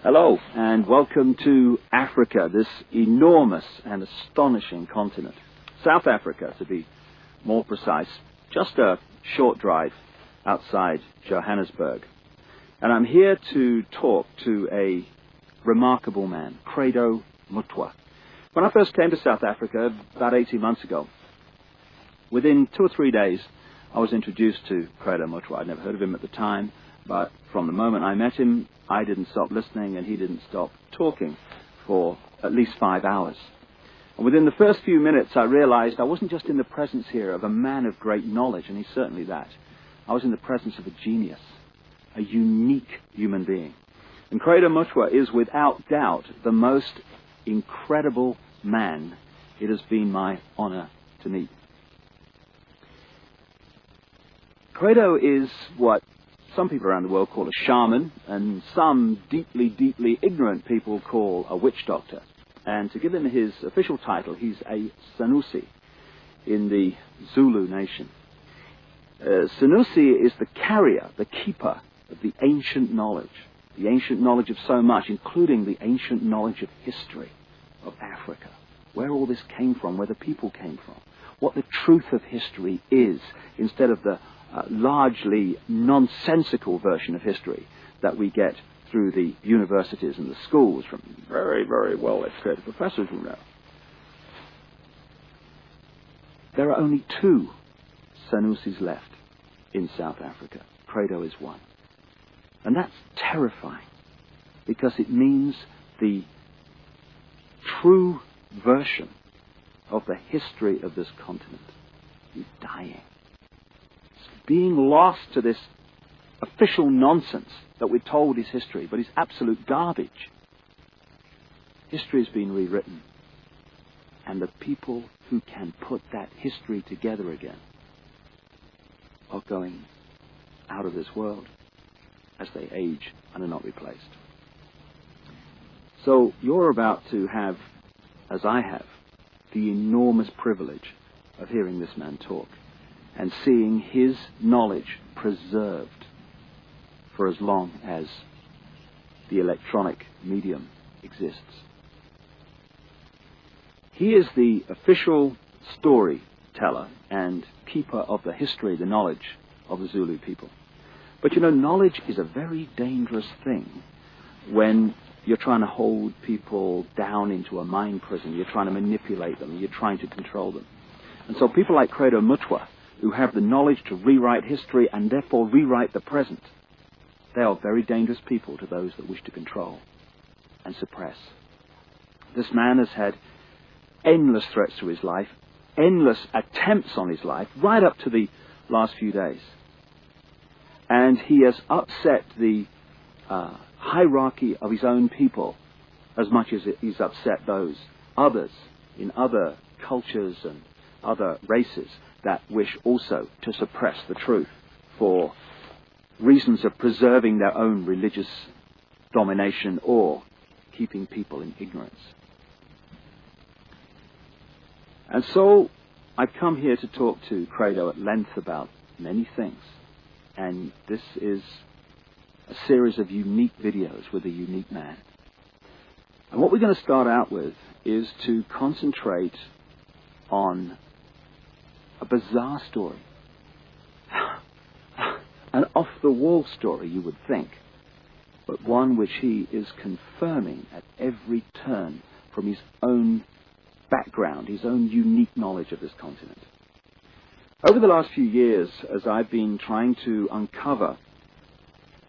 Hello, and welcome to Africa, this enormous and astonishing continent. South Africa, to be more precise, just a short drive outside Johannesburg. And I'm here to talk to a remarkable man, Credo Mutwa. When I first came to South Africa about 18 months ago, within 2 or 3 days, I was introduced to Credo Mutwa. I'd never heard of him at the time, but from the moment I met him, I didn't stop listening and he didn't stop talking for at least 5 hours. And within the first few minutes, I realized I wasn't just in the presence here of a man of great knowledge, and he's certainly that. I was in the presence of a genius, a unique human being. And Credo Mutwa is without doubt the most incredible man it has been my honor to meet. Credo is what some people around the world call a shaman, and some deeply, deeply ignorant people call a witch doctor. And to give him his official title, he's a Sanusi in the Zulu nation. Sanusi is the carrier, the keeper of the ancient knowledge of so much, including the ancient knowledge of history of Africa, where all this came from, where the people came from, what the truth of history is, instead of the largely nonsensical version of history that we get through the universities and the schools from very, very well-educated professors who know. There are only 2 Sanusis left in South Africa. Credo is one. And that's terrifying, because it means the true version of the history of this continent is dying. Being lost to this official nonsense that we're told is history, but is absolute garbage. History has been rewritten, and the people who can put that history together again are going out of this world as they age and are not replaced. So you're about to have, as I have, the enormous privilege of hearing this man talk and seeing his knowledge preserved for as long as the electronic medium exists. He is the official storyteller and keeper of the history, the knowledge of the Zulu people. But you know, knowledge is a very dangerous thing when you're trying to hold people down into a mind prison, you're trying to manipulate them, you're trying to control them. And so people like Credo Mutwa, who have the knowledge to rewrite history and therefore rewrite the present, they are very dangerous people to those that wish to control and suppress. This man has had endless threats to his life, endless attempts on his life, right up to the last few days. And he has upset the hierarchy of his own people as much as he's upset those others in other cultures and other races that wish also to suppress the truth for reasons of preserving their own religious domination or keeping people in ignorance. And so I've come here to talk to Credo at length about many things. And this is a series of unique videos with a unique man. And what we're going to start out with is to concentrate on a bizarre story. An off-the-wall story, you would think, but one which he is confirming at every turn from his own background, his own unique knowledge of this continent. Over the last few years, as I've been trying to uncover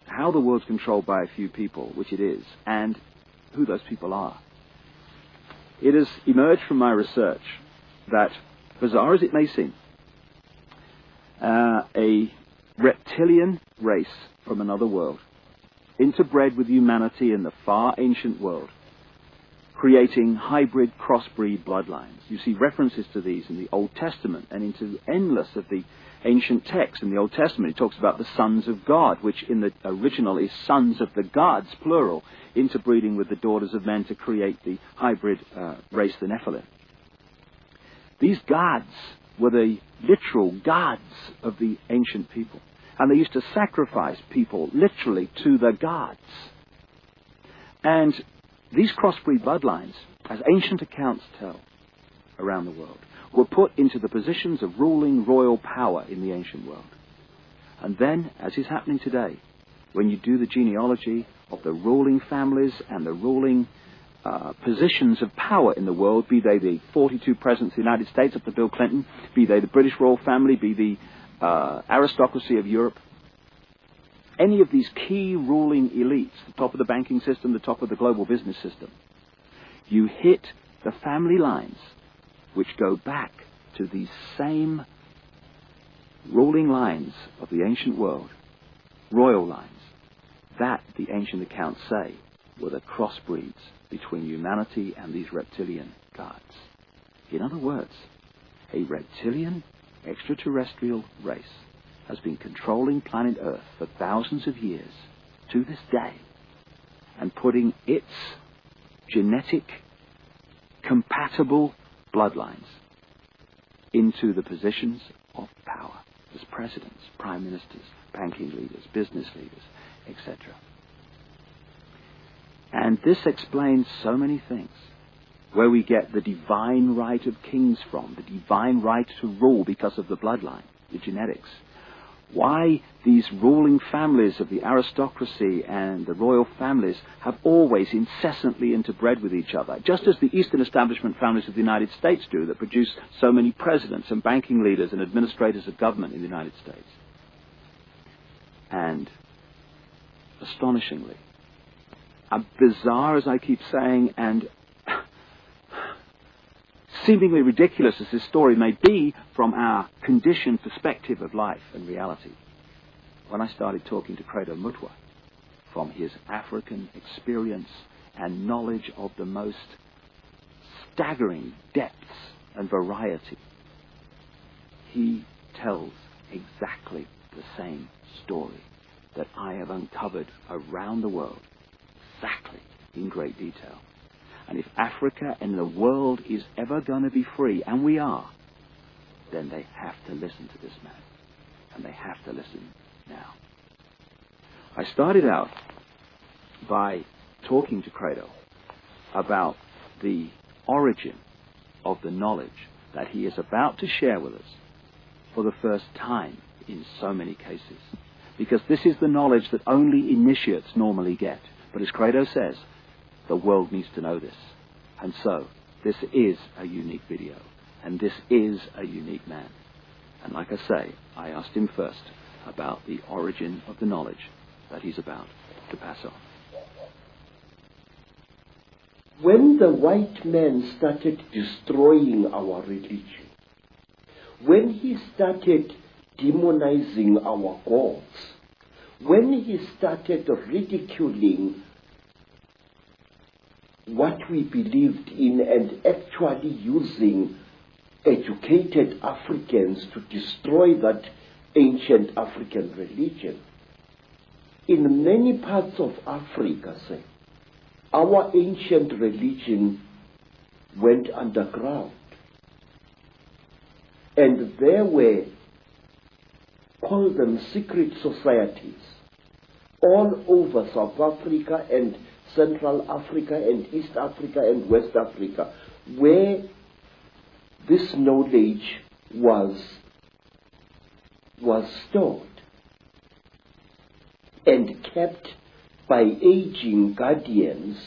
how the world's controlled by a few people, which it is, and who those people are, it has emerged from my research that, bizarre as it may seem, a reptilian race from another world, interbred with humanity in the far ancient world, creating hybrid crossbreed bloodlines. You see references to these in the Old Testament and into endless of the ancient texts. In the Old Testament, it talks about the sons of God, which in the original is sons of the gods, plural, interbreeding with the daughters of men to create the hybrid race, the Nephilim. These gods were the literal gods of the ancient people. And they used to sacrifice people literally to the gods. And these crossbreed bloodlines, as ancient accounts tell around the world, were put into the positions of ruling royal power in the ancient world. And then, as is happening today, when you do the genealogy of the ruling families and the ruling positions of power in the world, be they the 42 presidents of the United States up to Bill Clinton, be they the British royal family, be the aristocracy of Europe, any of these key ruling elites, the top of the banking system, the top of the global business system, you hit the family lines which go back to these same ruling lines of the ancient world, royal lines, that the ancient accounts say were the crossbreeds between humanity and these reptilian gods. In other words, a reptilian extraterrestrial race has been controlling planet Earth for thousands of years to this day and putting its genetic compatible bloodlines into the positions of power as presidents, prime ministers, banking leaders, business leaders, etc. And this explains so many things, where we get the divine right of kings from, the divine right to rule because of the bloodline, the genetics. Why these ruling families of the aristocracy and the royal families have always incessantly interbred with each other, just as the Eastern establishment families of the United States do, that produce so many presidents and banking leaders and administrators of government in the United States. And astonishingly, bizarre as I keep saying, and seemingly ridiculous as this story may be from our conditioned perspective of life and reality, when I started talking to Credo Mutwa, from his African experience and knowledge of the most staggering depths and variety, he tells exactly the same story that I have uncovered around the world, exactly in great detail. And if Africa and the world is ever going to be free, and we are, then they have to listen to this man. And they have to listen now. I started out by talking to Credo about the origin of the knowledge that he is about to share with us for the first time in so many cases. Because this is the knowledge that only initiates normally get. But as Credo says, the world needs to know this. And so, this is a unique video. And this is a unique man. And like I say, I asked him first about the origin of the knowledge that he's about to pass on. When the white man started destroying our religion, when he started demonizing our gods, when he started ridiculing what we believed in and actually using educated Africans to destroy that ancient African religion, in many parts of Africa, say, our ancient religion went underground. And there were, call them secret societies, all over South Africa and Central Africa and East Africa and West Africa, where this knowledge was stored and kept by aging guardians,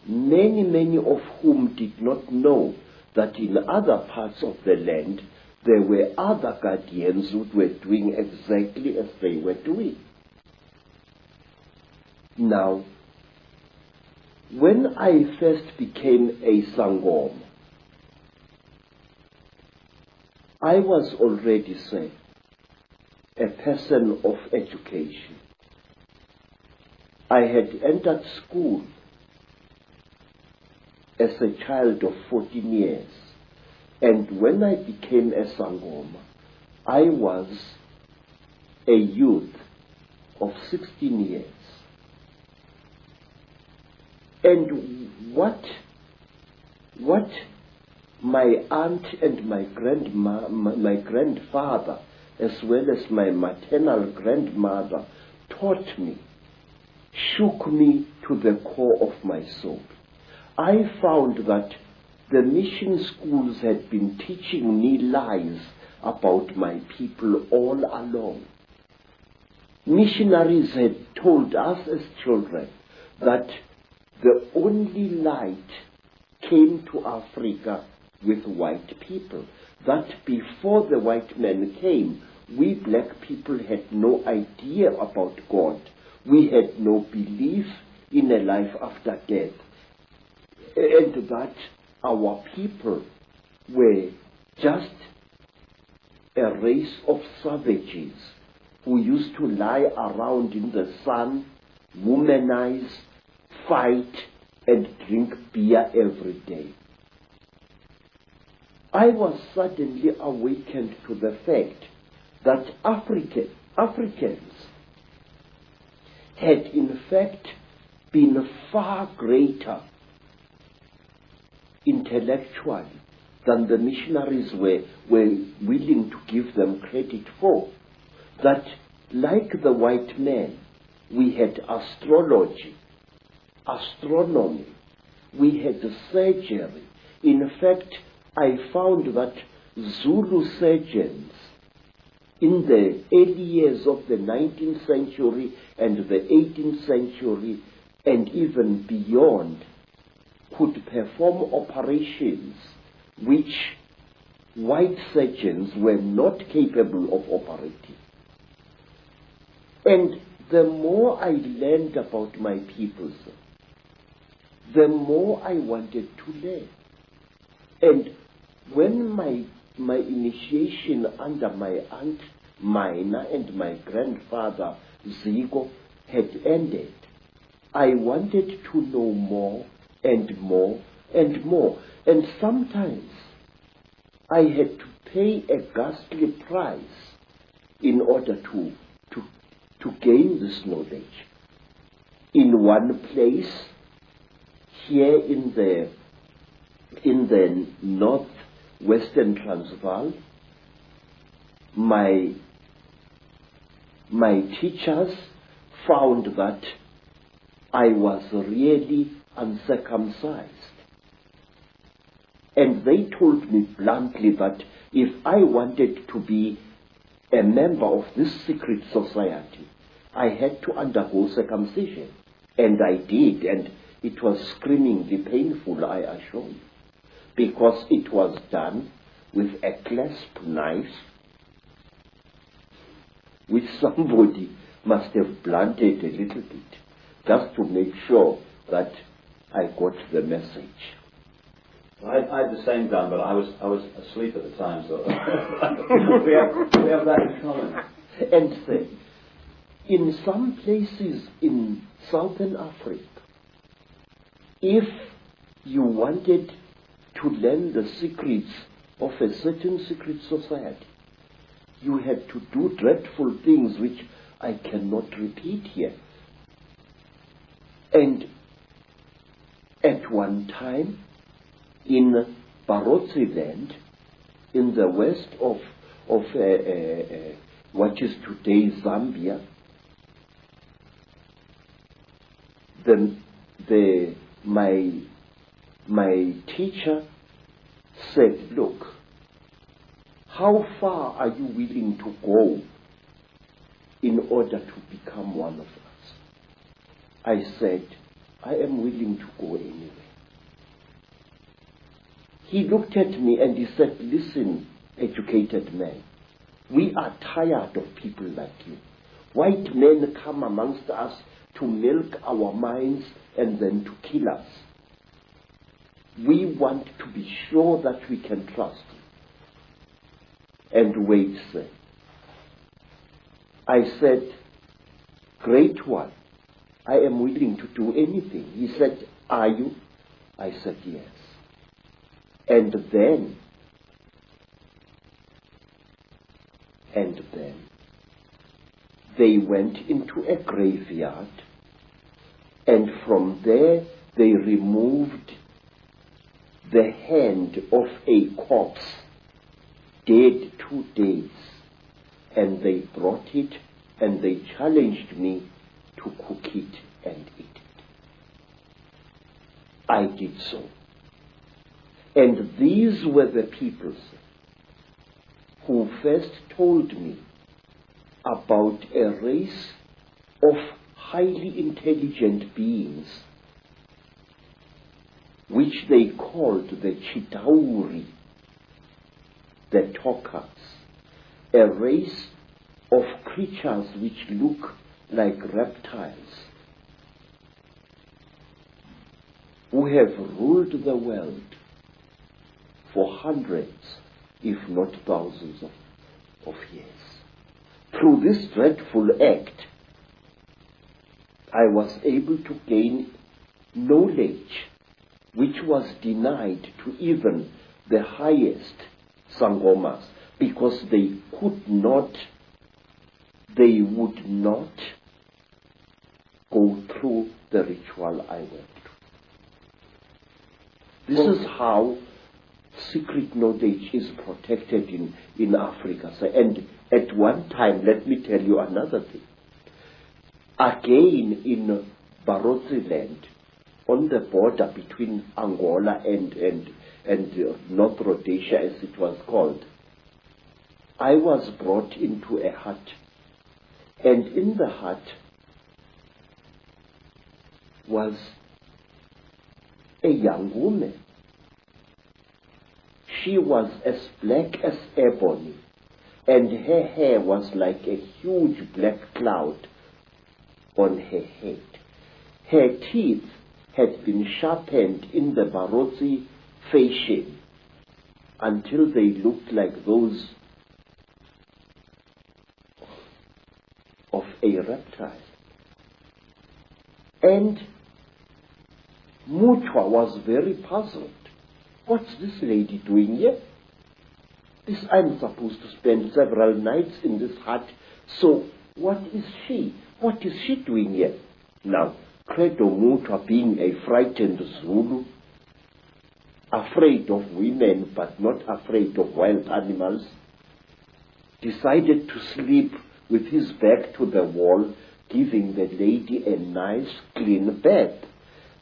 many of whom did not know that in other parts of the land there were other guardians who were doing exactly as they were doing. Now, when I first became a Sangoma, I was already, say, a person of education. I had entered school as a child of 14 years. And when I became a Sangoma, I was a youth of 16 years. And what my aunt and my grandfather, as well as my maternal grandmother, taught me shook me to the core of my soul. I found that the mission schools had been teaching me lies about my people all along. Missionaries had told us as children that the only light came to Africa with white people, that before the white men came, we black people had no idea about God. We had no belief in a life after death, and that our people were just a race of savages who used to lie around in the sun, womanize, fight, and drink beer every day. I was suddenly awakened to the fact that Africans had in fact been far greater intellectually than the missionaries were willing to give them credit for. That like the white man, we had astrology, astronomy, we had surgery. In fact, I found that Zulu surgeons in the early years of the 19th century and the 18th century and even beyond could perform operations which white surgeons were not capable of operating. And the more I learned about my peoples, the more I wanted to learn. And when my initiation under my aunt Mina and my grandfather Zigo had ended, I wanted to know more and more and more. And sometimes I had to pay a ghastly price in order to gain this knowledge. In one place, here in the northwestern Transvaal, my teachers found that I was really uncircumcised. And they told me bluntly that if I wanted to be a member of this secret society, I had to undergo circumcision. And I did, and it was screamingly painful, I assure you, because it was done with a clasp knife, which somebody must have blunted a little bit, just to make sure that I got the message. I had the same done, but I was asleep at the time, so we have that in common. And in some places in Southern Africa, if you wanted to learn the secrets of a certain secret society, you had to do dreadful things which I cannot repeat here. And at one time, in Barotse land, in the west of what is today Zambia, my teacher said, look, how far are you willing to go in order to become one of us? I said, I am willing to go anywhere. He looked at me and he said, listen, educated man, we are tired of people like you. White men come amongst us to milk our minds and then to kill us. We want to be sure that we can trust you. And wait, sir. I said, great one, I am willing to do anything. He said, are you? I said, yes. And then they went into a graveyard, and from there they removed the hand of a corpse, dead 2 days, and they brought it and they challenged me to cook it and eat it. I did so. And these were the peoples who first told me about a race of highly intelligent beings which they called the Chitauri, the talkers, a race of creatures which look like reptiles, who have ruled the world for hundreds, if not thousands of years. Through this dreadful act, I was able to gain knowledge which was denied to even the highest Sangomas, because they would not go through the ritual I went through. This is how secret knowledge is protected in Africa. So, and at one time, let me tell you another thing. Again, in Barotse land, on the border between Angola and North Rhodesia, as it was called, I was brought into a hut. And in the hut was a young woman. She was as black as ebony, and her hair was like a huge black cloud on her head. Her teeth had been sharpened in the Barotse fashion until they looked like those of a reptile. And Mutwa was very puzzled. What's this lady doing here? I'm supposed to spend several nights in this hut, so what is she? What is she doing here? Now, Credo Mutwa, being a frightened Zulu, afraid of women but not afraid of wild animals, decided to sleep with his back to the wall, giving the lady a nice clean bed.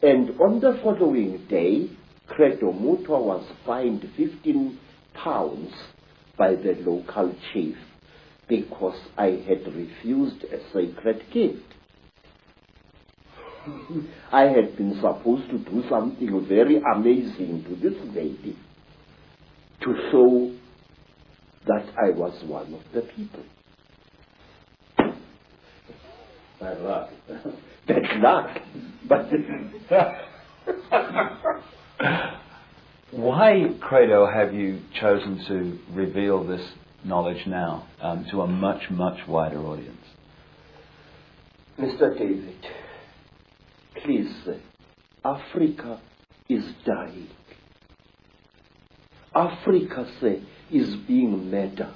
And on the following day, Credo Mutwa was fined 15 pounds by the local chief because I had refused a sacred gift. I had been supposed to do something very amazing to this lady to show that I was one of the people. Bad luck. But why, Credo, have you chosen to reveal this knowledge now to a much, much wider audience? Mr. David, please, Africa is dying. Africa, is being murdered.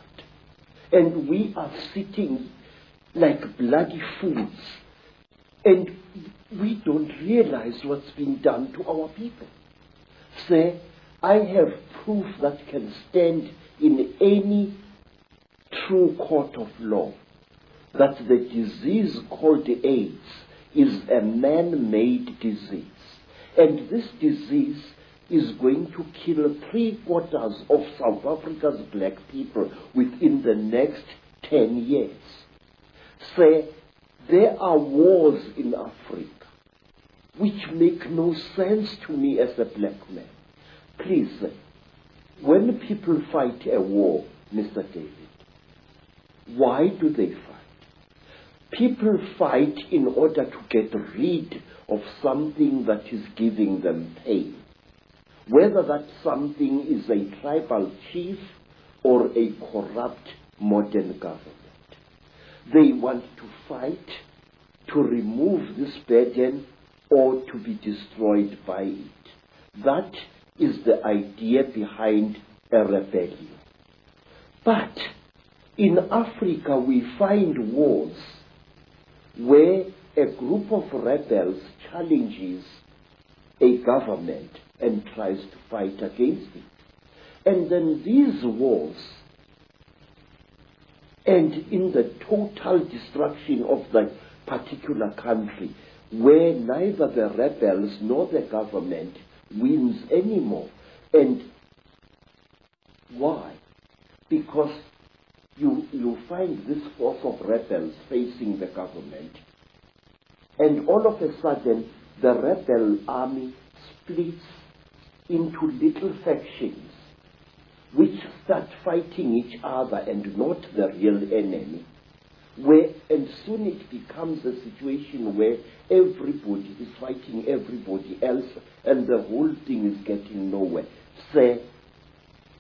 And we are sitting like bloody fools. And we don't realize what's being done to our people. I have proof that can stand in any true court of law that the disease called AIDS is a man-made disease. And this disease is going to kill 3/4 of South Africa's black people within the next 10 years. There are wars in Africa which make no sense to me as a black man. Please, when people fight a war, Mr. David, why do they fight? People fight in order to get rid of something that is giving them pain. Whether that something is a tribal chief or a corrupt modern government. They want to fight to remove this burden or to be destroyed by it. That is the idea behind a rebellion. But in Africa we find wars where a group of rebels challenges a government and tries to fight against it. And then these wars end in the total destruction of the particular country where neither the rebels nor the government wins anymore. And why? Because you find this force of rebels facing the government, and all of a sudden the rebel army splits into little factions which start fighting each other and not the real enemy. And soon it becomes a situation where everybody is fighting everybody else and the whole thing is getting nowhere.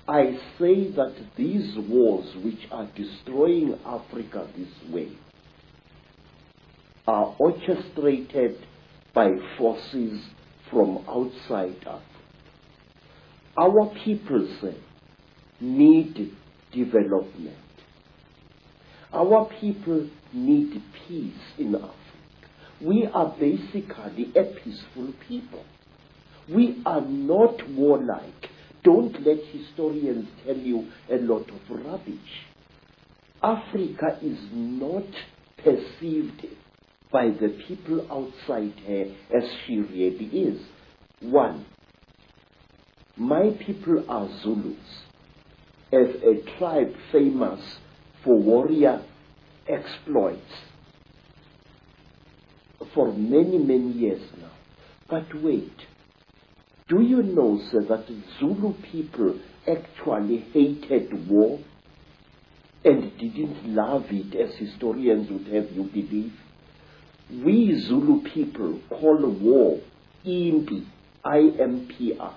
I say that these wars which are destroying Africa this way are orchestrated by forces from outside Africa. Our people need development. Our people need peace in Africa. We are basically a peaceful people. We are not warlike. Don't let historians tell you a lot of rubbish. Africa is not perceived by the people outside her as she really is. One, my people are Zulus, as a tribe famous for warrior exploits for many, many years now. But wait, do you know, sir, that Zulu people actually hated war and didn't love it as historians would have you believe? We Zulu people call war Impi, I-M-P-I,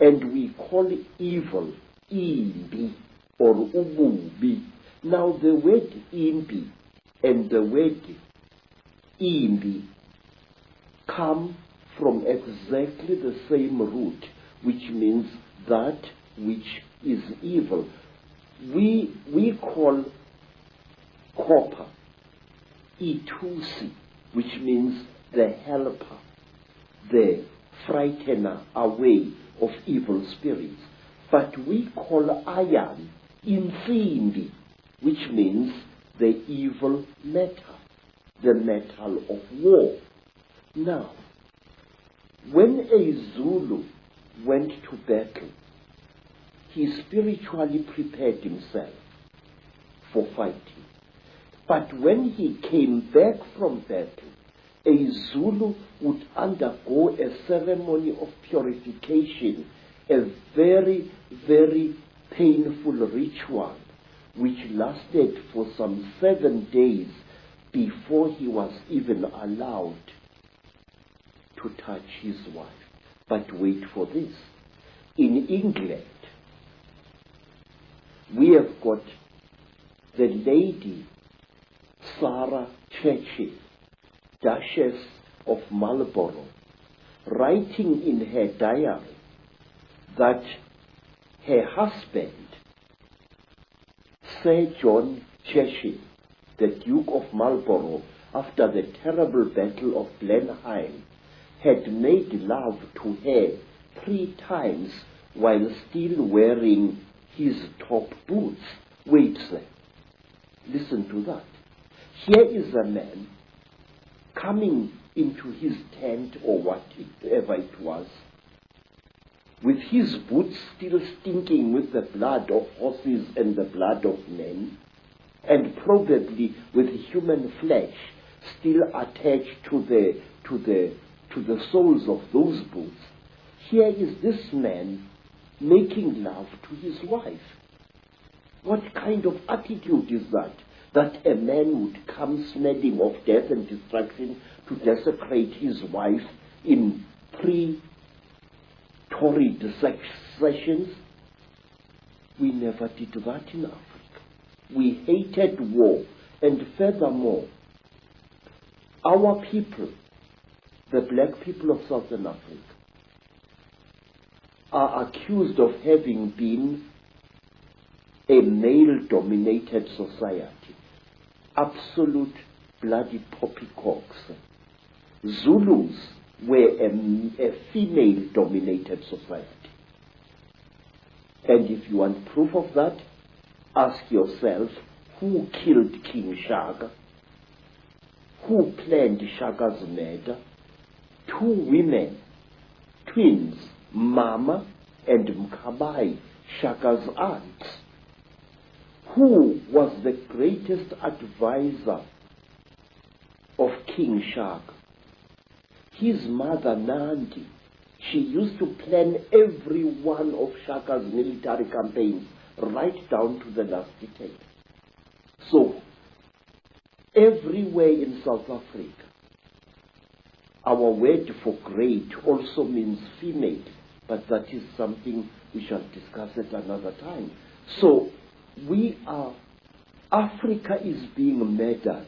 and we call evil Imbi or Ububi. Now the word Imbi and the word Imbi come from exactly the same root, which means that which is evil. We call copper Itusi, which means the helper, the frightener away of evil spirits. But we call iron Insimbi, which means the evil metal, the metal of war. Now, when a Zulu went to battle, he spiritually prepared himself for fighting. But when he came back from battle, a Zulu would undergo a ceremony of purification, a very, very painful ritual, which lasted for some 7 days before he was even allowed to touch his wife. But wait for this. In England, we have got the lady Sarah Churchill, Duchess of Marlborough, writing in her diary that her husband, Sir John Churchill, the Duke of Marlborough, after the terrible battle of Blenheim, had made love to her 3 times while still wearing his top boots. Wait, sir. Listen to that. Here is a man coming into his tent or whatever it was, with his boots still stinking with the blood of horses and the blood of men, and probably with human flesh still attached to the soles of those boots. Here is this man making love to his wife. What kind of attitude is that? That a man would come smelling of death and destruction to desecrate his wife in 3 torrid sessions? We never did that in Africa. We hated war, and furthermore, our people, the black people of Southern Africa, are accused of having been a male-dominated society. Absolute bloody poppycocks. Zulus were a female-dominated society. And if you want proof of that, ask yourself, who killed King Shaka? who planned Shaka's murder, two women, twins, Mama and Mkabai, Shaka's aunts, who was the greatest advisor of King Shaka. His mother, Nandi, she used to plan every one of Shaka's military campaigns right down to the last detail. So, everywhere in South Africa, our word for great also means female, but that is something we shall discuss at another time. So, Africa is being murdered,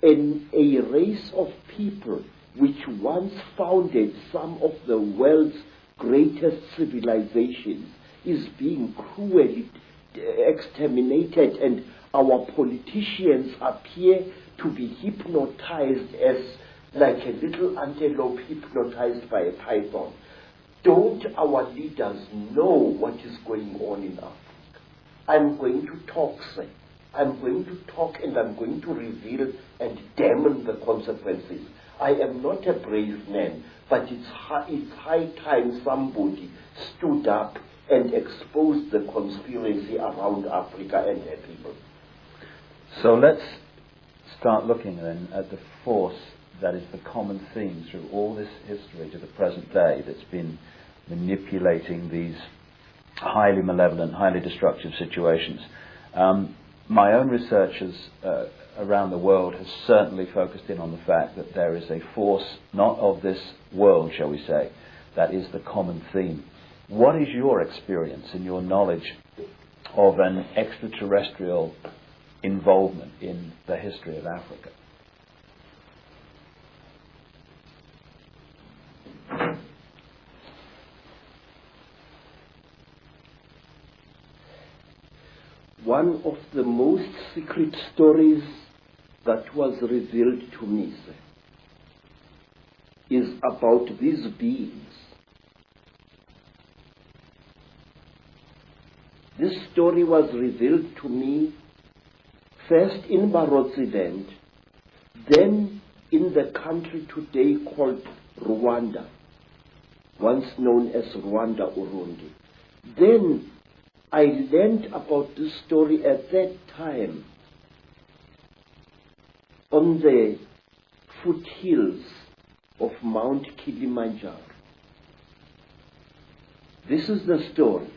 and a race of people which once founded some of the world's greatest civilizations is being cruelly exterminated, and our politicians appear to be hypnotized as like a little antelope hypnotized by a python. Don't our leaders know what is going on in Africa? I'm going to talk, sir. I'm going to talk, and I'm going to reveal and damn the consequences. I am not a brave man, but it's high time somebody stood up and exposed the conspiracy around Africa and her people. So let's start looking then at the force that is the common theme through all this history to the present day that's been manipulating these highly malevolent, highly destructive situations. My own research around the world has certainly focused in on the fact that there is a force not of this world, shall we say, that is the common theme. What is your experience and your knowledge of an extraterrestrial involvement in the history of Africa? One of the most secret stories that was revealed to me, sir, is about these beings. This story was revealed to me first in Barotseland, then in the country today called Rwanda, once known as Rwanda Urundi. Then I learned about this story at that time on the foothills of Mount Kilimanjaro. This is the story,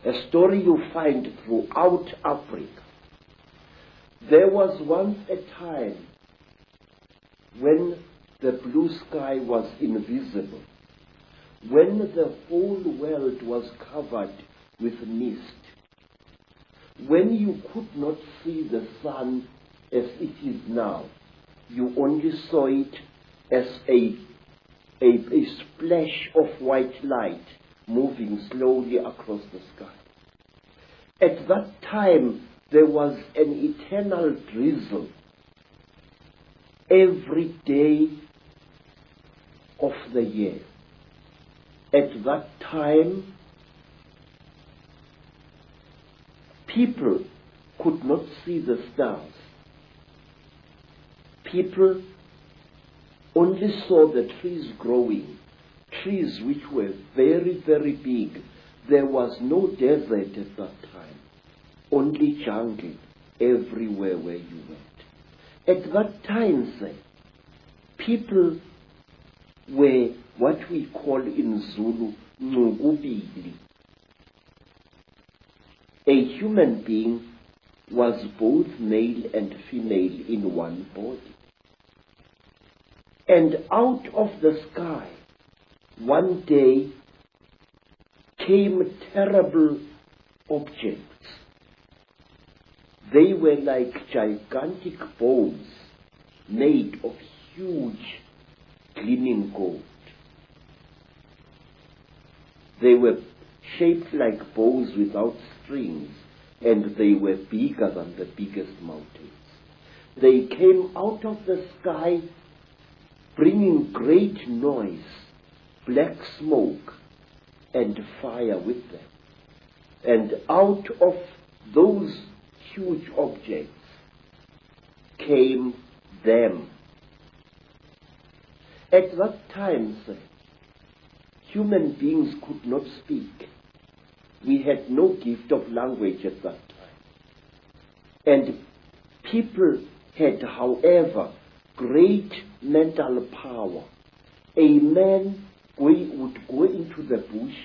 a story you find throughout Africa. There was once a time when the blue sky was invisible, when the whole world was covered with mist, when you could not see the sun as it is now. You only saw it as a splash of white light moving slowly across the sky. At that time, there was an eternal drizzle every day of the year. At that time, people could not see the stars. People only saw the trees growing, trees which were very, very big. There was no desert at that time, only jungle everywhere where you went. At that time, sir, people were what we call in Zulu, Ngubili. A human being was both male and female in one body. And out of the sky, one day, came terrible objects. They were like gigantic bows made of huge gleaming gold. They were shaped like bows without strings, and they were bigger than the biggest mountains. They came out of the sky bringing great noise, black smoke, and fire with them. And out of those huge objects came them. At that time, sir, human beings could not speak. We had no gift of language at that time. And people had, however, great mental power. A man would go into the bush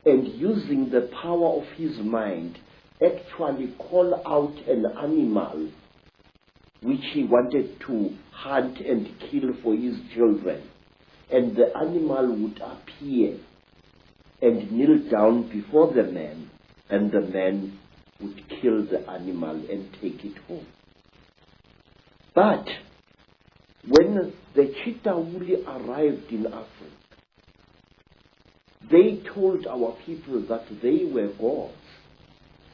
and, using the power of his mind, actually call out an animal which he wanted to hunt and kill for his children. And the animal would appear and kneel down before the man, and the man would kill the animal and take it home. But when the Chitauri arrived in Africa, they told our people that they were gods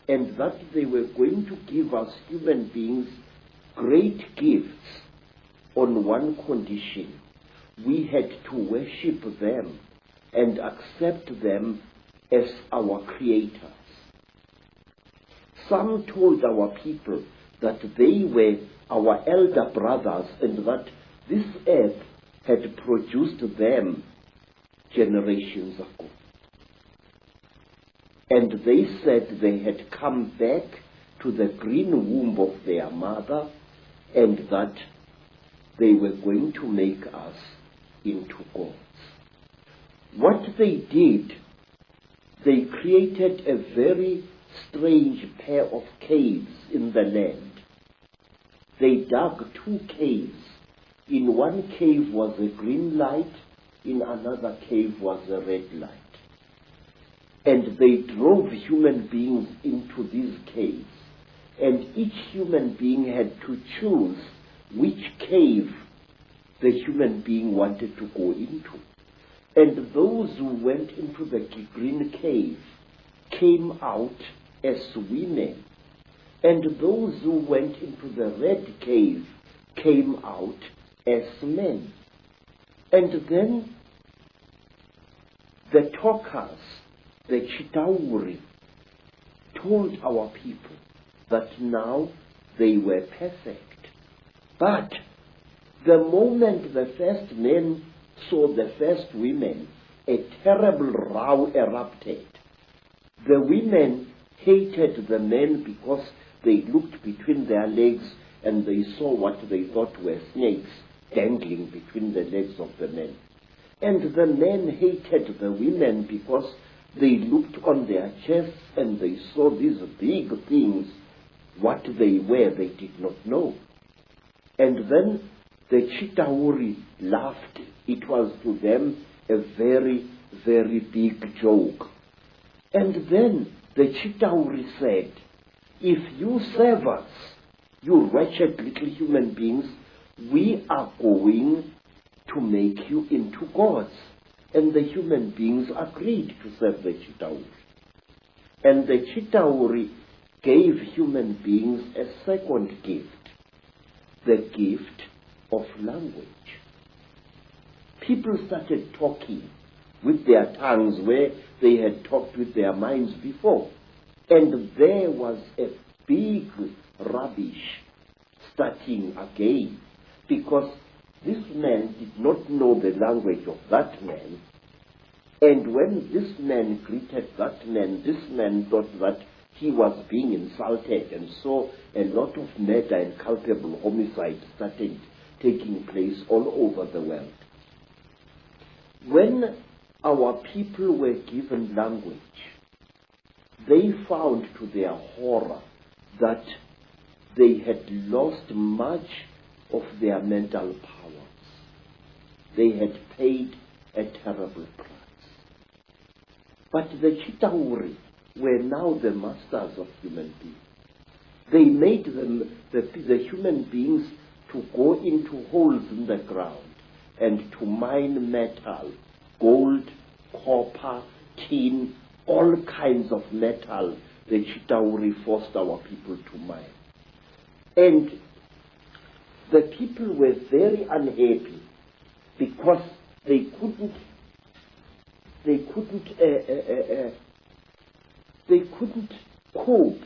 and that they were going to give us human beings great gifts on one condition. We had to worship them and accept them as our creators. Some told our people that they were our elder brothers and that this earth had produced them generations ago. And they said they had come back to the green womb of their mother and that they were going to make us into gods. What they did, they created a very strange pair of caves in the land. They dug 2 caves. In one cave was a green light, in another cave was a red light. And they drove human beings into these caves. And each human being had to choose which cave the human being wanted to go into. And those who went into the green cave came out as women. And those who went into the red cave came out as men. And then the talkers, the Chitauri, told our people that now they were perfect. But the moment the first men saw the first women, a terrible row erupted. The women hated the men because they looked between their legs and they saw what they thought were snakes dangling between the legs of the men. And the men hated the women because they looked on their chests and they saw these big things. What they were, they did not know. And then the Chitauri laughed. It was to them a very, very big joke. And then the Chitauri said, if you serve us, you wretched little human beings, we are going to make you into gods. And the human beings agreed to serve the Chitauri. And the Chitauri gave human beings a second gift, the gift of language. People started talking with their tongues where they had talked with their minds before. And there was a big rubbish starting again, because this man did not know the language of that man. And when this man greeted that man, this man thought that he was being insulted, and so a lot of murder and culpable homicide started taking place all over the world. When our people were given language, they found to their horror that they had lost much of their mental powers. They had paid a terrible price. But the Chitauri were now the masters of human beings. They made them, the human beings, to go into holes in the ground and to mine metal, gold, copper, tin, all kinds of metal. The Chitauri forced our people to mine. And the people were very unhappy because they couldn't cope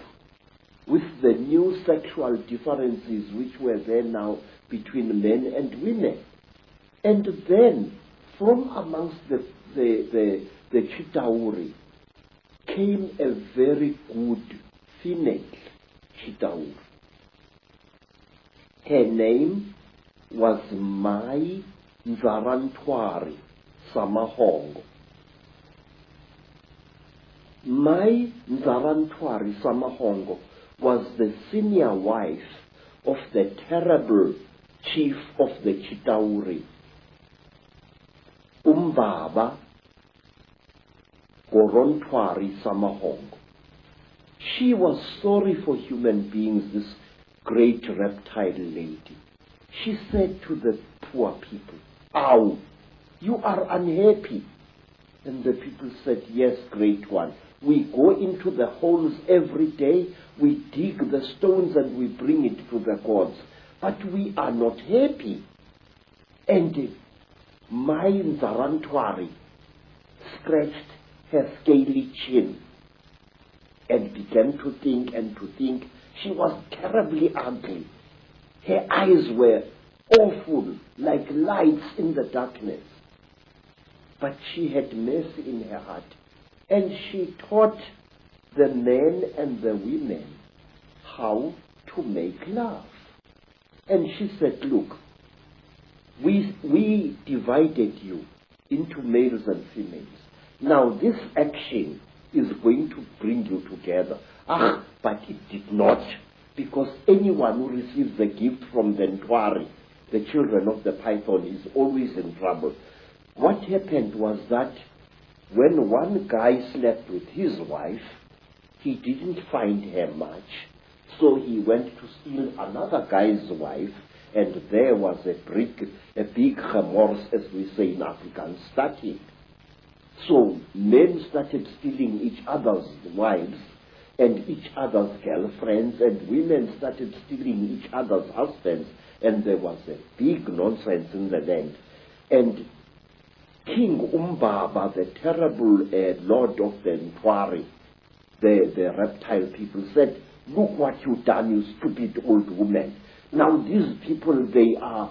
with the new sexual differences which were there now between men and women. And then, from amongst the Chitauri came a very good female Chitauri. Her name was Mai Nzarantwari Samahongo. Mai Nzarantwari Samahongo was the senior wife of the terrible chief of the Chitauri, Umbaba Gorontwari Samahongo. She was sorry for human beings, this great reptile lady. She said to the poor people, "Ow, you are unhappy." And the people said, "Yes, great one. We go into the holes every day, we dig the stones and we bring it to the gods, but we are not happy." And Mai Nzarantwari scratched her scaly chin and began to think and to think. She was terribly ugly. Her eyes were awful, like lights in the darkness. But she had mercy in her heart, and she taught the men and the women how to make love. And she said, "Look, we divided you into males and females. Now this action is going to bring you together." But it did not, because anyone who receives a gift from the Ntwari, the children of the python, is always in trouble. What happened was that when one guy slept with his wife, he didn't find her much, so he went to steal another guy's wife, and there was a big remorse, as we say in Afrikaans, started. So men started stealing each other's wives and each other's girlfriends, and women started stealing each other's husbands, and there was a big nonsense in the land. And King Umbaba, the terrible lord of the Ntwari, the reptile people, said, "Look what you've done, you stupid old woman. Now these people, they are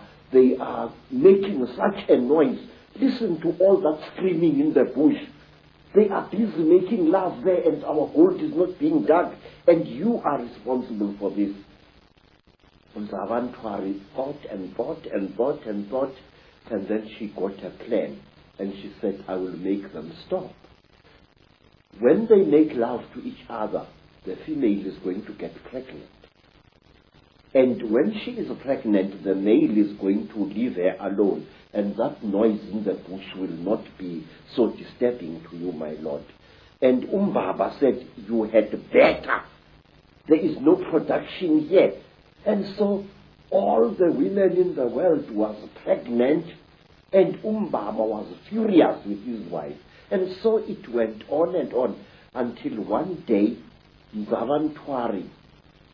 making such a noise. Listen to all that screaming in the bush. They are busy making love there, and our gold is not being dug, and you are responsible for this." Nzarantwari thought and thought and thought and thought, and then she got a plan, and she said, "I will make them stop. When they make love to each other, the female is going to get pregnant. And when she is pregnant, the male is going to leave her alone, and that noise in the bush will not be so disturbing to you, my lord." And Umbaba said, "You had better. There is no production here." And so all the women in the world was pregnant, and Umbaba was furious with his wife. And so it went on and on, until one day Nzarantwari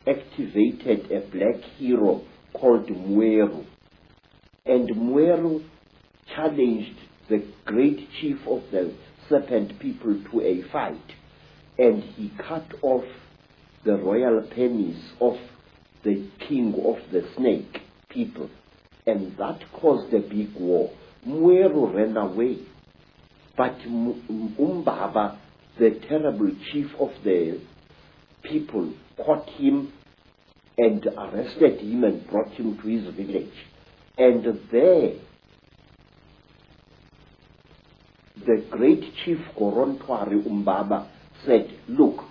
activated a black hero called Mweru. And Mweru challenged the great chief of the serpent people to a fight, and he cut off the royal penis of the king of the snake people, and that caused a big war. Mweru ran away, but Umbaba, the terrible chief of the people, caught him and arrested him and brought him to his village. And there, the great chief Gorontwari Umbaba said, "Look,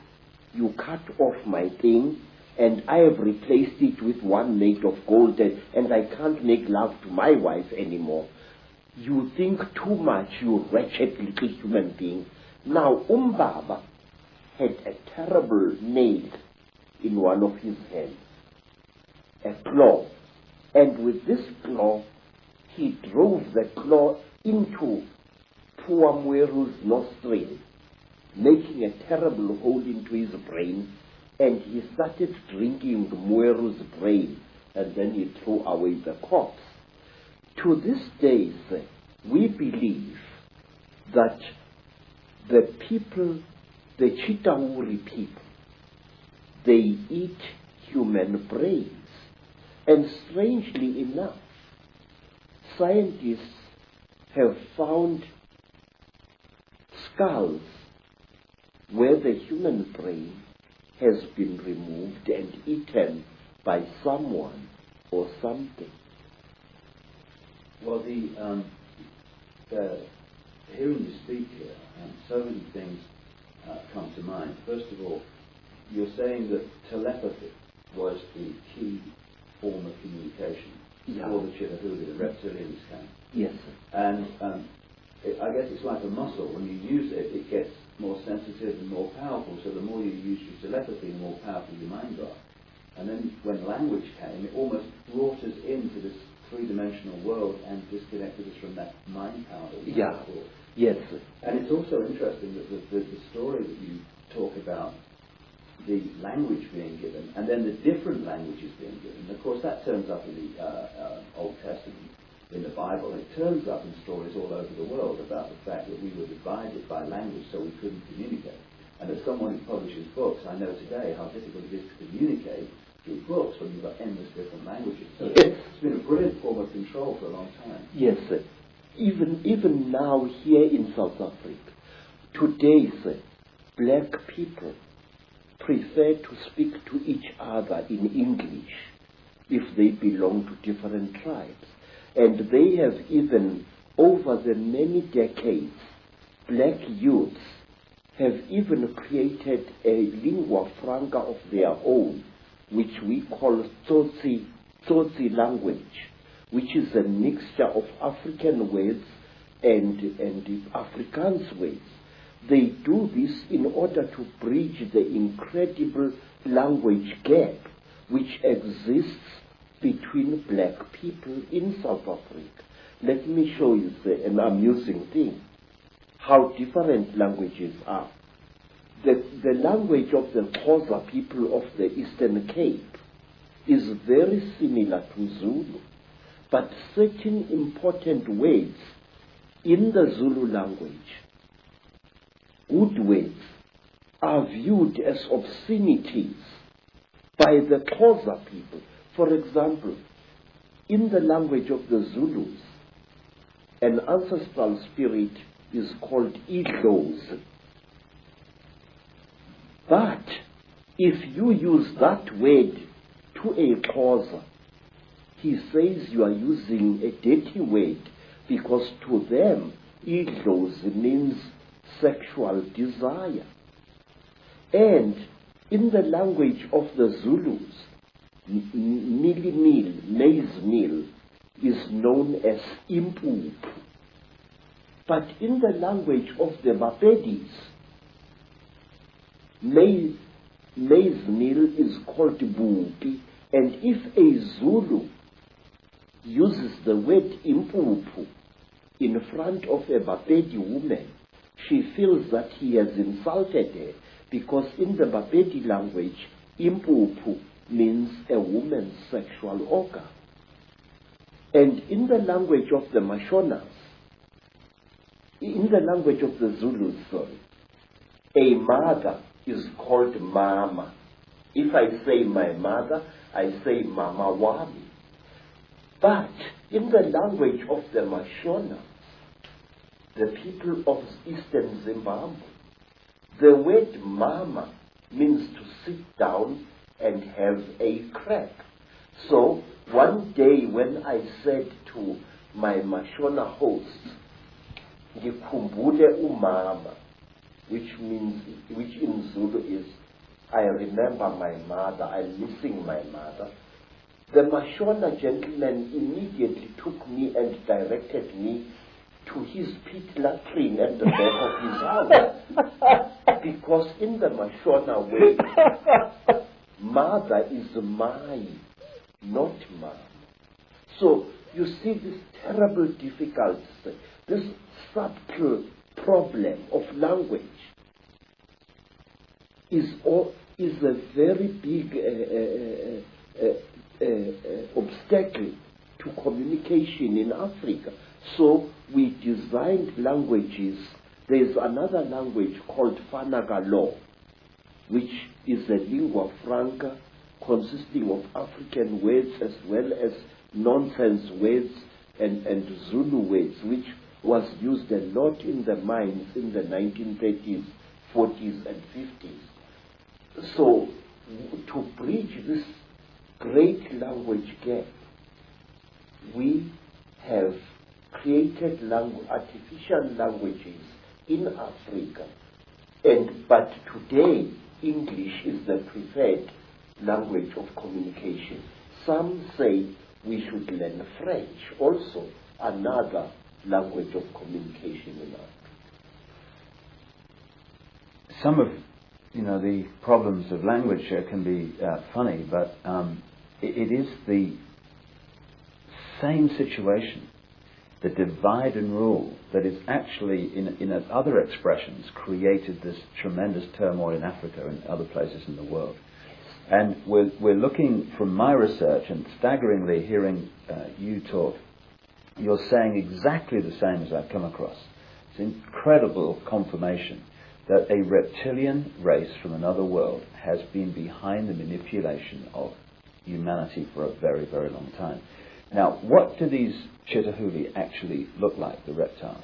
you cut off my thing, and I have replaced it with one made of gold, and I can't make love to my wife anymore. You think too much, you wretched little human being." Now Umbaba had a terrible nail in one of his hands, a claw, and with this claw he drove the claw into poor Mweru's nostril, making a terrible hole into his brain, and he started drinking Mweru's brain, and then he threw away the corpse. To this day, we believe that the people, the Chitauri people, they eat human brains. And strangely enough, scientists have found skulls where the human brain has been removed and eaten by someone or something. Well, hearing you speak here, so many things come to mind. First of all, you're saying that telepathy was the key form of communication for the Chitahuda, the reptilians came. Yes, sir. And I guess it's like a muscle. When you use it, it gets more sensitive and more powerful. So the more you use your telepathy, the more powerful your mind got. And then when language came, it almost brought us into this three-dimensional world and disconnected us from that mind power that we had before. Yes, sir. And it's also interesting that the story that you talk about, the language being given, and then the different languages being given. Of course, that turns up in the Old Testament, in the Bible. It turns up in stories all over the world about the fact that we were divided by language, so we couldn't communicate. And as someone who publishes books, I know today how difficult it is to communicate through books when you've got endless different languages. So it's been a brilliant form of control for a long time. Yes, sir. Even now here in South Africa, today, sir, black people prefer to speak to each other in English if they belong to different tribes. And they have even, over the many decades, black youths have even created a lingua franca of their own, which we call Tsotsi language, which is a mixture of African words and Afrikaans words. They do this in order to bridge the incredible language gap which exists between black people in South Africa. Let me show you an amusing thing, how different languages are. The language of the Xhosa people of the Eastern Cape is very similar to Zulu, but certain important words in the Zulu language, good words, are viewed as obscenities by the Xhosa people. For example, in the language of the Zulus, an ancestral spirit is called Idlozi. But if you use that word to a Xhosa, he says you are using a dirty word, because to them, Idlozi means sexual desire. And in the language of the Zulus, maize meal, is known as impupu. But in the language of the Bapedis, maize meal is called bupi. And if a Zulu uses the word impupu in front of a Bapedi woman, she feels that he has insulted her, because in the Bapedi language, impupu means a woman's sexual organ. And in the language of the Mashonas, in the language of the Zulus, a mother is called mama. If I say my mother, I say mama wami. But in the language of the Mashonas, the people of Eastern Zimbabwe, the word mama means to sit down and have a crack. So one day when I said to my Mashona host, Ngikhumbule umama, which in Zulu is, I remember my mother, I'm missing my mother, the Mashona gentleman immediately took me and directed me to his pit latrine at the back of his house. Because in the Mashona way, mother is my, not mom. So you see this terrible difficulty, this subtle problem of language is a very big obstacle to communication in Africa. So we designed languages. There's another language called Fanagalo, which is a lingua franca consisting of African words as well as nonsense words and Zulu words, which was used a lot in the mines in the 1930s, 40s, and 50s. So, to bridge this great language gap, we have created artificial languages in Africa, but today English is the preferred language of communication. Some say we should learn French, also another language of communication in Africa. Some of the problems of language can be funny, but it is the same situation, the divide and rule, that is actually, in other expressions, created this tremendous turmoil in Africa and other places in the world. And we're looking from my research, and staggeringly hearing you talk, you're saying exactly the same as I've come across. It's incredible confirmation that a reptilian race from another world has been behind the manipulation of humanity for a very, very long time. Now, what do these Chitahuli actually look like, the reptiles?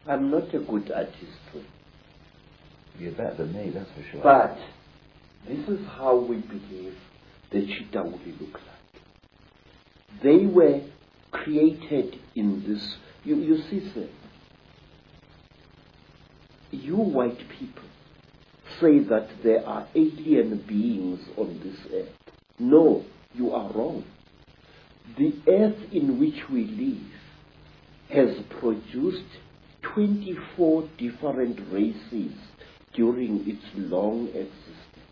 I'm not a good artist. You're better than me, that's for sure. But this is how we believe the Chitahuli look like. They were created in this. You see, sir, you white people say that there are alien beings on this earth. No, you are wrong. The earth in which we live has produced 24 different races during its long existence.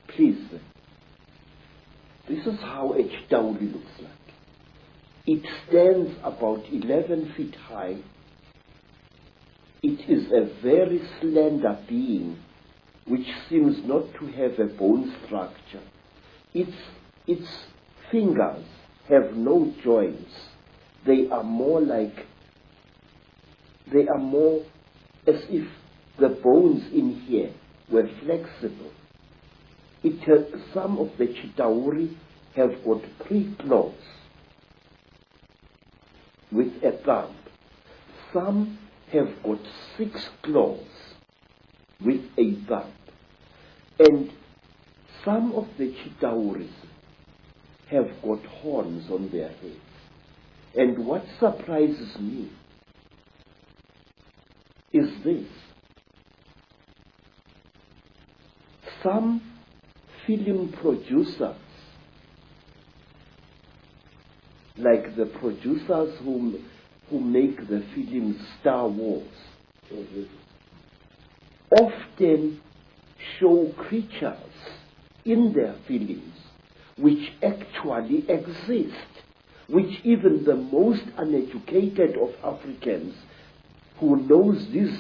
Please, sir, this is how a Chitahuli looks like. It stands about 11 feet high. It is a very slender being which seems not to have a bone structure. Its fingers have no joints. They are more as if the bones in here were flexible. Some of the Chitauri have got 3 claws with a thumb. Some have got 6 claws with a thumb. And some of the Chitauris have got horns on their heads. And what surprises me is this. Some film producers, like the producers who make the film Star Wars, often show creatures in their films which actually exist, which even the most uneducated of Africans who knows this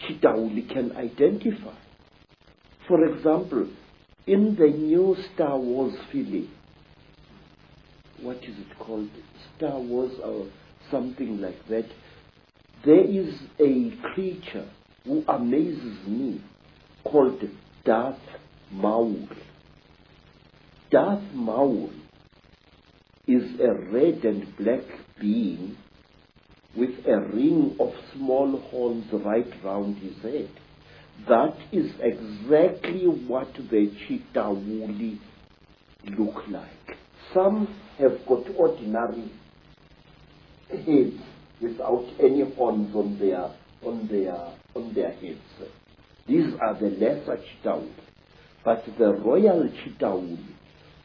Chitahuli can identify. For example, in the new Star Wars film, what is it called? Star Wars or something like that. There is a creature who amazes me called Darth Maul. Darth Maul is a red and black being with a ring of small horns right round his head. That is exactly what the Chitahuli look like. Some have got ordinary heads without any horns on their heads. These are the lesser Chitahuli. But the royal Chitahuli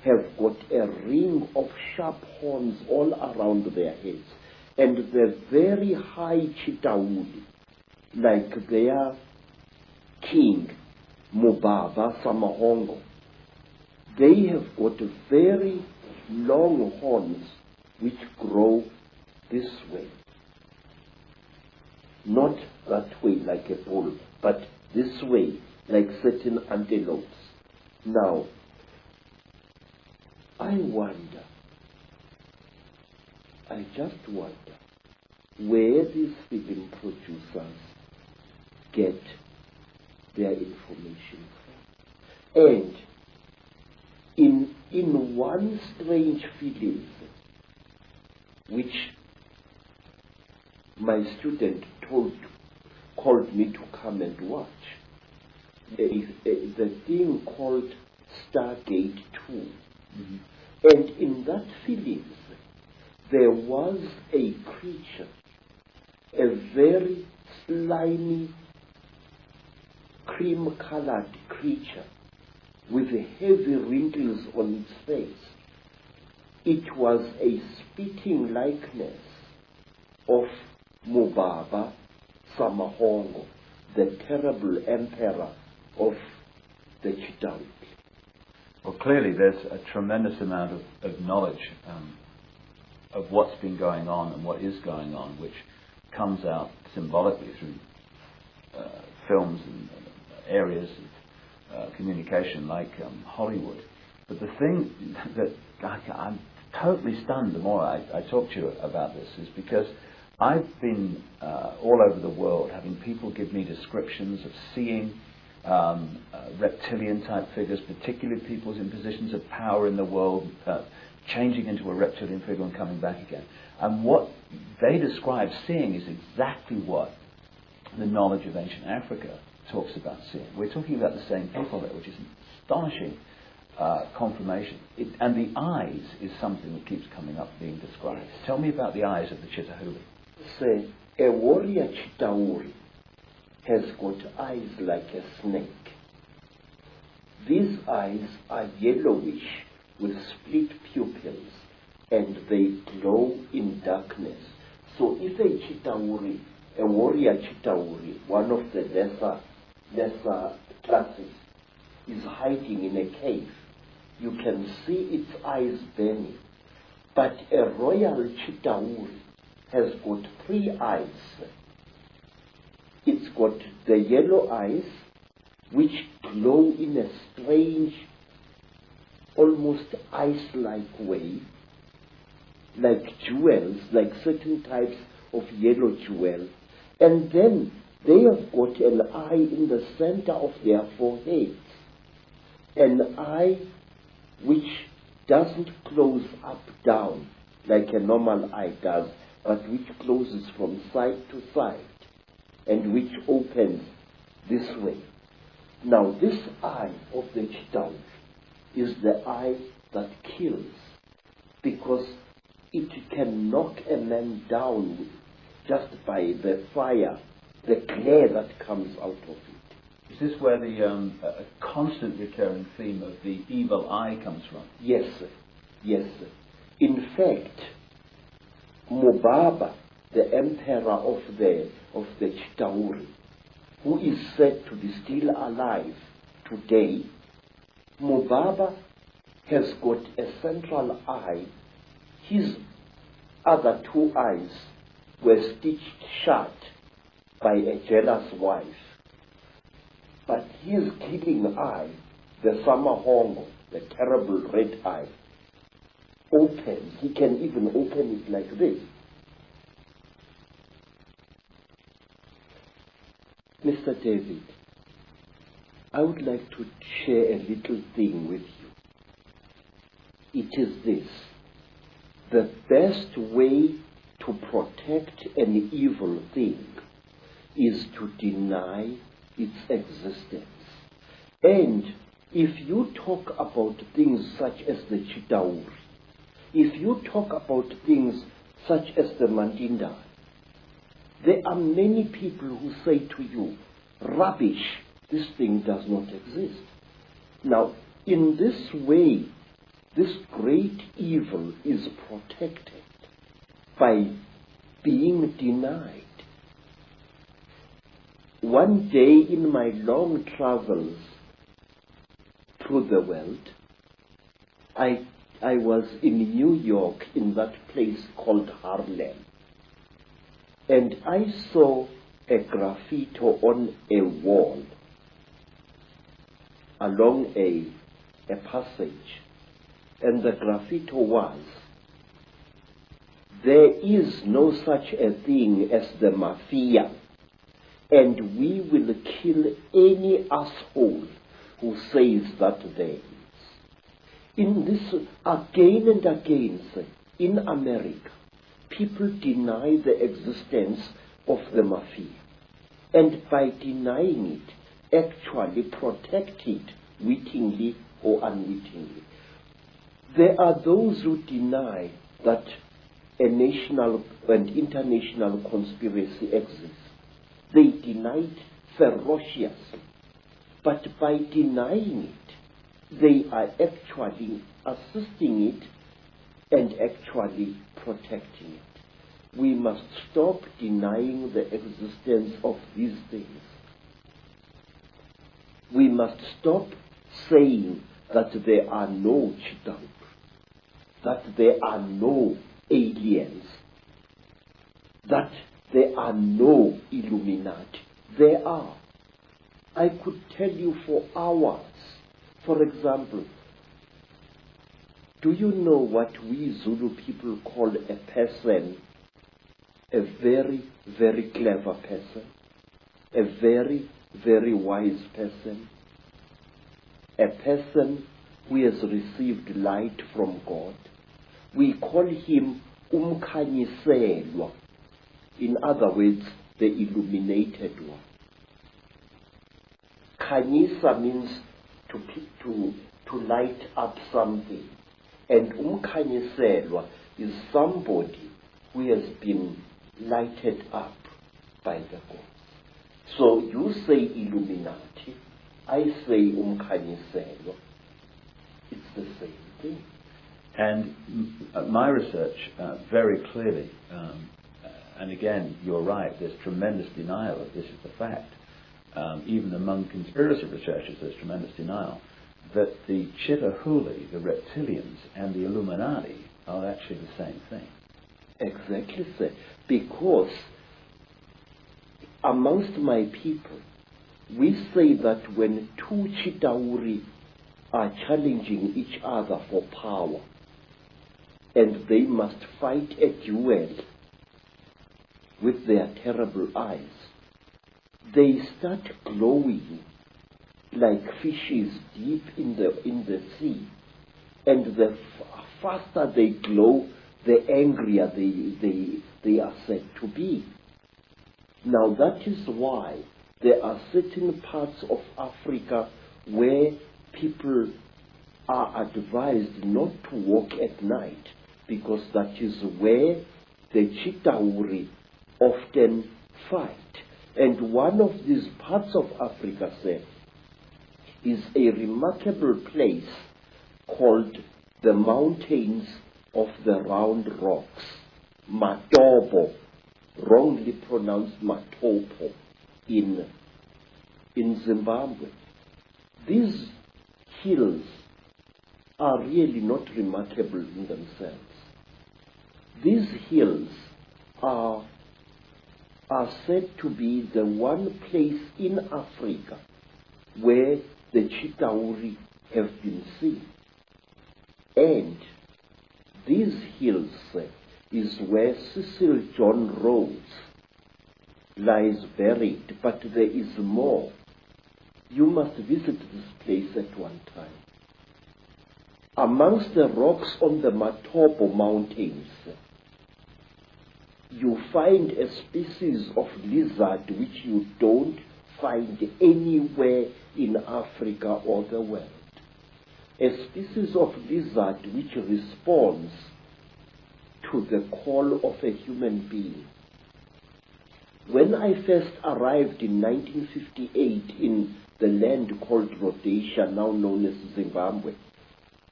have got a ring of sharp horns all around their heads. And the very high Chitahuli, like their king, Mubaba Samahongo, they have got very long horns which grow this way. Not that way like a bull, but this way like certain antelopes. Now, I just wonder where these film producers get their information from. And in one strange feeling, which my student called me to come and watch, there is the thing called Stargate 2. Mm-hmm. And in that feeling, there was a creature, a very slimy, cream-colored creature with heavy wrinkles on its face. It was a spitting likeness of Mubaba Samahongo, the terrible emperor of the Chitauri. Well, clearly there's a tremendous amount of knowledge of what's been going on and what is going on, which comes out symbolically through films and areas of communication like Hollywood. But the thing that I'm totally stunned the more I talk to you about this is because I've been all over the world having people give me descriptions of seeing reptilian-type figures, particularly people in positions of power in the world, changing into a reptilian figure and coming back again. And what they describe seeing is exactly what the knowledge of ancient Africa talks about seeing. We're talking about the same people there, which is an astonishing confirmation. And the eyes is something that keeps coming up being described. Tell me about the eyes of the Chitahuli. Say, a warrior Chitauri has got eyes like a snake. These eyes are yellowish with split pupils, and they glow in darkness. So if a Chitauri, a warrior Chitauri, one of the lesser classes, is hiding in a cave, you can see its eyes burning. But a royal Chitauri has got 3 eyes. It's got the yellow eyes, which glow in a strange, almost ice-like way, like jewels, like certain types of yellow jewel. And then they have got an eye in the center of their foreheads, an eye which doesn't close up down like a normal eye does, but which closes from side to side and which opens this way. Now this eye of the Chitauri is the eye that kills, because it can knock a man down just by the fire, the glare that comes out of it. Is this where the a constant recurring theme of the evil eye comes from? Yes, sir. Yes, sir. In fact, Mubaba, the emperor of the Chitauri, who is said to be still alive today, Mubaba has got a central eye. His other 2 eyes were stitched shut by a jealous wife. But his killing eye, the Samahongo, the terrible red eye, opens. He can even open it like this. Mr. David, I would like to share a little thing with you. It is this: the best way to protect an evil thing is to deny its existence. And if you talk about things such as the Chitauri, if you talk about things such as the Mandinda, there are many people who say to you, rubbish, this thing does not exist. Now, in this way, this great evil is protected by being denied. One day in my long travels through the world, I was in New York, in that place called Harlem, and I saw a graffiti on a wall along a passage, and the graffiti was, "There is no such a thing as the mafia. and we will kill any asshole who says that there is. In this, again and again, in America, people deny the existence of the mafia, and by denying it, actually protect it wittingly or unwittingly. There are those who deny that a national and international conspiracy exists. They deny it ferociously, but by denying it, they are actually assisting it and actually protecting it. We must stop denying the existence of these things. We must stop saying that there are no Chitauri, that there are no aliens, that there are no Illuminati. There are. I could tell you for hours. For example, do you know what we Zulu people call a person? A very, very clever person. A very, very wise person. A person who has received light from God. We call him Umkhanyiselwa. In other words, the illuminated one. Khanyisa means to light up something. And Umkhanyiselwa is somebody who has been lighted up by the gods. So you say Illuminati, I say Umkhanyiselwa. It's the same thing. And my research very clearly, and again, you're right, there's tremendous denial of this is the fact. Even among conspiracy researchers, there's tremendous denial that the Chitahuli, the reptilians, and the Illuminati are actually the same thing. Exactly, sir. Because amongst my people, we say that when two Chitauri are challenging each other for power, and they must fight a duel with their terrible eyes, they start glowing like fishes deep in the sea. And the faster they glow, the angrier they are said to be. Now that is why there are certain parts of Africa where people are advised not to walk at night, because that is where the Chitauri often fight. And one of these parts of Africa, sir, is a remarkable place called the Mountains of the Round Rocks, Matobo, wrongly pronounced Matopo, in Zimbabwe. These hills are really not remarkable in themselves. These hills are said to be the one place in Africa where the Chitauri have been seen. And these hills is where Cecil John Rhodes lies buried, but there is more. You must visit this place at one time. Amongst the rocks on the Matobo Mountains, you find a species of lizard which you don't find anywhere in Africa or the world. A species of lizard which responds to the call of a human being. When I first arrived in 1958 in the land called Rhodesia, now known as Zimbabwe,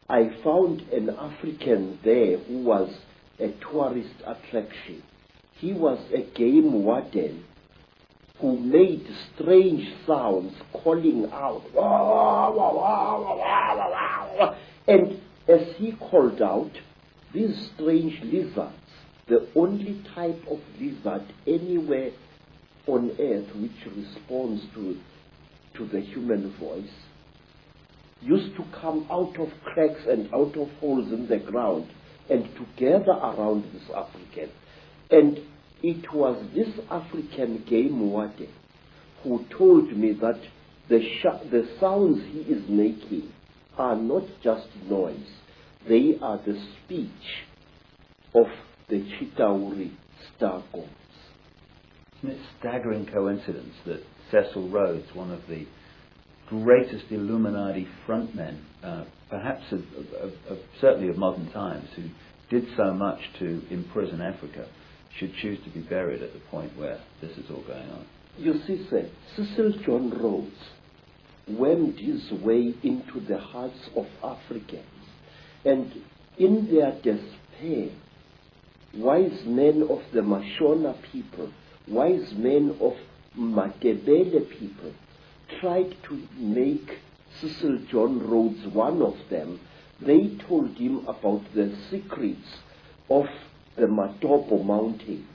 I found an African there who was a tourist attraction. He was a game warden who made strange sounds calling out. And as he called out, these strange lizards, the only type of lizard anywhere on earth which responds to the human voice, used to come out of cracks and out of holes in the ground and to gather around this African. And it was this African game warden who told me that the sounds he is making are not just noise. They are the speech of the Chitauri star gods. Isn't it a staggering coincidence that Cecil Rhodes, one of the greatest Illuminati frontmen, perhaps certainly of modern times, who did so much to imprison Africa, should choose to be buried at the point where this is all going on? You see, sir, Cecil John Rhodes went his way into the hearts of Africans, and in their despair, wise men of the Mashona people, wise men of Matebele people, tried to make Cecil John Rhodes one of them. They told him about the secrets of the Matopo Mountains,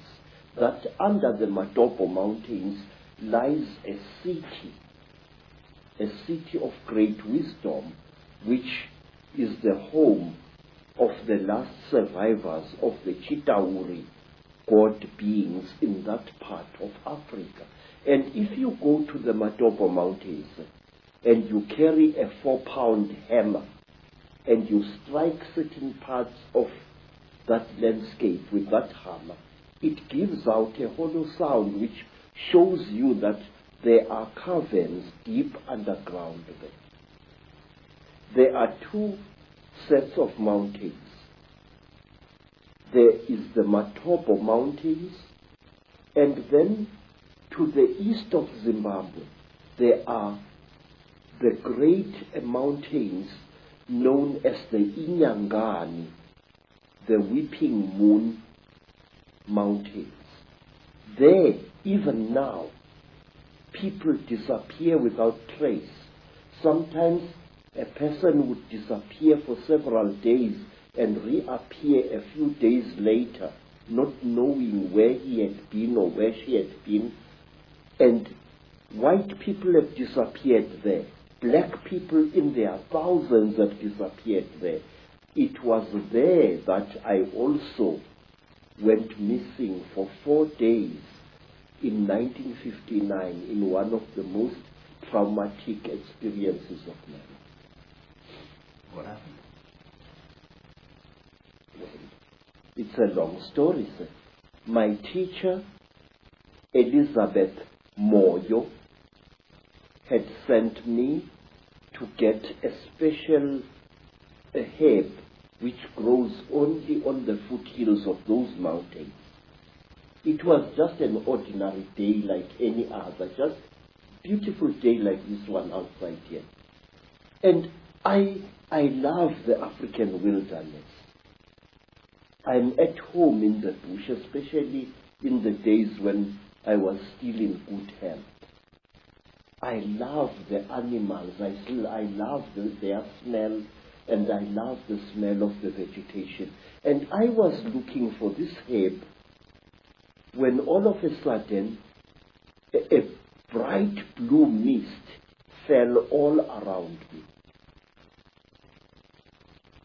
that under the Matopo Mountains lies a city of great wisdom, which is the home of the last survivors of the Chitauri god beings in that part of Africa. And if you go to the Matopo Mountains and you carry a 4-pound hammer and you strike certain parts of that landscape with that hammer, it gives out a hollow sound which shows you that there are caverns deep underground there. There are 2 sets of mountains. There is the Matopo Mountains, and then to the east of Zimbabwe there are the great mountains known as the Inyangani, the Weeping Moon Mountains. There, even now, people disappear without trace. Sometimes a person would disappear for several days and reappear a few days later, not knowing where he had been or where she had been. And white people have disappeared there. Black people in their thousands have disappeared there. It was there that I also went missing for 4 days in 1959 in one of the most traumatic experiences of my life. What happened? Well, it's a long story, sir. My teacher, Elizabeth Moyo, had sent me to get a special herb which grows only on the foothills of those mountains. It was just an ordinary day like any other, just beautiful day like this one outside here. And I love the African wilderness. I'm at home in the bush, especially in the days when I was still in good health. I love the animals. I love their smell, and I love the smell of the vegetation. And I was looking for this herb when all of a sudden a bright blue mist fell all around me.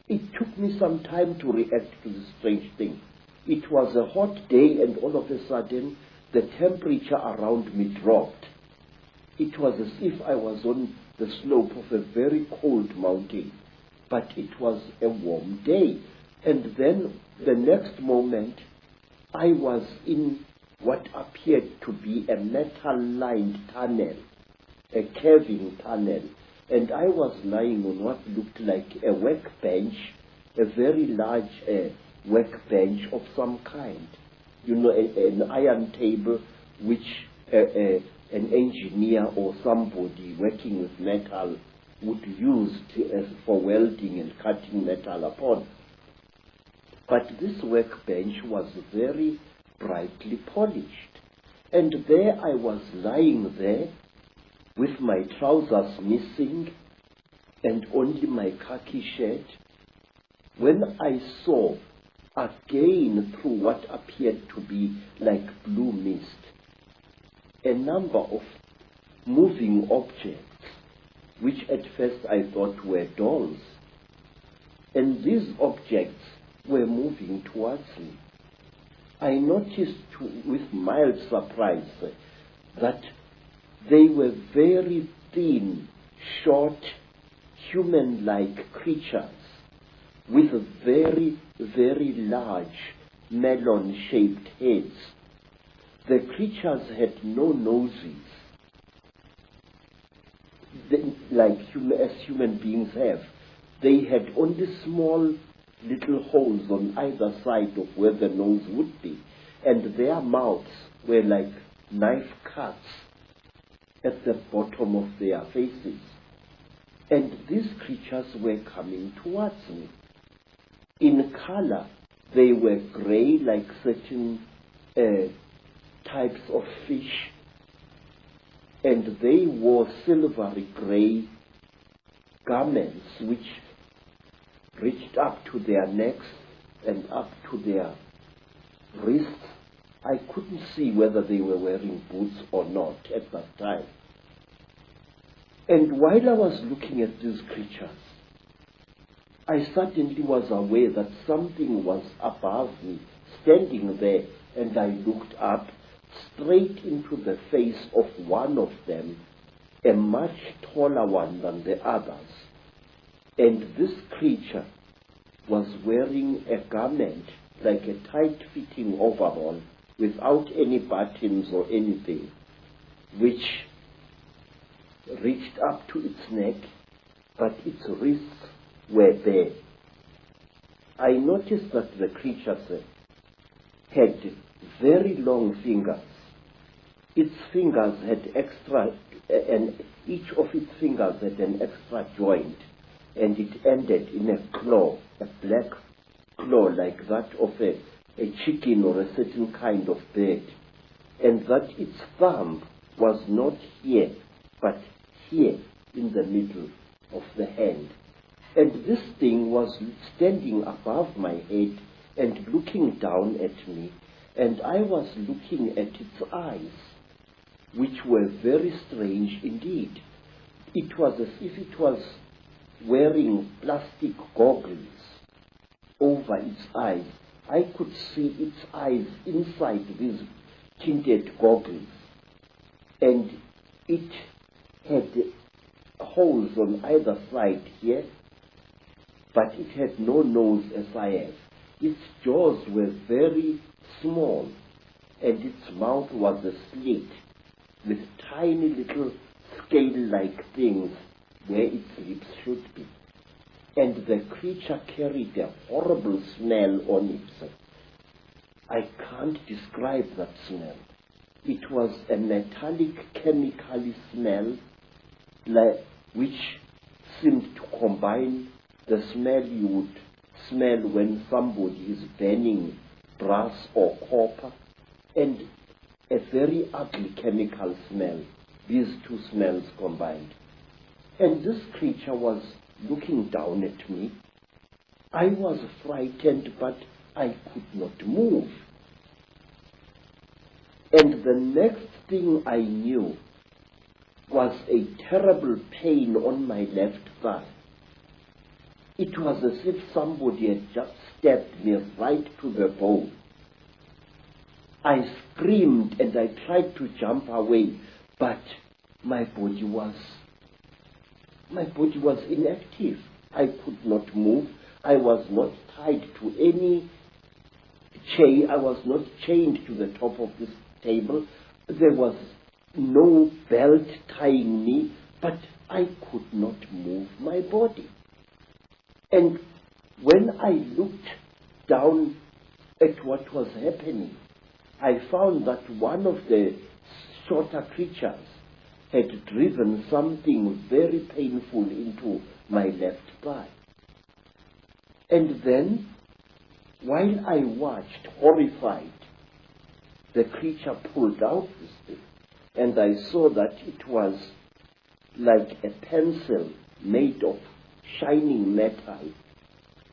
It took me some time to react to this strange thing. It was a hot day, and all of a sudden the temperature around me dropped. It was as if I was on the slope of a very cold mountain, but it was a warm day. And then the next moment I was in what appeared to be a metal-lined tunnel, a caving tunnel, and I was lying on what looked like a workbench, a very large workbench of some kind. You know, an iron table which an engineer or somebody working with metal would use for welding and cutting metal upon. But this workbench was very brightly polished. And there I was lying there with my trousers missing and only my khaki shirt, when I saw again through what appeared to be like blue mist a number of moving objects, which at first I thought were dolls. And these objects were moving towards me. I noticed with mild surprise that They were very thin, short, human-like creatures with very, very large melon-shaped heads. The creatures had no noses, as human beings have. They had only small little holes on either side of where the nose would be, and their mouths were like knife cuts at the bottom of their faces. And these creatures were coming towards me. In color, they were gray, like certain types of fish, and they wore silvery gray garments which reached up to their necks and up to their wrists. I couldn't see whether they were wearing boots or not at that time. And while I was looking at these creatures, I suddenly was aware that something was above me, standing there, and I looked up straight into the face of one of them, a much taller one than the others. And this creature was wearing a garment like a tight-fitting overall without any buttons or anything, which reached up to its neck, but its wrists were bare. I noticed that the creatures had very long fingers. Its fingers had and each of its fingers had an extra joint, and it ended in a claw, a black claw like that of a chicken or a certain kind of bird, and that its thumb was not here, but here in the middle of the hand. And this thing was standing above my head and looking down at me, and I was looking at its eyes, which were very strange indeed. It was as if it was wearing plastic goggles over its eyes. I could see its eyes inside these tinted goggles, and it had holes on either side here, but it had no nose as I have. Its jaws were very small, and its mouth was a slit with tiny little scale-like things where its lips should be. And the creature carried a horrible smell on it. I can't describe that smell. It was a metallic chemical smell which seemed to combine the smell you would smell when somebody is burning brass or copper, and a very ugly chemical smell, these two smells combined. And this creature was looking down at me. I was frightened, but I could not move. And the next thing I knew was a terrible pain on my left thigh. It was as if somebody had just stabbed me right to the bone. I screamed and I tried to jump away, but my body was inactive. I could not move. I was not tied to any chain. I was not chained to the top of this table. There was no belt tying me, but I could not move my body. And when I looked down at what was happening, I found that one of the shorter creatures had driven something very painful into my left thigh. And then, while I watched, horrified, the creature pulled out this thing, and I saw that it was like a pencil made of shining metal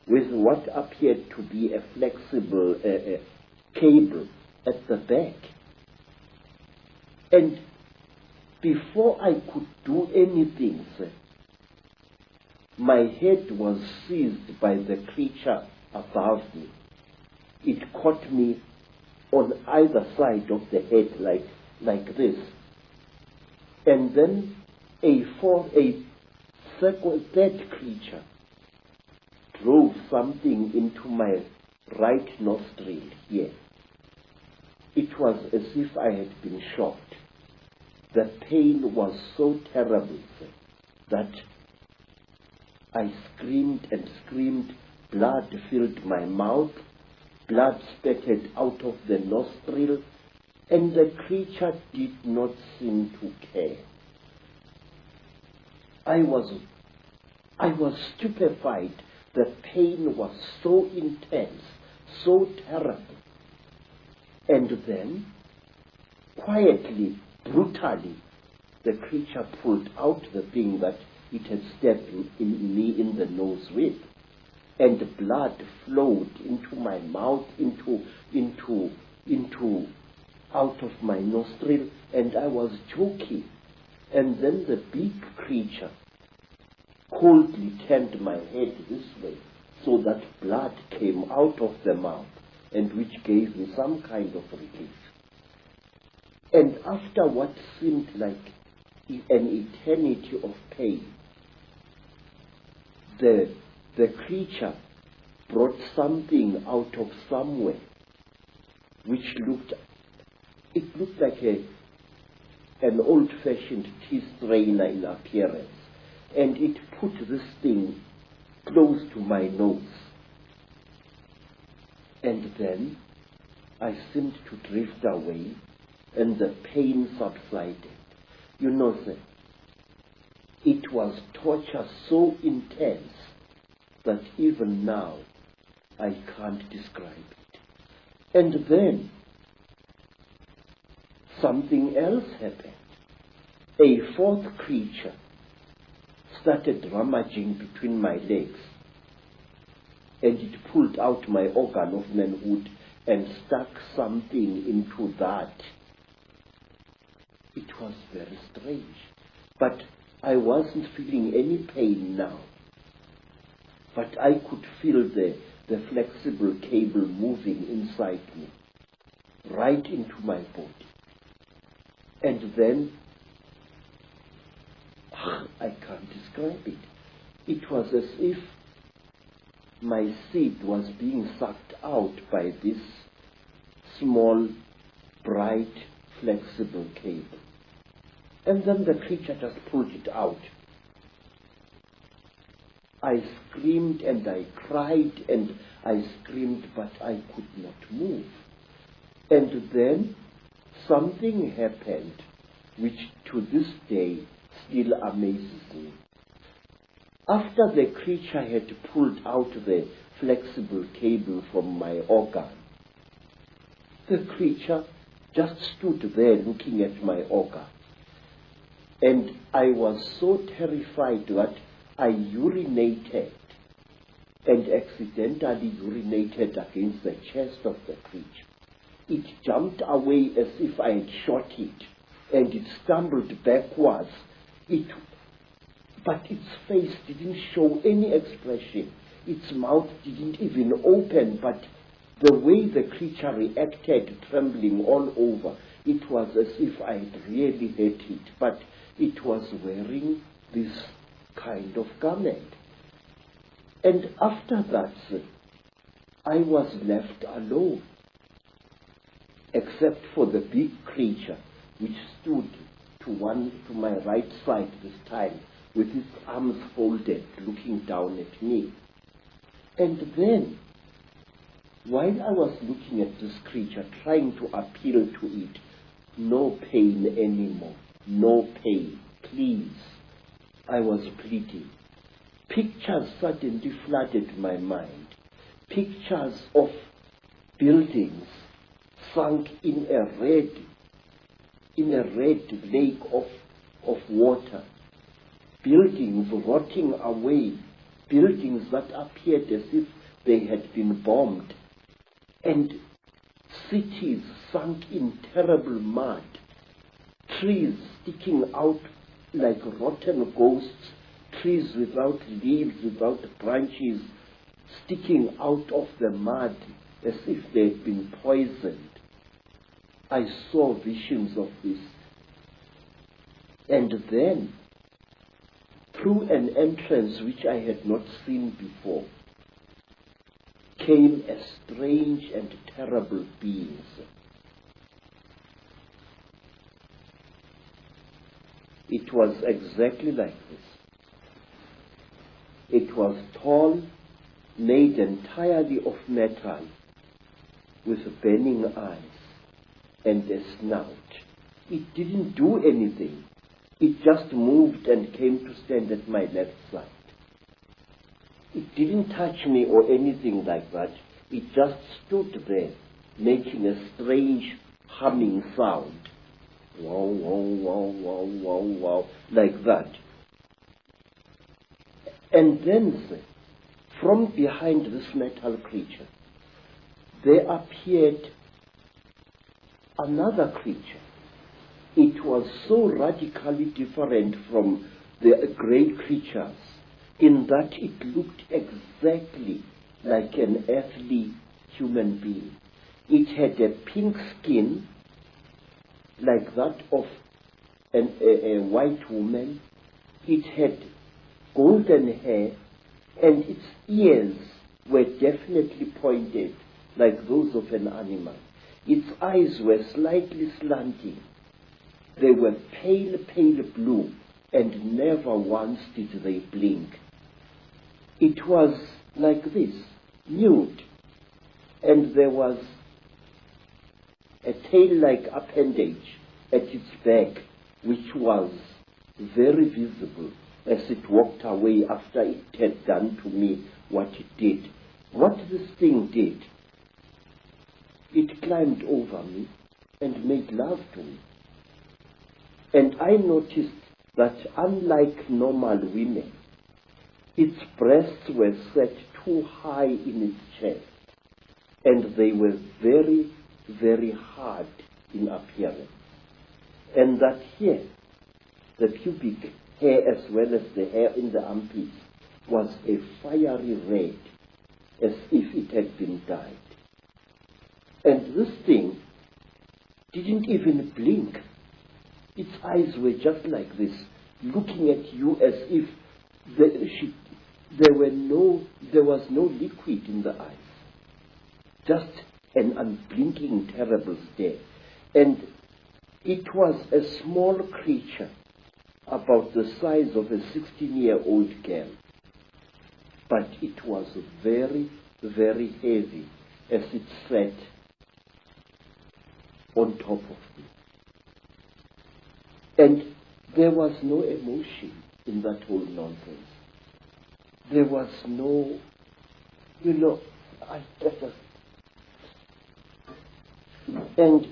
with what appeared to be a flexible cable at the back. And before I could do anything, sir, my head was seized by the creature above me. It caught me on either side of the head like this. And then a third creature drove something into my right nostril here. It was as if I had been shot. The pain was so terrible that I screamed and screamed. Blood filled my mouth. Blood spurted out of the nostril, and the creature did not seem to care. I was stupefied. The pain was so intense, so terrible. And then, quietly, brutally, the creature pulled out the thing that it had stabbed me in the nose with, and blood flowed into my mouth, out of my nostril, and I was choking. And then the big creature coldly turned my head this way, so that blood came out of the mouth, and which gave me some kind of relief. And after what seemed like an eternity of pain, the creature brought something out of somewhere, which looked like an old-fashioned tea strainer in appearance, and it put this thing close to my nose. And then I seemed to drift away, and the pain subsided. You know, sir, it was torture so intense that even now I can't describe it. And then something else happened. A fourth creature started rummaging between my legs, and it pulled out my organ of manhood and stuck something into that. It was very strange, but I wasn't feeling any pain now. But I could feel the flexible cable moving inside me, right into my body. And then, I can't describe it. It was as if my seed was being sucked out by this small, bright, flexible cable. And then the creature just pulled it out. I screamed and I cried and I screamed, but I could not move. And then something happened which to this day still amazes me. After the creature had pulled out the flexible cable from my organ, the creature just stood there looking at my organ. And I was so terrified that I urinated, and accidentally urinated against the chest of the creature. It jumped away as if I had shot it, and it stumbled backwards. But its face didn't show any expression. Its mouth didn't even open, but the way the creature reacted, trembling all over, it was as if I had really hurt it, but it was wearing this kind of garment. And after that, I was left alone, except for the big creature, which stood to my right side this time, with his arms folded, looking down at me. And then, while I was looking at this creature, trying to appeal to it, no pain anymore, no pain, please, I was pleading. Pictures suddenly flooded my mind. Pictures of buildings sunk in a red lake of water. Buildings rotting away. Buildings that appeared as if they had been bombed. And cities sunk in terrible mud. Trees sticking out like rotten ghosts, trees without leaves, without branches, sticking out of the mud as if they had been poisoned. I saw visions of this. And then, through an entrance which I had not seen before, came a strange and terrible being. It was exactly like this. It was tall, made entirely of metal, with burning eyes and a snout. It didn't do anything. It just moved and came to stand at my left side. It didn't touch me or anything like that. It just stood there, making a strange humming sound. Wow, wow, wow, wow, wow, wow, like that. And then, from behind this metal creature, there appeared another creature. It was so radically different from the great creatures in that it looked exactly like an earthly human being. It had a pink skin like that of a white woman. It had golden hair, and its ears were definitely pointed like those of an animal. Its eyes were slightly slanting. They were pale, pale blue, and never once did they blink. It was like this, nude, and there was a tail-like appendage at its back, which was very visible as it walked away after it had done to me what it did. What this thing did, it climbed over me and made love to me. And I noticed that unlike normal women, its breasts were set too high in its chest, and they were very, very hard in appearance. And that here, the pubic hair as well as the hair in the armpits was a fiery red, as if it had been dyed. And this thing didn't even blink. Its eyes were just like this, looking at you as if there was no liquid in the eyes. Just an unblinking, terrible stare. And it was a small creature, about the size of a 16-year-old girl. But it was very, very heavy as it sat on top of me. And there was no emotion in that whole nonsense. There was no, and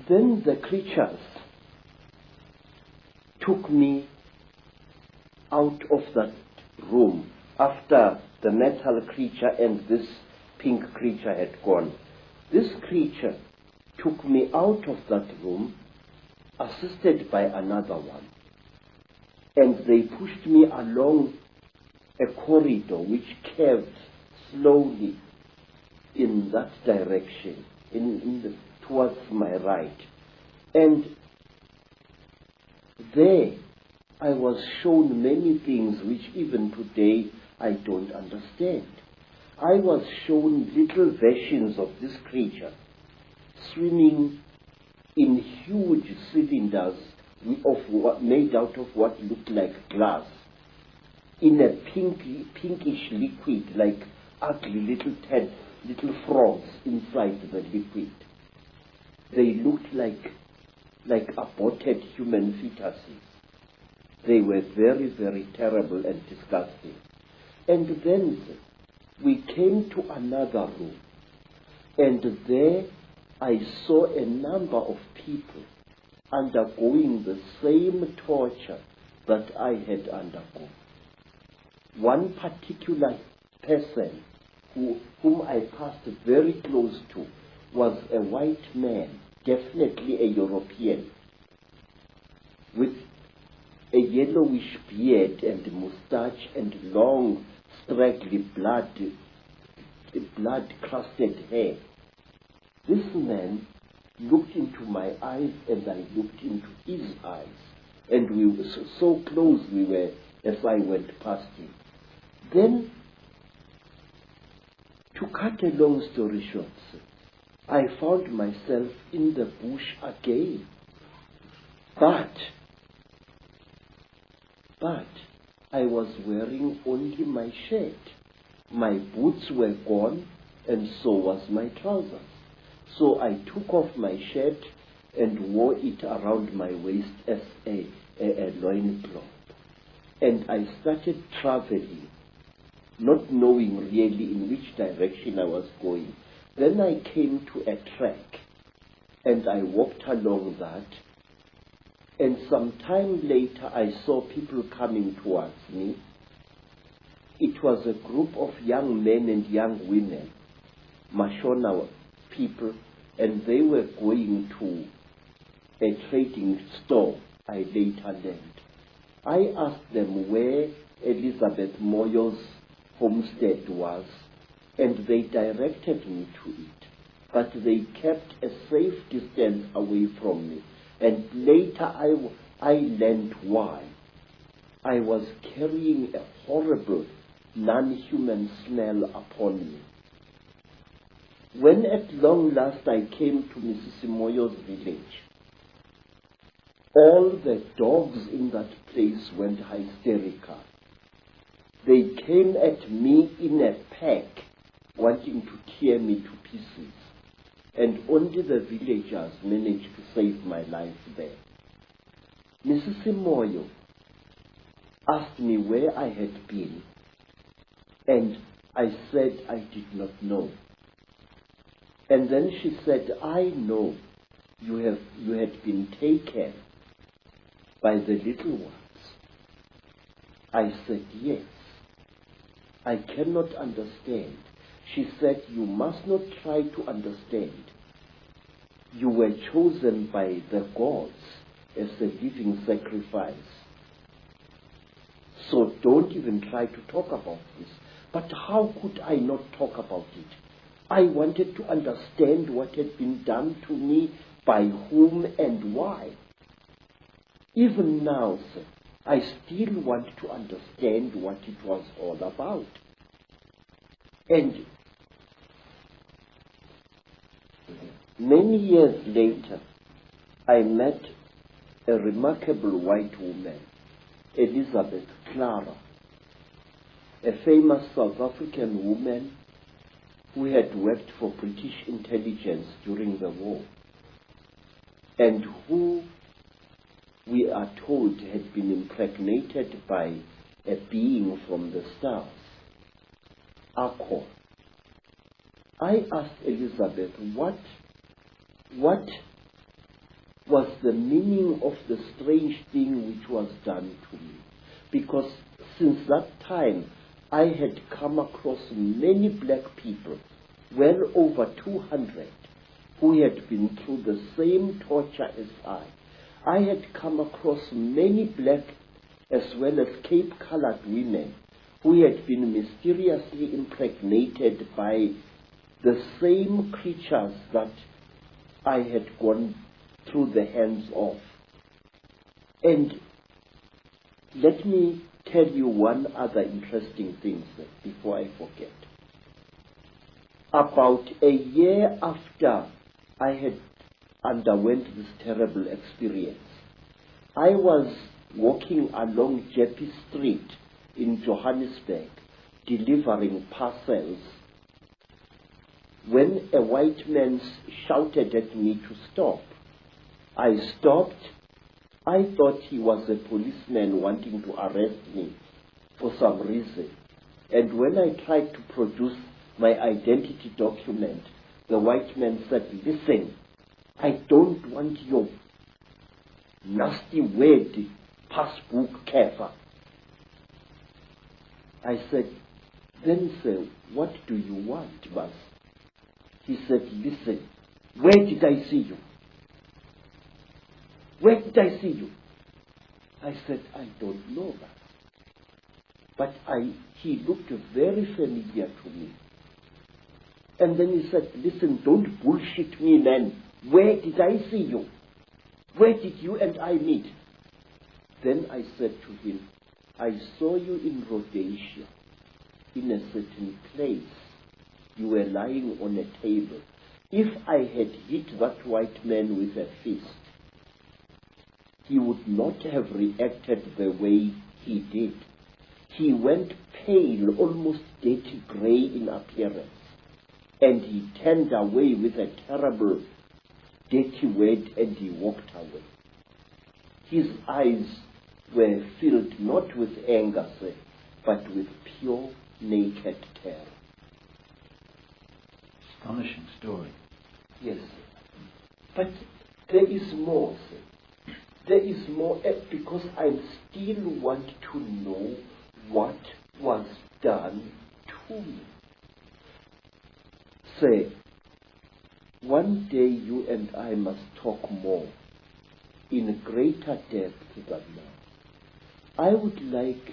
then the creatures took me out of that room after the metal creature and this pink creature had gone. This creature took me out of that room, assisted by another one. And they pushed me along a corridor which curved slowly in that direction, towards my right. And there I was shown many things which even today I don't understand. I was shown little versions of this creature swimming in huge cylinders made out of what looked like glass, in a pinkish liquid, like ugly little frogs inside the liquid. They looked like aborted human fetuses. They were very, very terrible and disgusting. And then we came to another room, and there I saw a number of people undergoing the same torture that I had undergone. One particular person whom I passed very close to was a white man, definitely a European, with a yellowish beard and moustache and long, straggly blood-crusted hair. This man looked into my eyes and I looked into his eyes. And we were so close we were as I went past him. Then, to cut a long story short, I found myself in the bush again. But I was wearing only my shirt. My boots were gone, and so was my trousers. So I took off my shirt and wore it around my waist as a loincloth. And I started traveling, not knowing really in which direction I was going. Then I came to a track, and I walked along that. And some time later, I saw people coming towards me. It was a group of young men and young women, Mashona people, and they were going to a trading store I later learned. I asked them where Elizabeth Moyo's homestead was, and they directed me to it. But they kept a safe distance away from me. And later I learned why. I was carrying a horrible, non-human smell upon me. When at long last I came to Mrs. Moyo's village, all the dogs in that place went hysterical. They came at me in a pack, wanting to tear me to pieces. And only the villagers managed to save my life there. Mrs. Moyo asked me where I had been, and I said I did not know. And then she said, I know you had been taken by the little ones. I said, yes. I cannot understand. She said, you must not try to understand. You were chosen by the gods as a living sacrifice. So don't even try to talk about this. But how could I not talk about it? I wanted to understand what had been done to me, by whom and why. Even now, sir, I still want to understand what it was all about. And many years later, I met a remarkable white woman, Elizabeth Clara, a famous South African woman who had worked for British intelligence during the war, and who, we are told, had been impregnated by a being from the stars, Icke. I asked Elizabeth what was the meaning of the strange thing which was done to me, because since that time I had come across many black people, well over 200, who had been through the same torture as I. I had come across many black as well as Cape-colored women who had been mysteriously impregnated by the same creatures that I had gone through the hands of. And let me tell you one other interesting thing, sir, before I forget. About a year after I had underwent this terrible experience, I was walking along Jeppe Street in Johannesburg, delivering parcels, when a white man shouted at me to stop. I stopped. I thought he was a policeman wanting to arrest me for some reason. And when I tried to produce my identity document, the white man said, listen, I don't want your nasty word, passbook kefa. I said, then sir, what do you want, boss? He said, listen, where did I see you? Where did I see you? I said, I don't know that. But he looked very familiar to me. And then he said, listen, don't bullshit me, man. Where did I see you? Where did you and I meet? Then I said to him, I saw you in Rhodesia, in a certain place. You were lying on a table. If I had hit that white man with a fist, he would not have reacted the way he did. He went pale, almost dirty grey in appearance, and he turned away with a terrible, dirty word, and he walked away. His eyes were filled not with anger, sir, but with pure, naked terror. Astonishing story. Yes, sir. But there is more, sir. There is more, because I still want to know what was done to me. Say, one day you and I must talk more, in greater depth than now. I would like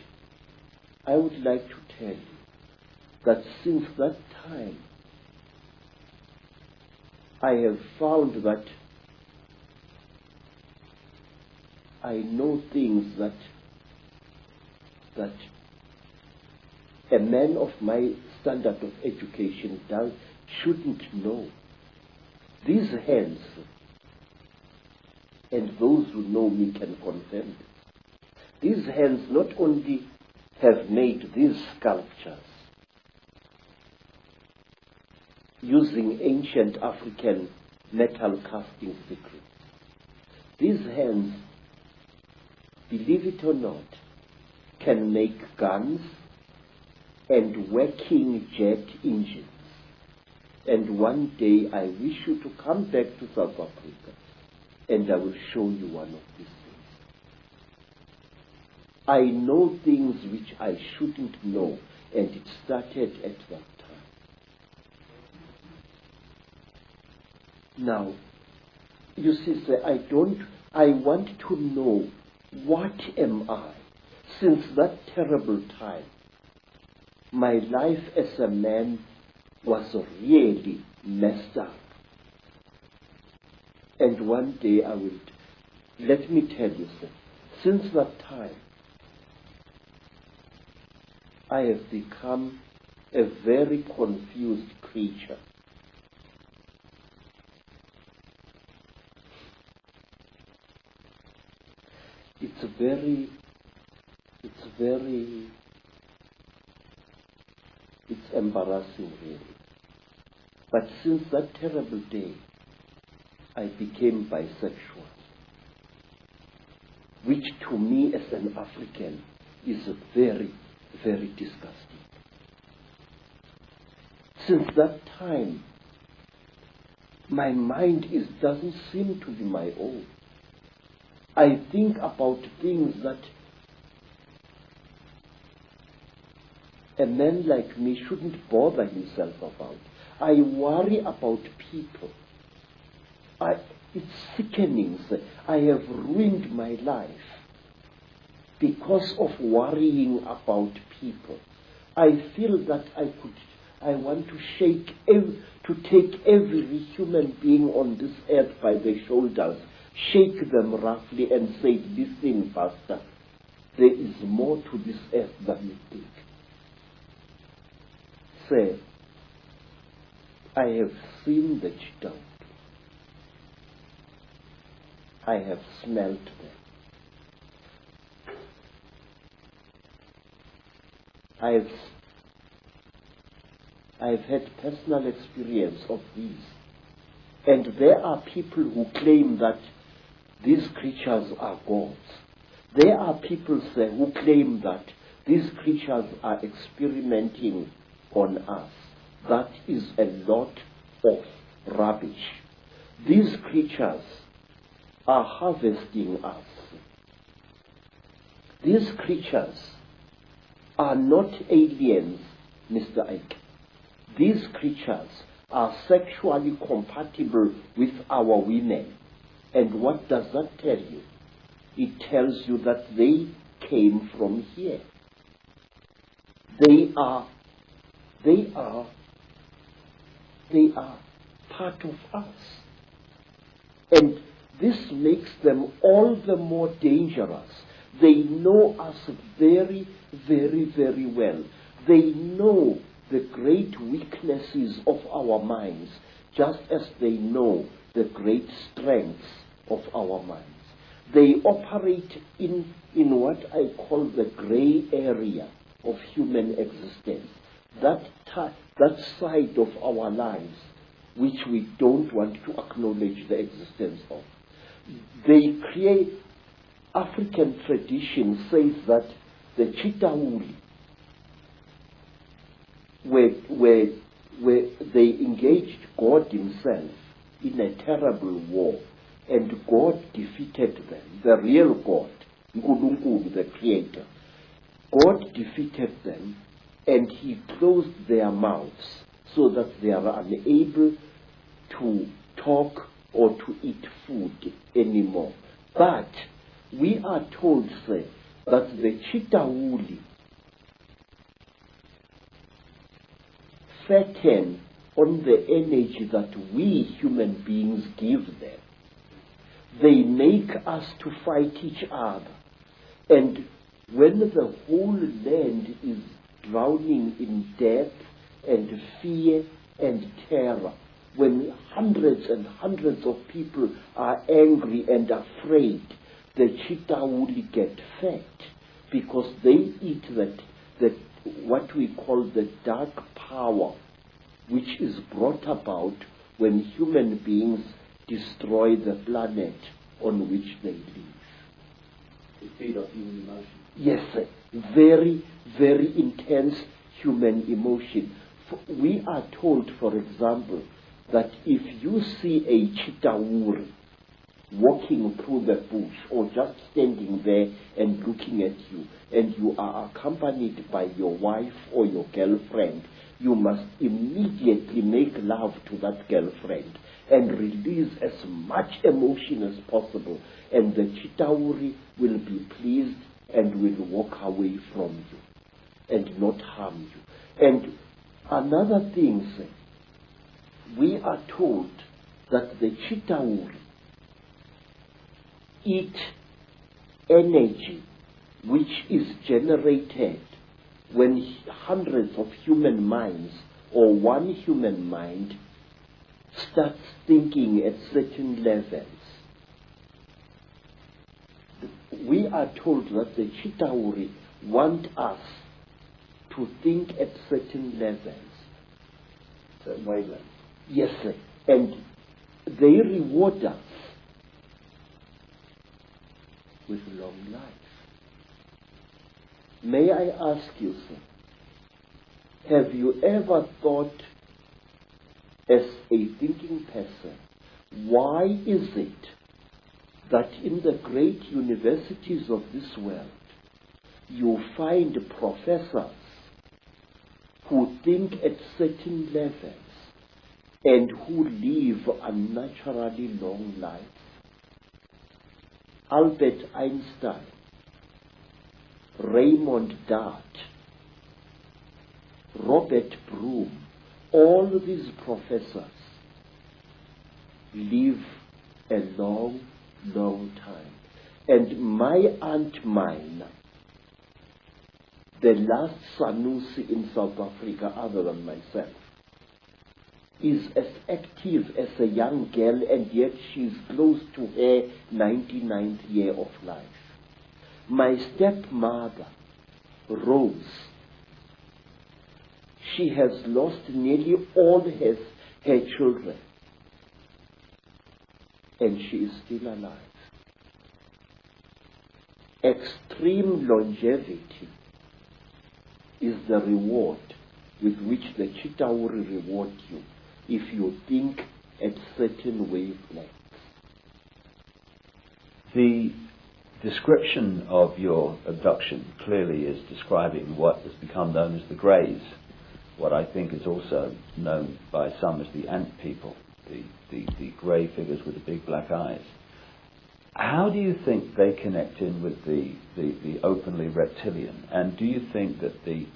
to tell you that since that time, I have found that I know things that a man of my standard of education shouldn't know. These hands, and those who know me can confirm this, these hands not only have made these sculptures using ancient African metal casting secrets. These hands, believe it or not, can make guns and working jet engines. And one day I wish you to come back to South Africa and I will show you one of these things. I know things which I shouldn't know, and it started at that time. Now, you see, sir, I want to know, what am I? Since that terrible time, my life as a man was really messed up. And one day let me tell you, sir, since that time, I have become a very confused creature. It's embarrassing, really. But since that terrible day, I became bisexual, which to me as an African is very, very disgusting. Since that time, my mind doesn't seem to be my own. I think about things that a man like me shouldn't bother himself about. I worry about people. It's sickening. I have ruined my life because of worrying about people. I feel that I want to take every human being on this earth by the shoulders, shake them roughly and say, listen, Pastor, there is more to this earth than you think. Say, I have seen the cheetah. I have smelt them. I've had personal experience of these. And there are people who claim that these creatures are gods. There are people, sir, who claim that these creatures are experimenting on us. That is a lot of rubbish. These creatures are harvesting us. These creatures are not aliens, Mr. Icke. These creatures are sexually compatible with our women. And what does that tell you? It tells you that they came from here. They are part of us. And this makes them all the more dangerous. They know us very, very, very well. They know the great weaknesses of our minds, just as they know the great strengths of our minds. They operate in what I call the gray area of human existence, that side of our lives which we don't want to acknowledge the existence of. They create, African tradition says that the Chitauri, where they engaged God himself in a terrible war, and God defeated them, the real God, Nkulunkulu, the Creator. God defeated them, and he closed their mouths so that they are unable to talk or to eat food anymore. But we are told, say, that the Chitauri fatten on the energy that we human beings give them. They make us to fight each other. And when the whole land is drowning in death and fear and terror, when hundreds and hundreds of people are angry and afraid, the Chitauri get fat because they eat that what we call the dark power, which is brought about when human beings destroy the planet on which they live. They feed off human emotion. Yes, sir. Very, very intense human emotion. We are told, for example, that if you see a Chitauri walking through the bush or just standing there and looking at you, and you are accompanied by your wife or your girlfriend, you must immediately make love to that girlfriend and release as much emotion as possible, and the Chitauri will be pleased and will walk away from you and not harm you. And another thing, sir, we are told that the Chitauri eat energy which is generated when hundreds of human minds or one human mind starts thinking at certain levels. We are told that the Chitauri want us to think at certain levels. Certain wavelengths. Yes, sir. And they reward us with long life. May I ask you, sir, have you ever thought, as a thinking person, why is it that in the great universities of this world you find professors who think at certain levels and who live unnaturally long lives? Albert Einstein, Raymond Dart, Robert Broom, all these professors live a long, long time. And my Aunt Mine, the last Sanusi in South Africa other than myself, is as active as a young girl, and yet she's close to her 99th year of life. My stepmother, Rose, she has lost nearly all her children, and she is still alive. Extreme longevity is the reward with which the Chitauri reward you if you think at certain wavelengths. The description of your abduction clearly is describing what has become known as the Greys, what I think is also known by some as the ant people, the grey figures with the big black eyes. How do you think they connect in with the openly reptilian? And do you think that the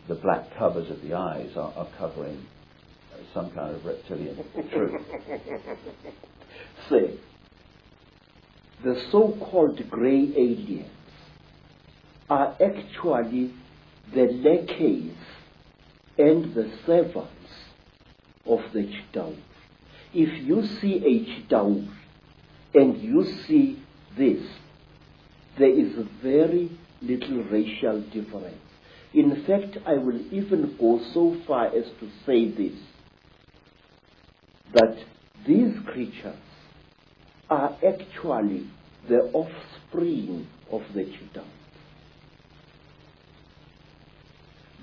black covers of the eyes are covering some kind of reptilian truth? Say, the so-called grey aliens are actually the lackeys and the servants of the Chitauri. If you see a Chitauri and you see this, there is very little racial difference. In fact, I will even go so far as to say this, that these creatures are actually the offspring of the Chitauri.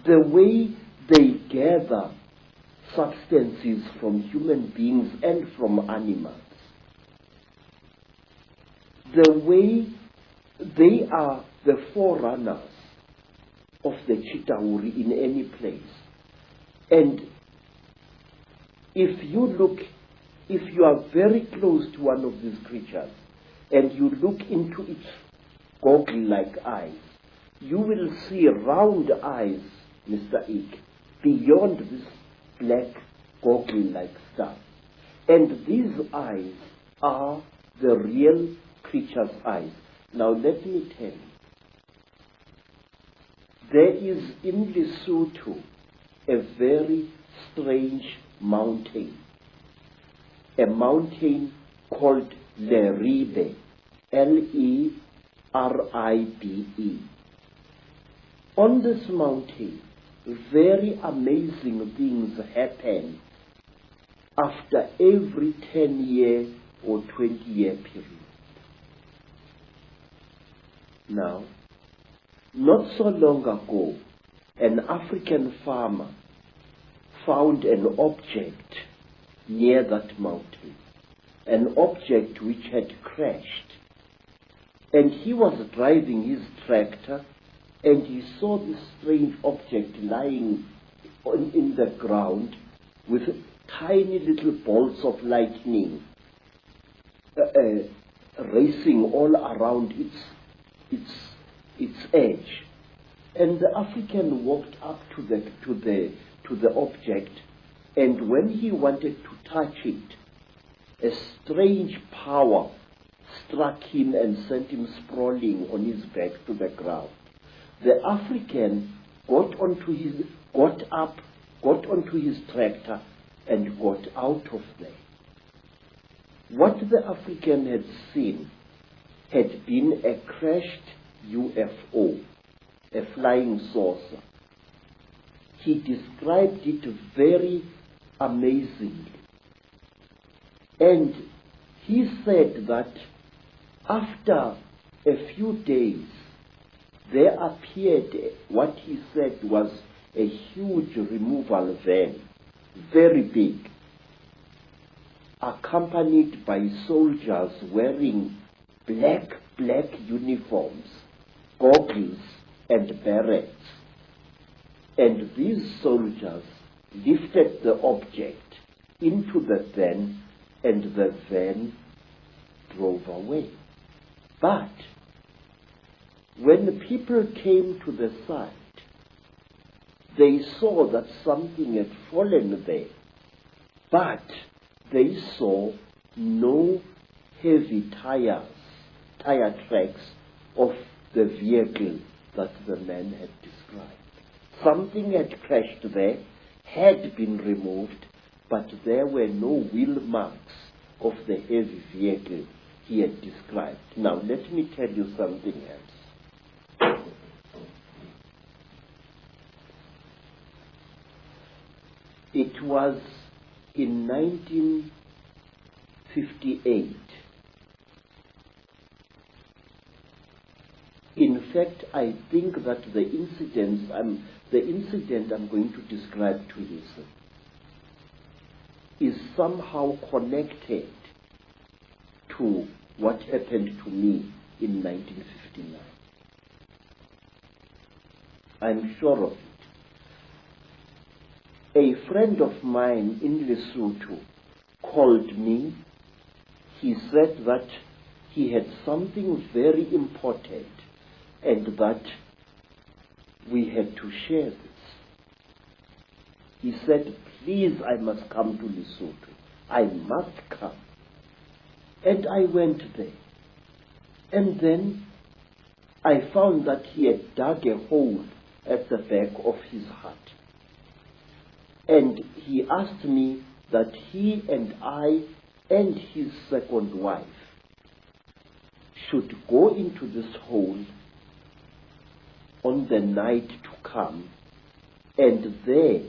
The way they gather substances from human beings and from animals, the way they are the forerunners of the Chitauri in any place. And if you are very close to one of these creatures and you look into its goggle-like eyes, you will see round eyes, Mr. Icke, beyond this black goggle-like stuff. And these eyes are the real creature's eyes. Now let me tell you, there is in Lesotho a very strange mountain, a mountain called Leribe, Leribe. On this mountain, very amazing things happen after every 10-year or 20-year period. Now, not so long ago, an African farmer found an object near that mountain, an object which had crashed. And he was driving his tractor and he saw this strange object lying in the ground with tiny little bolts of lightning racing all around its edge. And the African walked up to the object, and when he wanted to touch it, a strange power struck him and sent him sprawling on his back to the ground. The African got onto his tractor and got out of there. What the African had seen had been a crashed UFO, a flying saucer. He described it very amazingly. And he said that after a few days, there appeared what he said was a huge removal van, very big, accompanied by soldiers wearing black uniforms, goggles and berets. And these soldiers lifted the object into the van, and the van drove away. But when the people came to the site, they saw that something had fallen there, but they saw no heavy tire tracks of the vehicle that the man had described. Something had crashed there, had been removed, but there were no wheel marks of the heavy vehicle he had described. Now let me tell you something else. It was in 1958. In fact, I think that the incident I'm going to describe to you is somehow connected to what happened to me in 1959. I'm sure of it. A friend of mine in Lesotho called me. He said that he had something very important and that we had to share this. He said, please, I must come to Lesotho. I must come. And I went there. And then I found that he had dug a hole at the back of his hut. And he asked me that he and I and his second wife should go into this hole on the night to come, and there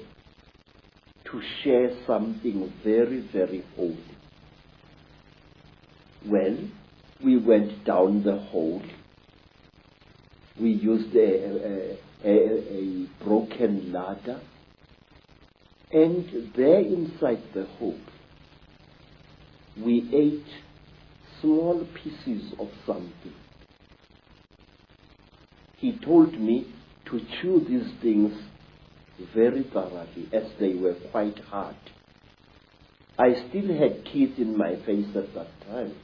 to share something very, very holy. Well, we went down the hole. We used a broken ladder, and there inside the hole, we ate small pieces of something. He told me to chew these things very thoroughly, as they were quite hard. I still had teeth in my face at that time.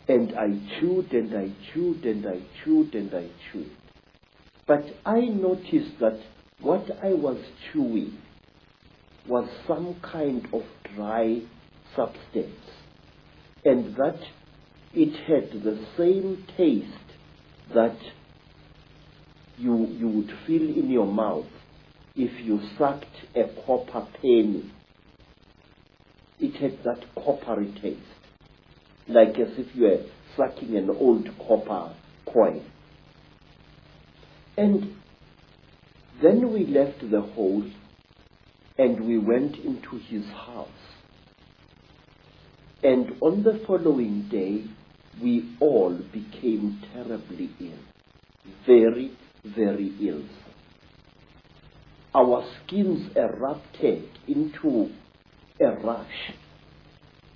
And I chewed and I chewed and I chewed and I chewed. But I noticed that what I was chewing was some kind of dry substance, and that it had the same taste that you would feel in your mouth if you sucked a copper penny. It had that coppery taste, like as if you were sucking an old copper coin. And then we left the hole and we went into his house. And on the following day, we all became terribly ill, very, very ill. Our skins erupted into a rash.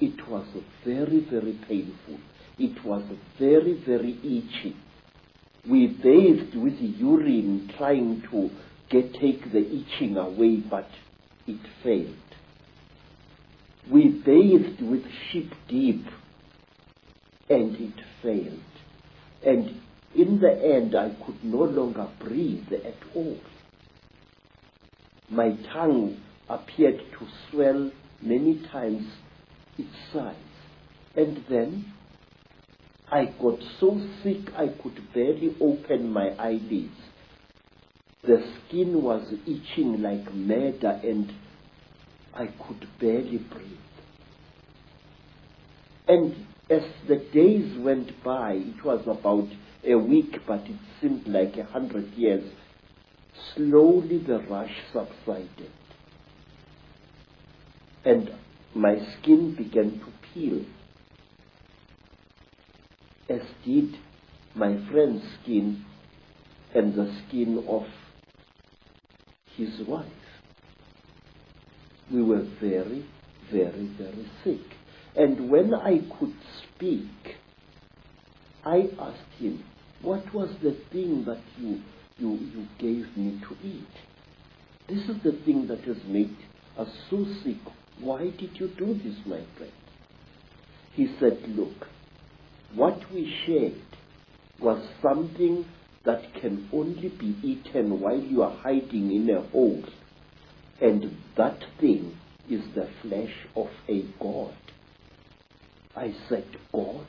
It was very, very painful. It was very, very itchy. We bathed with urine trying to take the itching away, but it failed. We bathed with sheep dip, and it failed. And in the end, I could no longer breathe at all. My tongue appeared to swell many times its size. And then I got so sick I could barely open my eyelids. The skin was itching like mad, and I could barely breathe. And as the days went by, it was about a week, but it seemed like 100 years, slowly the rash subsided. And my skin began to peel, as did my friend's skin and the skin of his wife. We were very, very, very sick. And when I could speak, I asked him, what was the thing that you gave me to eat? This is the thing that has made us so sick. Why did you do this, my friend? He said, look, what we shared was something that can only be eaten while you are hiding in a hole. And that thing is the flesh of a god. I said, God?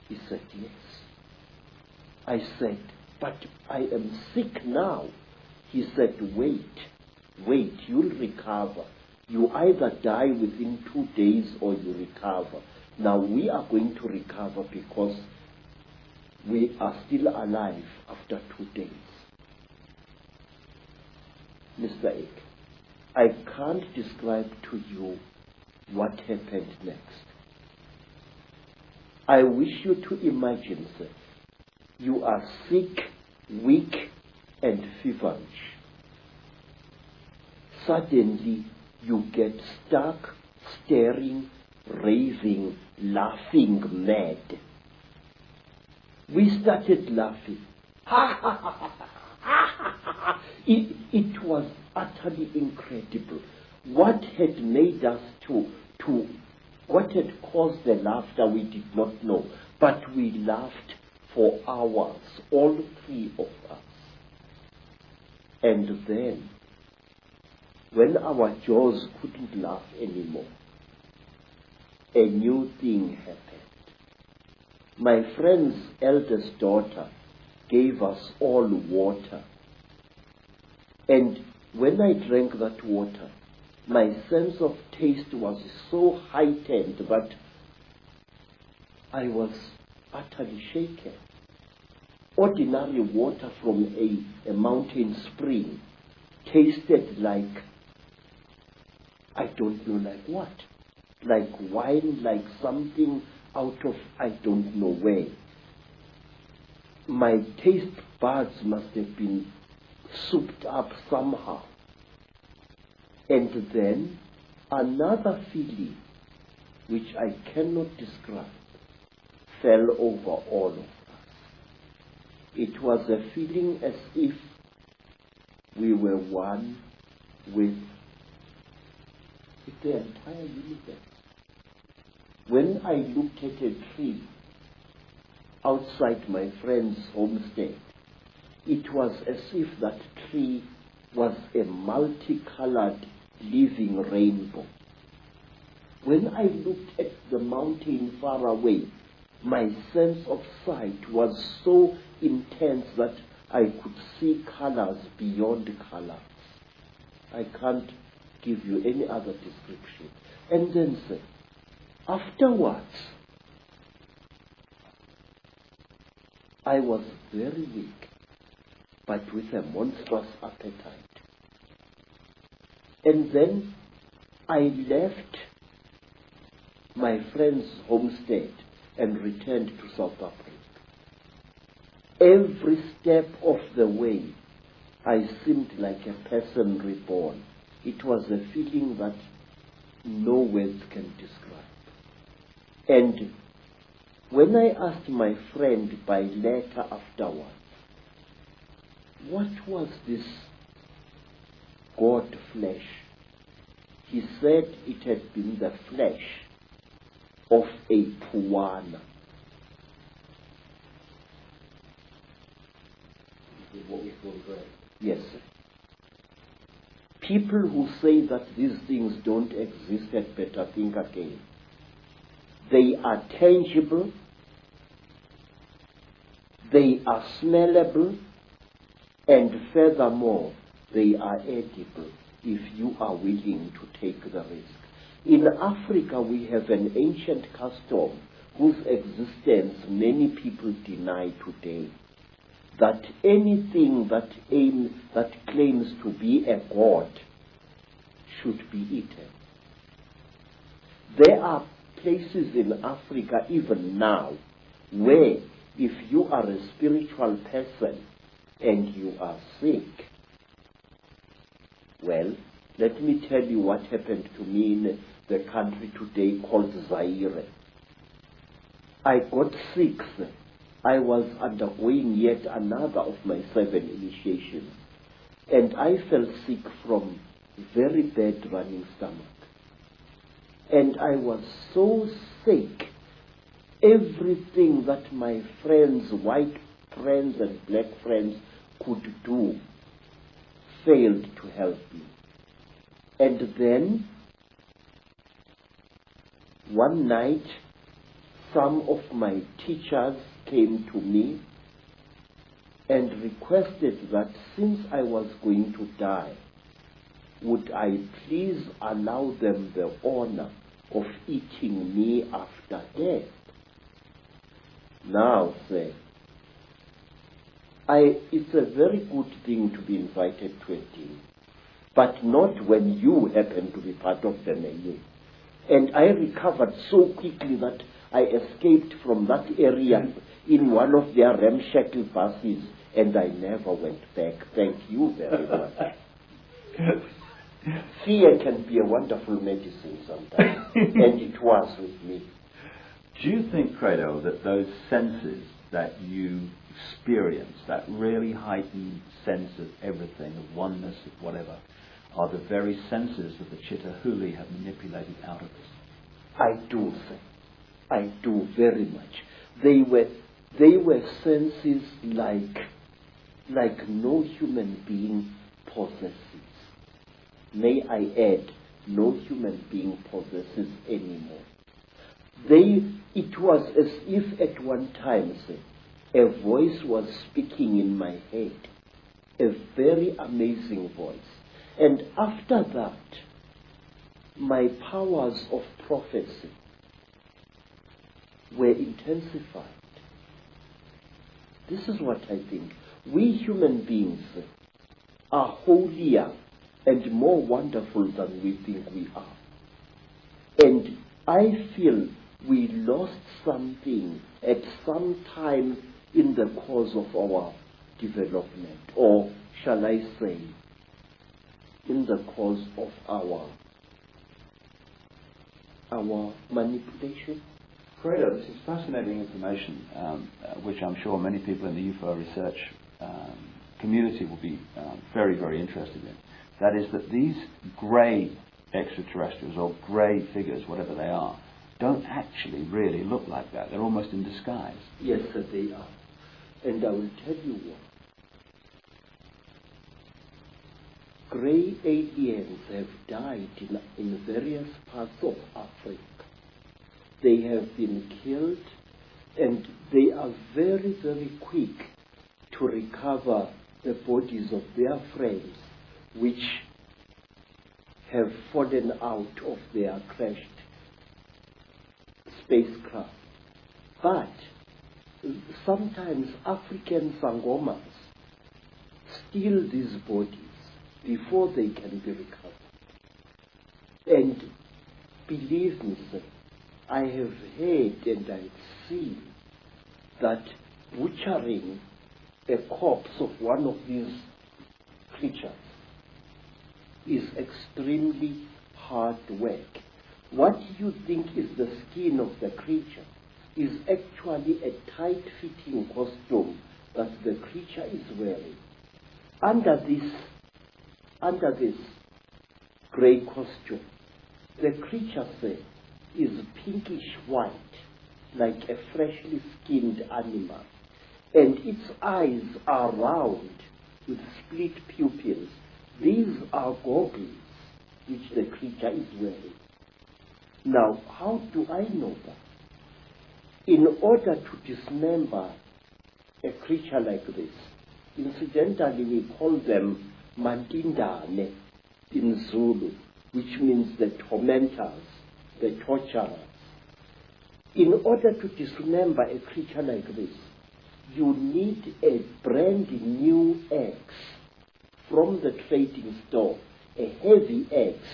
He said, yes. I said, but I am sick now. He said, wait, you'll recover. You either die within 2 days or you recover. Now we are going to recover because we are still alive after 2 days. Mr. Icke, I can't describe to you what happened next. I wish you to imagine, sir, you are sick, weak, and feverish. Suddenly, you get stuck, staring, raving, laughing mad. We started laughing. It was utterly incredible. What had made us what had caused the laughter we did not know, but we laughed for hours, all three of us. And then, when our jaws couldn't laugh anymore, a new thing happened. my friend's eldest daughter gave us all water. And when I drank that water, my sense of taste was so heightened that I was utterly shaken. Ordinary water from a mountain spring tasted like, I don't know like what, like wine, like something out of I don't know where. My taste buds must have been souped up somehow. And then another feeling, which I cannot describe, fell over all of us. It was a feeling as if we were one with the entire universe. When I looked at a tree outside my friend's homestead, it was as if that tree was a multicolored living rainbow. When I looked at the mountain far away, my sense of sight was so intense that I could see colors beyond colors. I can't give you any other description. And then say, afterwards, I was very weak, but with a monstrous appetite. And then I left my friend's homestead and returned to South Africa. Every step of the way, I seemed like a person reborn. It was a feeling that no words can describe. And when I asked my friend by letter afterwards, what was this God flesh? He said it had been the flesh of a Puana. What we call bread. Yes. People who say that these things don't exist had better think again. They are tangible, they are smellable, and furthermore, they are edible if you are willing to take the risk. In Africa, we have an ancient custom whose existence many people deny today, that anything that claims to be a god should be eaten. There are places in Africa even now where if you are a spiritual person and you are sick, well, let me tell you what happened to me in the country today called Zaire. I got sick. I was undergoing yet another of my 7 initiations, and I fell sick from very bad running stomach. And I was so sick, everything that my friends, white friends and black friends, could do failed to help me. And then, one night, some of my teachers came to me and requested that since I was going to die, would I please allow them the honor of eating me after death? Now, say, it's a very good thing to be invited to a dinner, but not when you happen to be part of the menu. And I recovered so quickly that I escaped from that area in one of their ramshackle buses, and I never went back. Thank you very much. Fear can be a wonderful medicine sometimes, and it was with me. Do you think, Credo, that those senses that you experience, that really heightened sense of everything, of oneness, of whatever, are the very senses that the Chittahuli have manipulated out of us? I do think. I do very much. They were senses like no human being possesses. May I add, no human being possesses anymore. They It was as if at one time, sir, a voice was speaking in my head, a very amazing voice. And after that, my powers of prophecy were intensified. This is what I think. We human beings are holier and more wonderful than we think we are. And I feel we lost something at some time in the course of our development, or shall I say, in the course of our manipulation. Credo, this is fascinating information, which I'm sure many people in the UFO research community will be very, very interested in. That is that these grey extraterrestrials, or grey figures, whatever they are, don't actually really look like that. They're almost in disguise. Yes, sir, they are. And I will tell you what. Grey aliens have died in various parts of Africa. They have been killed, and they are very, very quick to recover the bodies of their friends, which have fallen out of their crashed spacecraft. But sometimes African sangomas steal these bodies before they can be recovered. And believe me, sir, I have heard and I've seen that butchering a corpse of one of these creatures is extremely hard work. What you think is the skin of the creature is actually a tight-fitting costume that the creature is wearing. Under this grey costume, the creature, say, is pinkish white, like a freshly skinned animal, and its eyes are round with split pupils. These are goggles which the creature is wearing. Now, how do I know that? In order to dismember a creature like this, incidentally we call them Mandindane in Zulu, which means the tormentors, the torturers. In order to dismember a creature like this, you need a brand new axe from the trading store, a heavy axe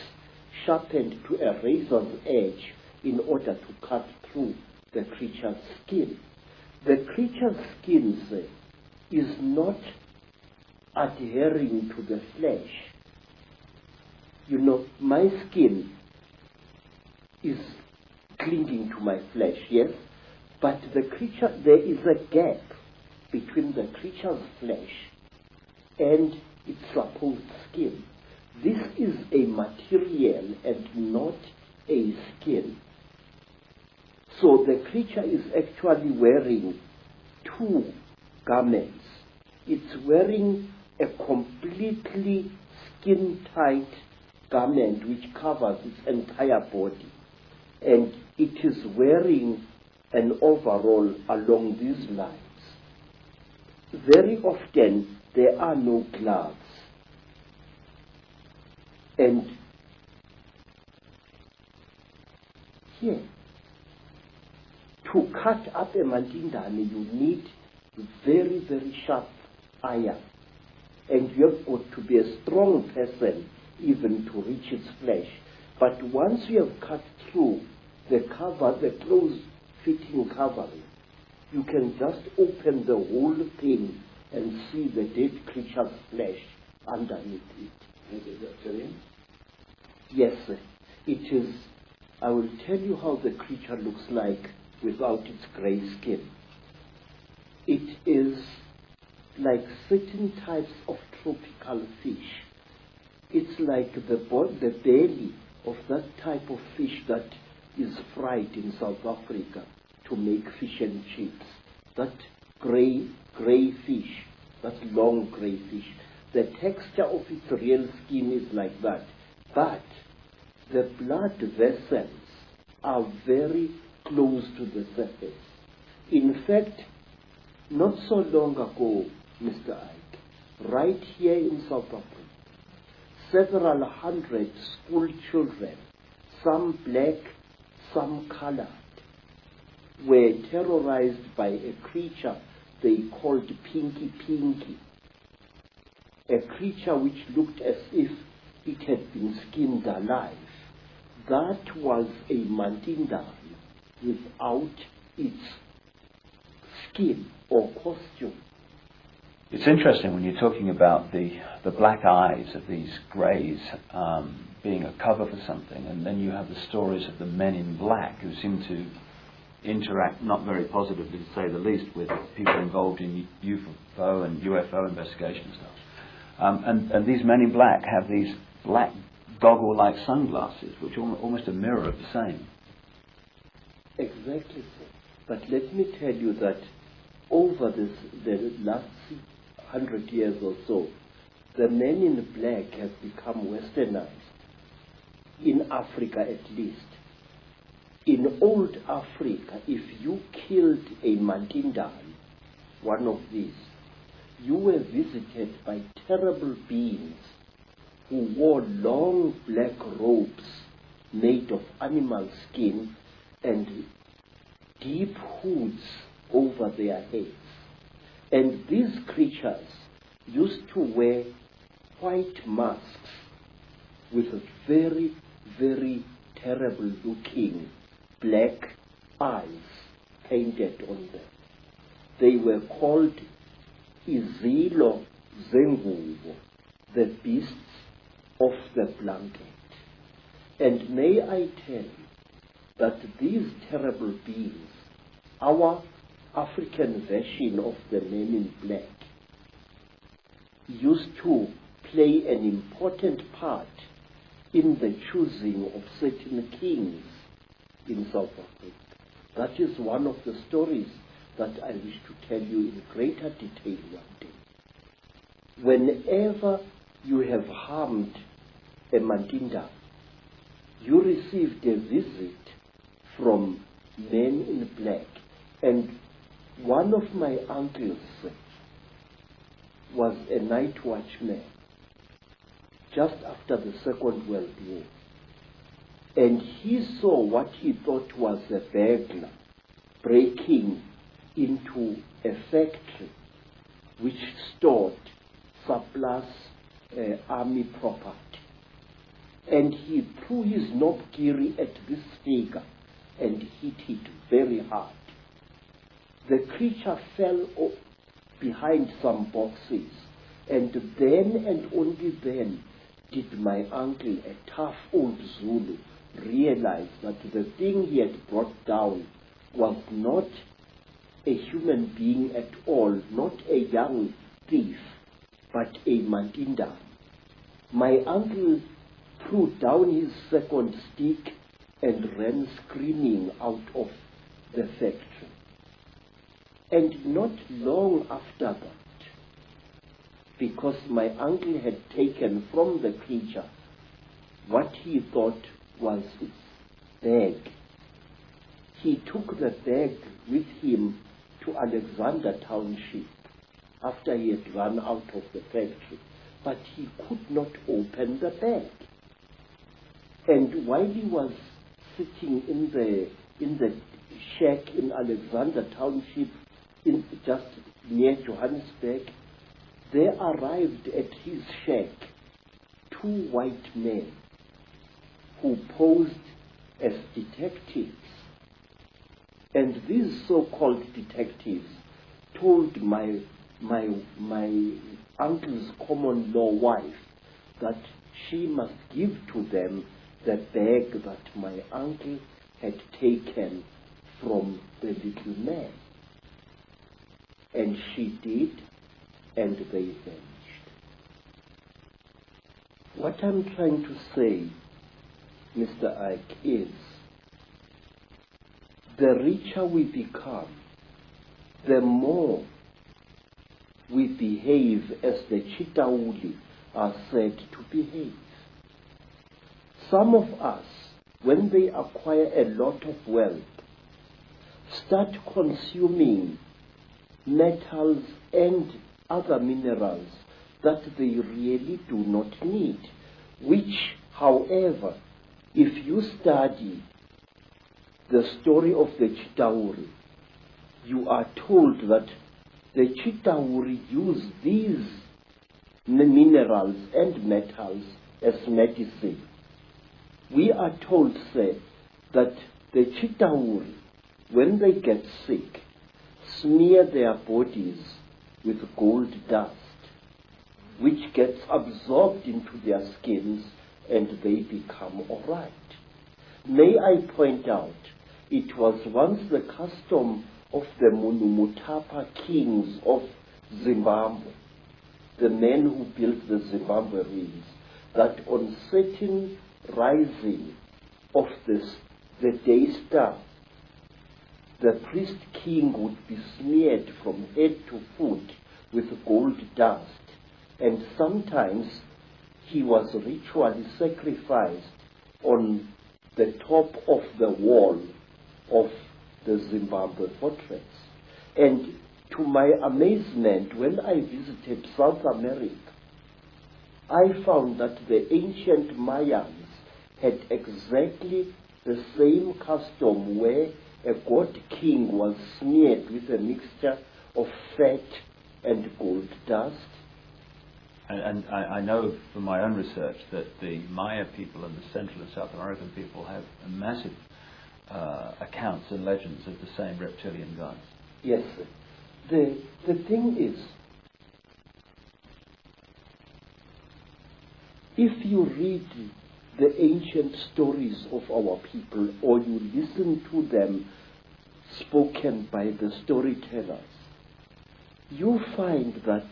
sharpened to a razor's edge in order to cut through the creature's skin. The creature's skin, sir, is not adhering to the flesh. You know, my skin is clinging to my flesh, yes? But the creature, there is a gap between the creature's flesh and its supposed skin. This is a material and not a skin. So the creature is actually wearing two garments. It's wearing a completely skin-tight garment which covers its entire body. And it is wearing an overall along these lines. Very often there are no gloves. And here, to cut up a mandindane, you need very, very sharp iron. And you have got to be a strong person even to reach its flesh. But once you have cut through the cover, the close-fitting covering, you can just open the whole thing and see the dead creature's flesh underneath it. Is that Chilean? Yes, sir. It is. I will tell you how the creature looks like without its grey skin. It is like certain types of tropical fish. It's like the belly of that type of fish that is fried in South Africa to make fish and chips. That grey fish, that long grey fish. The texture of its real skin is like that. But the blood vessels are very close to the surface. In fact, not so long ago, Mr. Icke, right here in South Africa, several hundred school children, some black, some colored, were terrorized by a creature they called Pinky Pinky, a creature which looked as if it had been skinned alive. That was a Mandindan without its skin or costume. It's interesting when you're talking about the black eyes of these greys being a cover for something, and then you have the stories of the men in black who seem to interact not very positively, to say the least, with people involved in UFO and UFO investigation and stuff. And these men in black have these black goggle-like sunglasses, which are almost a mirror of the same. Exactly so. But let me tell you that over the last 100 years or so, the men in black have become westernized, in Africa at least. In old Africa, if you killed a Mandindan, one of these, you were visited by terrible beings who wore long black robes made of animal skin and deep hoods over their heads. And these creatures used to wear white masks with very, very terrible looking black eyes painted on them. They were called Izilo Zengubo, the beasts of the blanket. And may I tell you that these terrible beings, our African version of the men in black, used to play an important part in the choosing of certain kings in South Africa. That is one of the stories that I wish to tell you in greater detail one day. Whenever you have harmed a Mandinda, you received a visit from men in black. And one of my uncles was a night watchman just after the Second World War. And he saw what he thought was a burglar breaking into a factory which stored surplus army property. And he threw his knobkiri at this figure and hit it very hard. The creature fell behind some boxes, and then and only then did my uncle, a tough old Zulu, realize that the thing he had brought down was not a human being at all, not a young thief, but a Mandinda. My uncle threw down his second stick and ran screaming out of the factory. And not long after that, because my uncle had taken from the creature what he thought was its bag, he took the bag with him to Alexander Township after he had run out of the factory. But he could not open the bag. And while he was sitting in the shack in Alexander Township, just near Johannesburg, there arrived at his shack two white men who posed as detectives. And these so-called detectives told my uncle's common law wife that she must give to them the bag that my uncle had taken from the little man. And she did, and they vanished. What I'm trying to say, Mr. Icke, is the richer we become, the more we behave as the Chitauli are said to behave. Some of us, when they acquire a lot of wealth, start consuming metals and other minerals that they really do not need, which, however, if you study the story of the Chitauri, you are told that the Chitauri use these minerals and metals as medicine. We are told, say, that the Chitauri, when they get sick, smear their bodies with gold dust, which gets absorbed into their skins and they become all right. May I point out, it was once the custom of the Munumutapa kings of Zimbabwe, the men who built the Zimbabwe ruins, that on certain rising of the day star, the priest king would be smeared from head to foot with gold dust, and sometimes he was ritually sacrificed on the top of the wall of the Zimbabwe fortress. And to my amazement, when I visited South America, I found that the ancient Mayans had exactly the same custom where a god king was smeared with a mixture of fat and gold dust. And I know from my own research that the Maya people and the Central and South American people have massive accounts and legends of the same reptilian gods. Yes, sir. The thing is, if you read the ancient stories of our people, or you listen to them spoken by the storytellers, you find that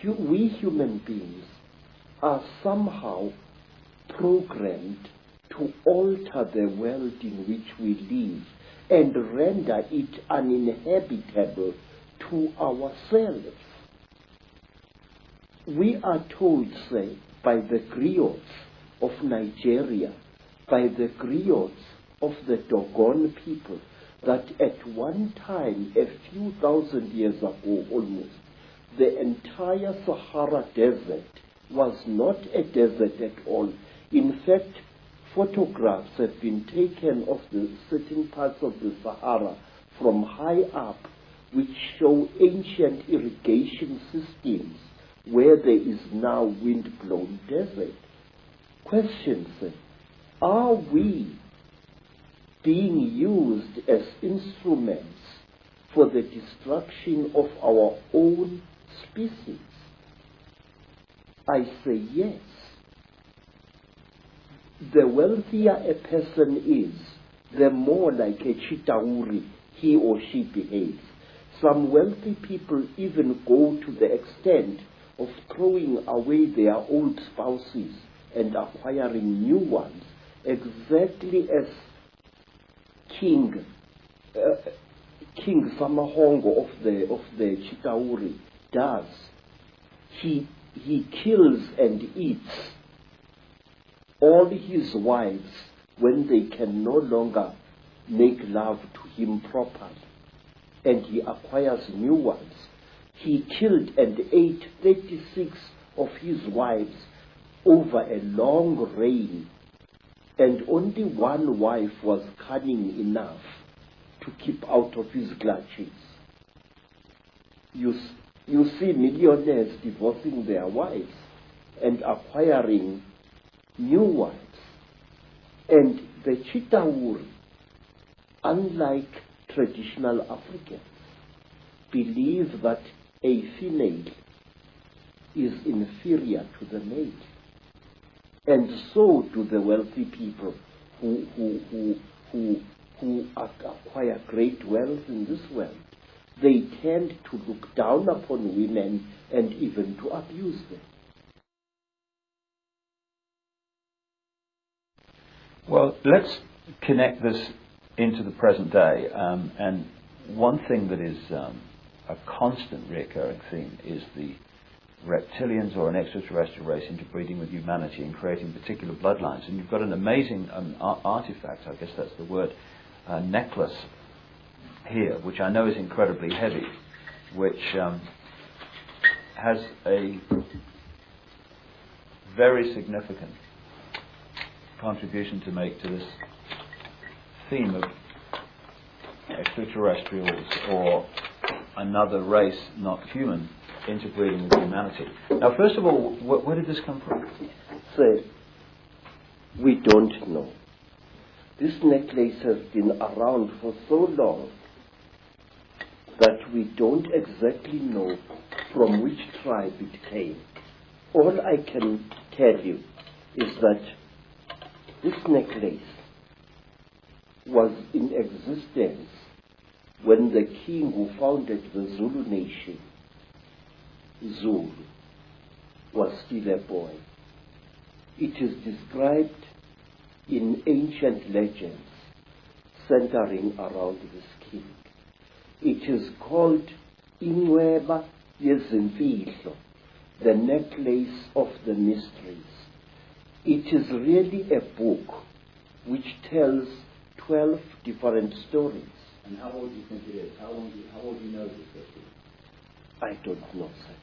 we human beings are somehow programmed to alter the world in which we live and render it uninhabitable to ourselves. We are told, say, by the griots of Nigeria, by the griots of the Dogon people, that at one time, a few thousand years ago almost, the entire Sahara Desert was not a desert at all. In fact, photographs have been taken of the certain parts of the Sahara from high up, which show ancient irrigation systems where there is now wind-blown desert. Questions: are we being used as instruments for the destruction of our own species? I say yes. The wealthier a person is, the more like a Chitauri he or she behaves. Some wealthy people even go to the extent of throwing away their old spouses and acquiring new ones, exactly as King Samahongo of the Chitauri does. He kills and eats all his wives when they can no longer make love to him properly, and he acquires new ones. He killed and ate 36 of his wives over a long reign, and only one wife was cunning enough to keep out of his clutches. You see millionaires divorcing their wives and acquiring new wives. And the Chitauri, unlike traditional Africans, believe that a female is inferior to the male. And so do the wealthy people who acquire great wealth in this world. They tend to look down upon women and even to abuse them. Well, let's connect this into the present day. And one thing that is a constant recurring theme is the reptilians or an extraterrestrial race interbreeding with humanity and creating particular bloodlines. And you've got an amazing artifact, I guess that's the word, necklace here, which I know is incredibly heavy, which has a very significant contribution to make to this theme of extraterrestrials or another race, not human, interbreeding with humanity. Now, first of all, where did this come from? So, we don't know. This necklace has been around for so long that we don't exactly know from which tribe it came. All I can tell you is that this necklace was in existence when the king who founded the Zulu nation, Zulu, was still a boy. It is described in ancient legends centering around this king. It is called Inweba Yezimfihlo, the necklace of the mysteries. It is really a book which tells 12 different stories. And how old do you think it is? How old do you know this history? I don't know, sir.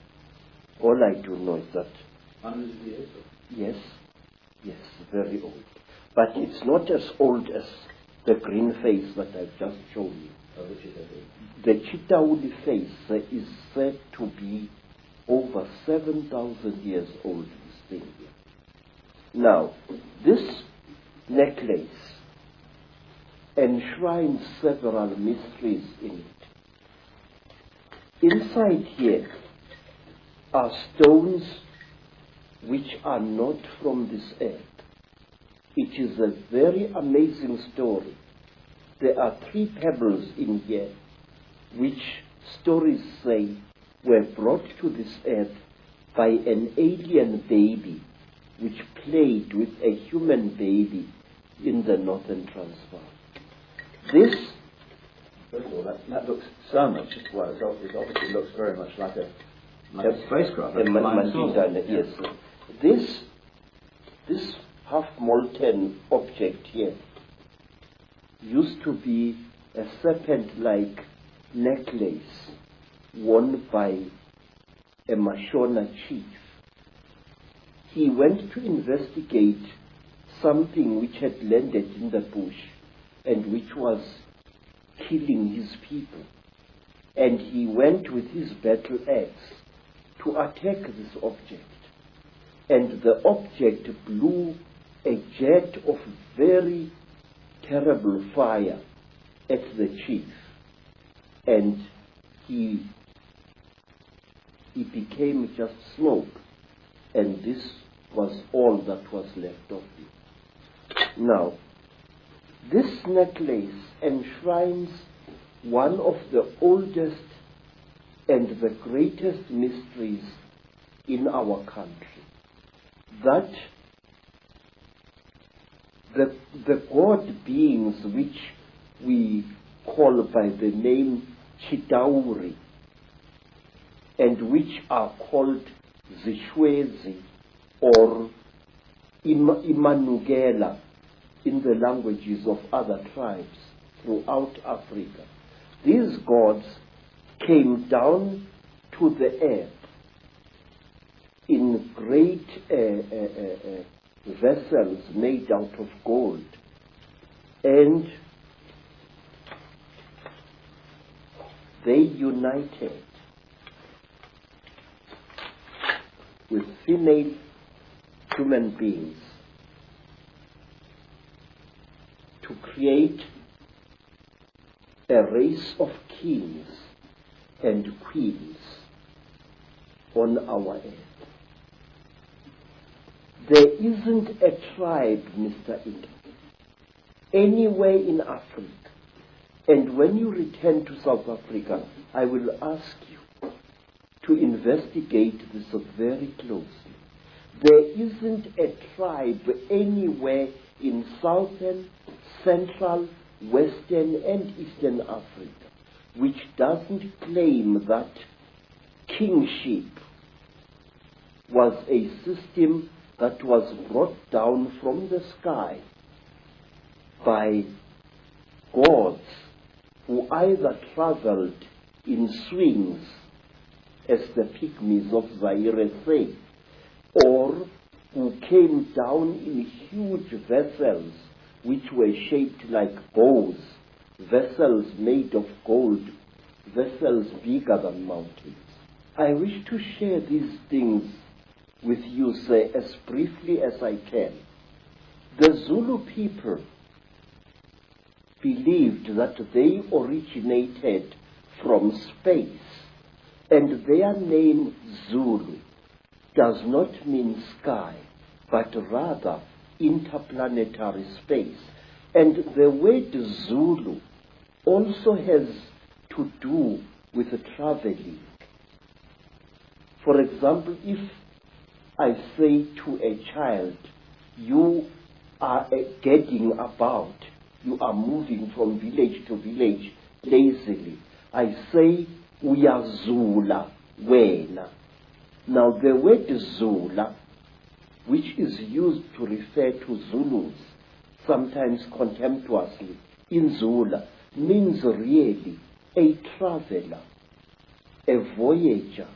All I do know is that... Hundreds of years? Yes, very old. But it's not as old as the green face that I've just shown you. Oh, which is it? The Chitauli face is said to be over 7,000 years old, this thing here. Now, this necklace enshrines several mysteries in it. Inside here are stones which are not from this earth. It is a very amazing story. There are 3 pebbles in here which stories say were brought to this earth by an alien baby which played with a human baby in the northern Transvaal. This... First of all, that looks so much, well, it obviously looks very much like a spacecraft. Yes. This half-molten object here used to be a serpent-like necklace worn by a Mashona chief. He went to investigate something which had landed in the bush and which was killing his people. And he went with his battle axe to attack this object. And the object blew a jet of very terrible fire at the chief. And he became just smoke. And this was all that was left of him. Now, this necklace enshrines one of the oldest and the greatest mysteries in our country. That the god beings which we call by the name Chitauri and which are called Zishwezi or Imanugela in the languages of other tribes throughout Africa. These gods came down to the earth in great vessels made out of gold, and they united with female human beings to create a race of kings and queens on our earth. There isn't a tribe, Mr. Icke, anywhere in Africa. And when you return to South Africa, I will ask you to investigate this very closely. There isn't a tribe anywhere in southern, central, western, and eastern Africa which doesn't claim that kingship was a system that was brought down from the sky by gods who either traveled in swings, as the pygmies of Zaire say, or who came down in huge vessels which were shaped like bows, vessels made of gold, vessels bigger than mountains. I wish to share these things with you, sir, as briefly as I can. The Zulu people believed that they originated from space, and their name Zulu does not mean sky, but rather interplanetary space. And the word Zulu also has to do with traveling. For example, if I say to a child, you are getting about, you are moving from village to village lazily, I say, uyazula wena. Now the word Zula, which is used to refer to Zulus, sometimes contemptuously, in Zula, means really a traveler, a voyager,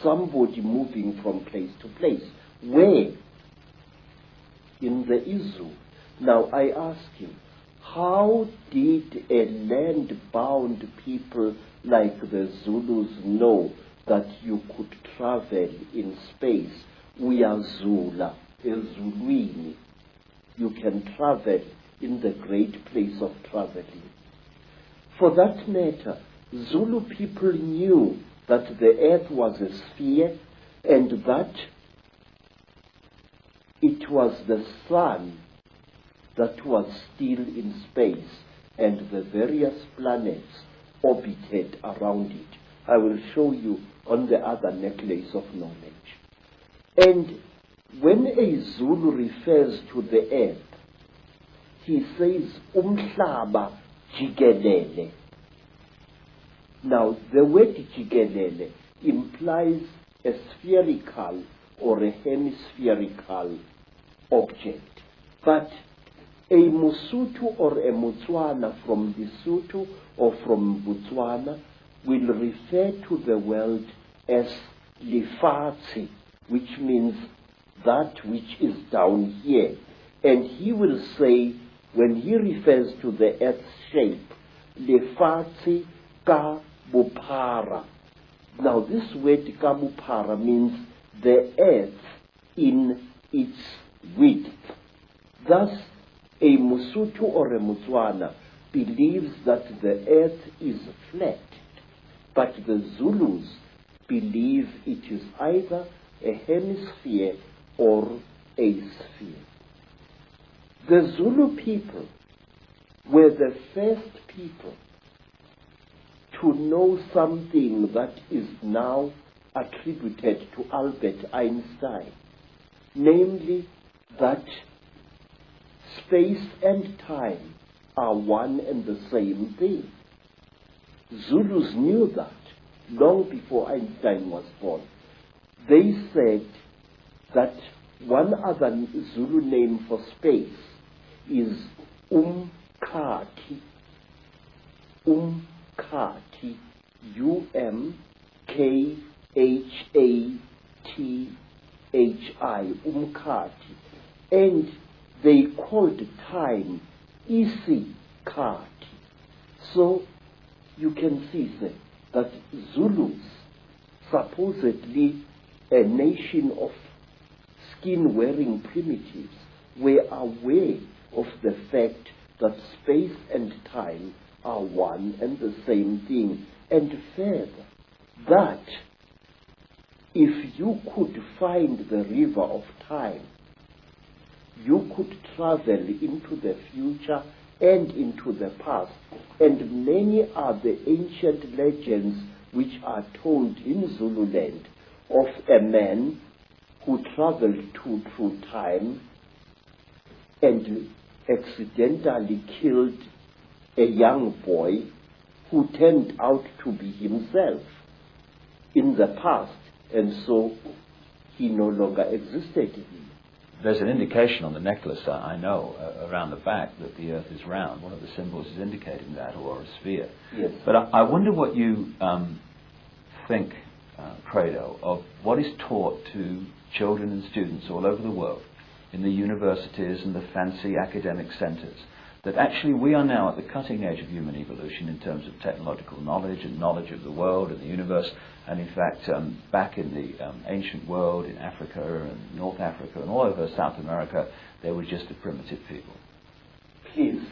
somebody moving from place to place. Where? In the Izu. Now I ask him, how did a land-bound people like the Zulus know that you could travel in space? Uyazula, ezulwini. You can travel in the great place of traveling. For that matter, Zulu people knew that the earth was a sphere and that it was the sun that was still in space and the various planets orbited around it. I will show you on the other necklace of knowledge. And when a Zulu refers to the earth, he says, umhlaba jikelele. Now, the word jikelele implies a spherical or a hemispherical object. But a Musutu or a Mutswana from Lesotho or from Botswana will refer to the world as lefatshe, which means that which is down here. And he will say, when he refers to the earth's shape, lefatshe ka bophara. Now this word ka bophara means the earth in its width. Thus, a Musutu or a Mutswana believes that the earth is flat, but the Zulus believe it is either a hemisphere or a sphere. The Zulu people were the first people to know something that is now attributed to Albert Einstein, namely that space and time are one and the same thing. Zulus knew that long before Einstein was born. They said that one other Zulu name for space is umkhati. Umkhati. U-M-K-H-A-T-H-I. Umkhati. And they called time isikhathi. So you can see, sir, that Zulus, supposedly a nation of skin-wearing primitives, were aware of the fact that space and time are one and the same thing. And further, that if you could find the river of time, you could travel into the future and into the past. And many are the ancient legends which are told in Zululand of a man who traveled through time and accidentally killed a young boy who turned out to be himself in the past, and so he no longer existed. there's an indication on the necklace, I know, around the back that the Earth is round. One of the symbols is indicating that, or a sphere. Yes. But I wonder what you think, Credo, of what is taught to children and students all over the world, in the universities and the fancy academic centres, that actually we are now at the cutting edge of human evolution in terms of technological knowledge and knowledge of the world and the universe, and in fact back in the ancient world, in Africa and North Africa and all over South America, they were just a primitive people. Please,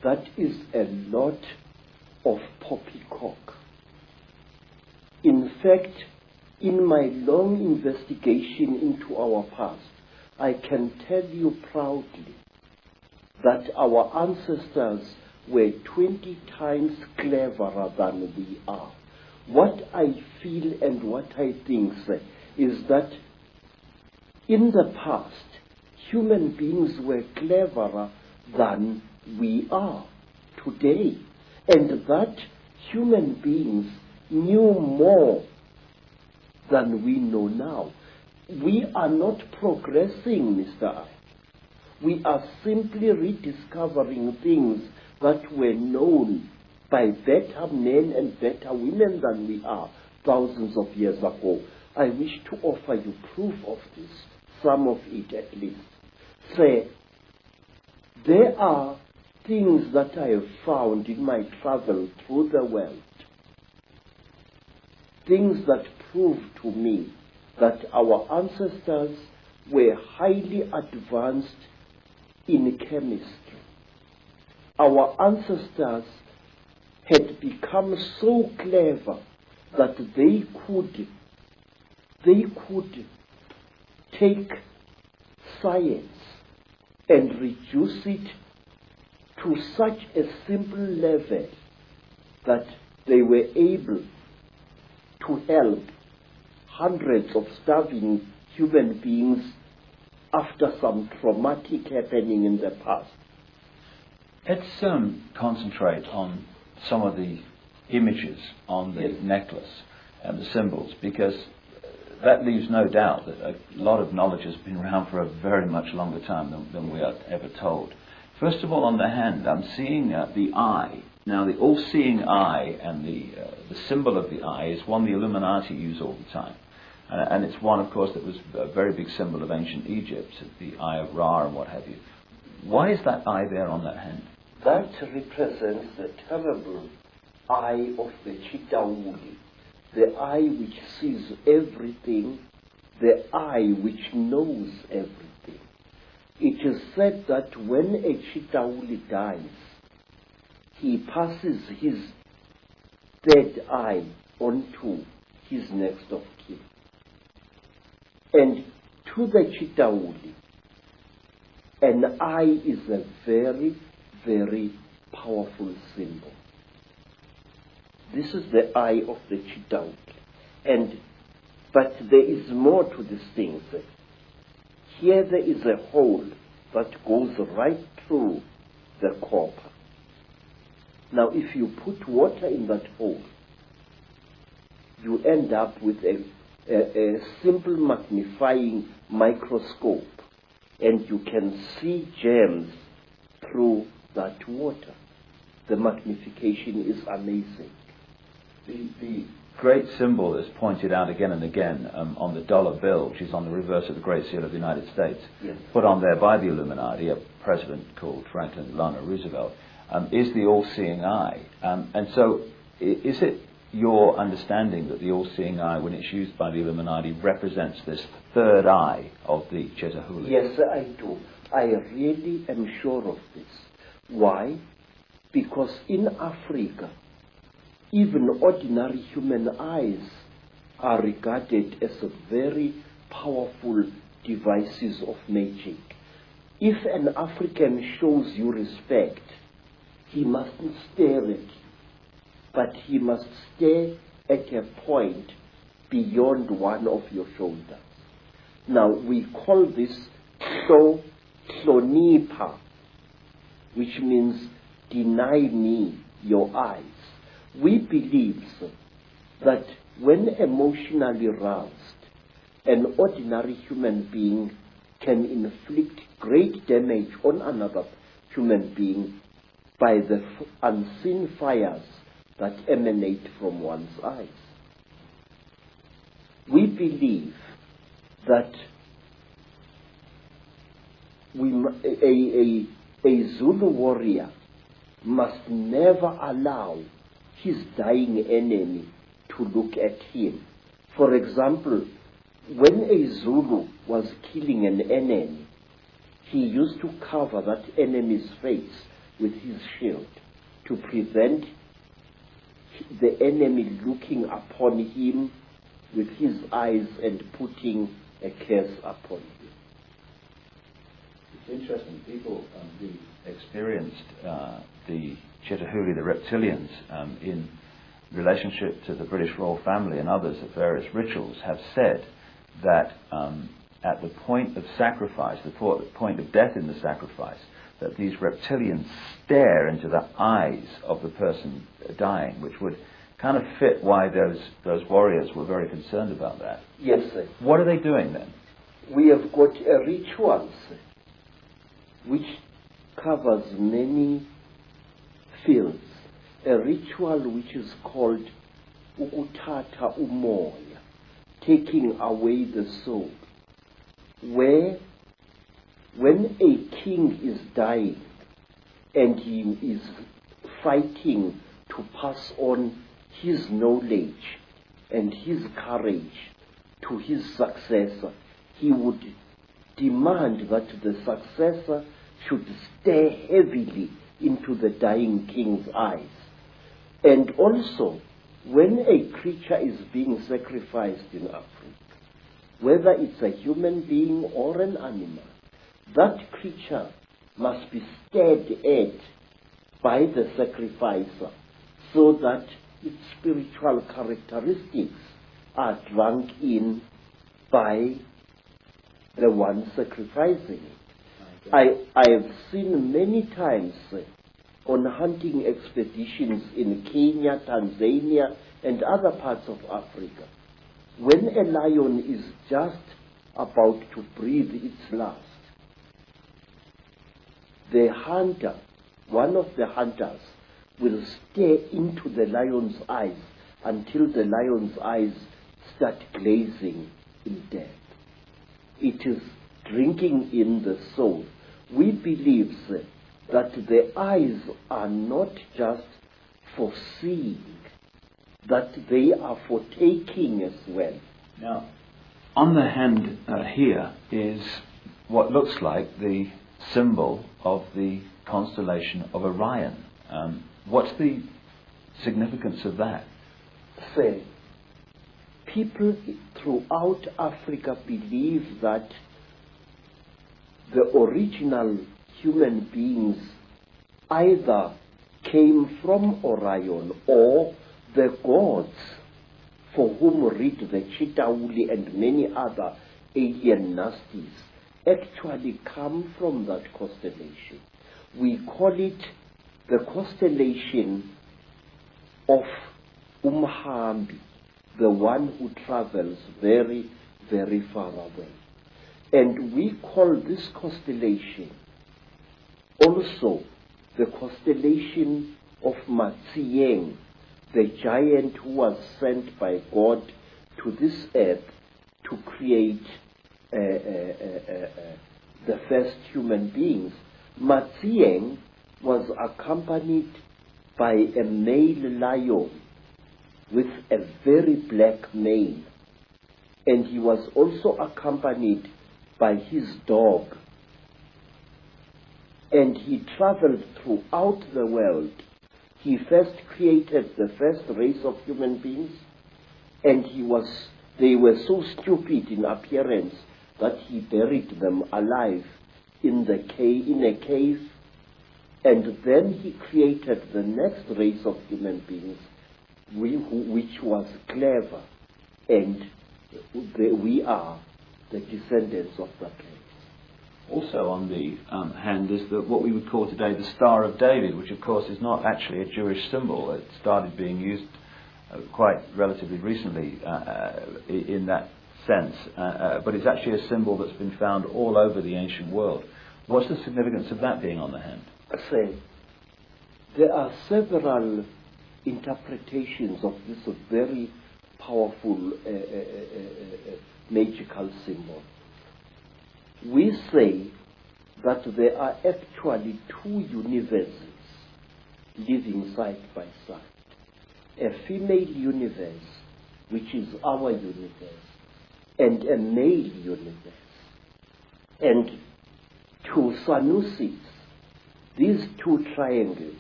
that is a lot of poppycock. In fact, in my long investigation into our past, I can tell you proudly that our ancestors were 20 times cleverer than we are. What I feel and what I think is that in the past, human beings were cleverer than we are today, and that human beings knew more than we know now. We are not progressing, Mr. I. We are simply rediscovering things that were known by better men and better women than we are thousands of years ago. I wish to offer you proof of this, some of it at least. Say, there are things that I have found in my travel through the world, things that prove to me that our ancestors were highly advanced in chemistry. Our ancestors had become so clever that they could take science and reduce it to such a simple level that they were able to help hundreds of starving human beings after some traumatic happening in the past. Let's concentrate on some of the images on the necklace and the symbols, because that leaves no doubt that a lot of knowledge has been around for a very much longer time than we are ever told. First of all, on the hand, I'm seeing the eye. Now, the all-seeing eye and the symbol of the eye is one the Illuminati use all the time. And it's one, of course, that was a very big symbol of ancient Egypt, the Eye of Ra and what have you. Why is that eye there on that hand? That represents the terrible eye of the Chitauli, the eye which sees everything, the eye which knows everything. It is said that when a Chitauli dies, he passes his dead eye onto his next of kin. And to the Chitauli, an eye is a very, very powerful symbol. This is the eye of the Chitauli. But there is more to this thing. Here there is a hole that goes right through the copper. Now, if you put water in that hole, you end up with a simple magnifying microscope, and you can see gems through that water. The magnification is amazing. The great symbol that's pointed out again and again on the dollar bill, which is on the reverse of the Great Seal of the United States, yes, put on there by the Illuminati, a president called Franklin Delano Roosevelt, is the all-seeing eye. And so is it your understanding that the all-seeing eye, when it's used by the Illuminati, represents this third eye of the Chetahuli? Yes, I do. I really am sure of this. Why? Because in Africa, even ordinary human eyes are regarded as very powerful devices of magic. If an African shows you respect, he mustn't stare at you, but he must stare at a point beyond one of your shoulders. Now, we call this Hlonipa, which means deny me your eyes. We believe that when emotionally roused, an ordinary human being can inflict great damage on another human being by the unseen fires that emanate from one's eyes. We believe that a Zulu warrior must never allow his dying enemy to look at him. For example, when a Zulu was killing an enemy, he used to cover that enemy's face with his shield to prevent the enemy looking upon him with his eyes and putting a curse upon him. It's interesting, people who experienced the Chetahuli, the reptilians, in relationship to the British royal family and others at various rituals, have said that at the point of sacrifice, the point of death in the sacrifice, that these reptilians stare into the eyes of the person dying, which would kind of fit why those warriors were very concerned about that. Yes, sir. What are they doing then? We have got a ritual, sir, which covers many fields. A ritual which is called ukuthatha umoya, taking away the soul, where when a king is dying and he is fighting to pass on his knowledge and his courage to his successor, he would demand that the successor should stare heavily into the dying king's eyes. And also, when a creature is being sacrificed in Africa, whether it's a human being or an animal, that creature must be stared at by the sacrificer so that its spiritual characteristics are drunk in by the one sacrificing it. I have seen many times on hunting expeditions in Kenya, Tanzania, and other parts of Africa, when a lion is just about to breathe its last, the hunter, one of the hunters, will stare into the lion's eyes until the lion's eyes start glazing in death. It is drinking in the soul. We believe that the eyes are not just for seeing, that they are for taking as well. Now, on the hand here is what looks like the symbol of the constellation of Orion. What's the significance of that? Say, people throughout Africa believe that the original human beings either came from Orion or the gods for whom read the Chitauli and many other alien nasties actually come from that constellation. We call it the constellation of Umhambi, the one who travels very, very far away. And we call this constellation also the constellation of Matsieng, the giant who was sent by God to this earth to create the first human beings. Matsieng was accompanied by a male lion with a very black mane, and he was also accompanied by his dog. And he traveled throughout the world. He first created the first race of human beings, and they were so stupid in appearance that he buried them alive in a cave, and then he created the next race of human beings, which was clever, and we are the descendants of that race. Also on the hand is what we would call today the Star of David, which of course is not actually a Jewish symbol. It started being used quite relatively recently in that sense, but it's actually a symbol that's been found all over the ancient world. What's the significance of that being on the hand? There are several interpretations of this very powerful magical symbol. We say that there are actually two universes living side by side. A female universe, which is our universe, and a male universe. And to Sanusis, these two triangles,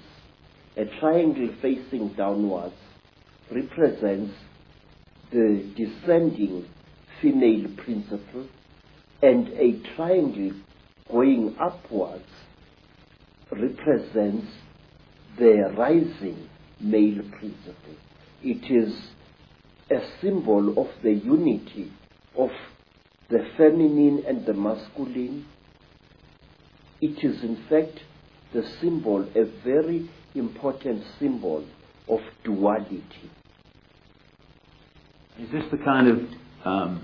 a triangle facing downwards represents the descending female principle, and a triangle going upwards represents the rising male principle. It is a symbol of the unity of the feminine and the masculine. It is in fact the symbol, a very important symbol of duality. Is this the kind of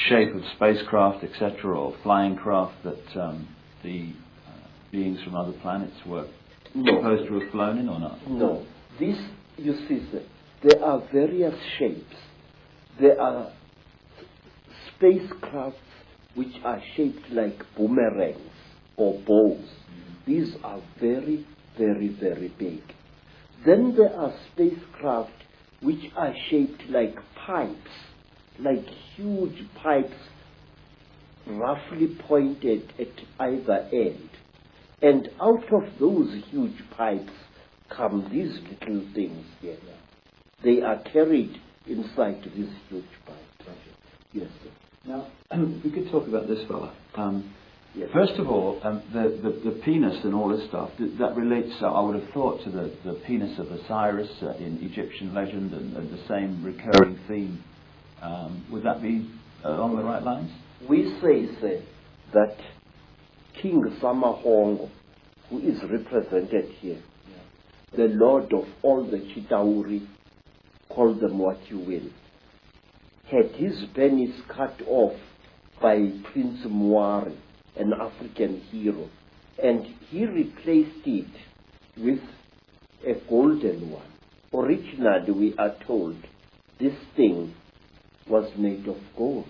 shape of spacecraft, etc., or flying craft that the beings from other planets were supposed to have flown in, or not? No. This, you see, there are various shapes. There are spacecrafts which are shaped like boomerangs or bows. These are very, very, very big. Then there are spacecraft which are shaped like pipes, like huge pipes roughly pointed at either end. And out of those huge pipes come these little things here. They are carried inside these huge pipes. Yes, sir. Now, we could talk about this fella. Yes. First of all, the penis and all this stuff, that relates, I would have thought, to the penis of Osiris in Egyptian legend, and the same recurring theme. Would that be along the right lines? We say that King Samahongo, who is represented here, the lord of all the Chitauri, call them what you will, had his penis cut off by Prince Muari, an African hero, and he replaced it with a golden one. Originally, we are told, this thing was made of gold.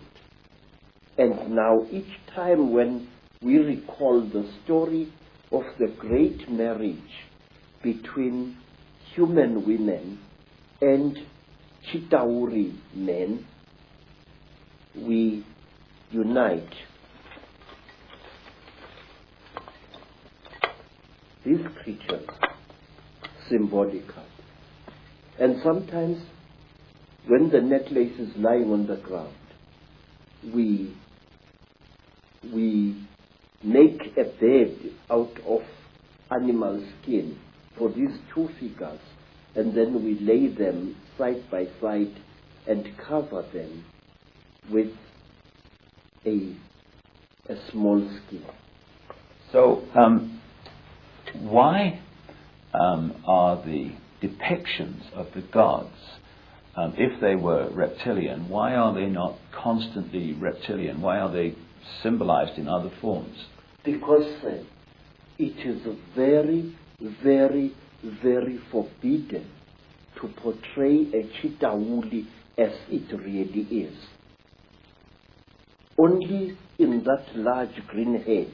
And now each time when we recall the story of the great marriage between human women and Chitauri men, we unite these creatures symbolically. And sometimes when the necklace is lying on the ground, we make a bed out of animal skin for these two figures, and then we lay them side by side and cover them with a small skin. So, why are the depictions of the gods, if they were reptilian, why are they not constantly reptilian? Why are they symbolized in other forms? Because it is very, very, very forbidden to portray a Chitauli as it really is. Only in that large green head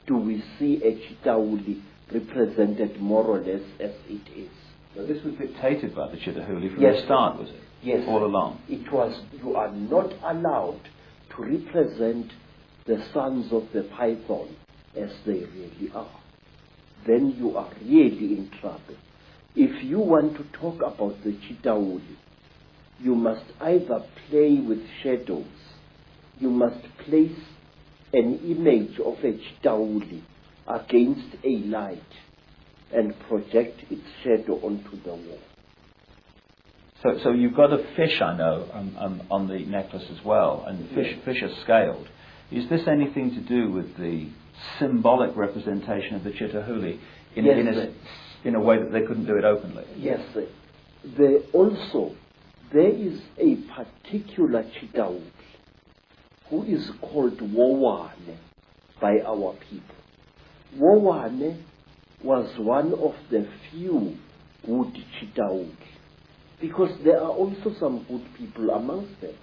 do we see a Chitauli represented more or less as it is. So this was dictated by the Chitauli from Yes, the start, was it? Yes. All along? It was. You are not allowed to represent the sons of the python as they really are. Then you are really in trouble. If you want to talk about the Chitauli, you must either play with shadows, you must place an image of a Chitauli against a light and project its shadow onto the wall. So you've got a fish, I know, on the necklace as well, and fish are scaled. Is this anything to do with the symbolic representation of the Chitauli in a way that they couldn't do it openly? Yes, they also there is a particular Chitauli who is called Wowane by our people. Wowane was one of the few good Chitauli, because there are also some good people amongst them.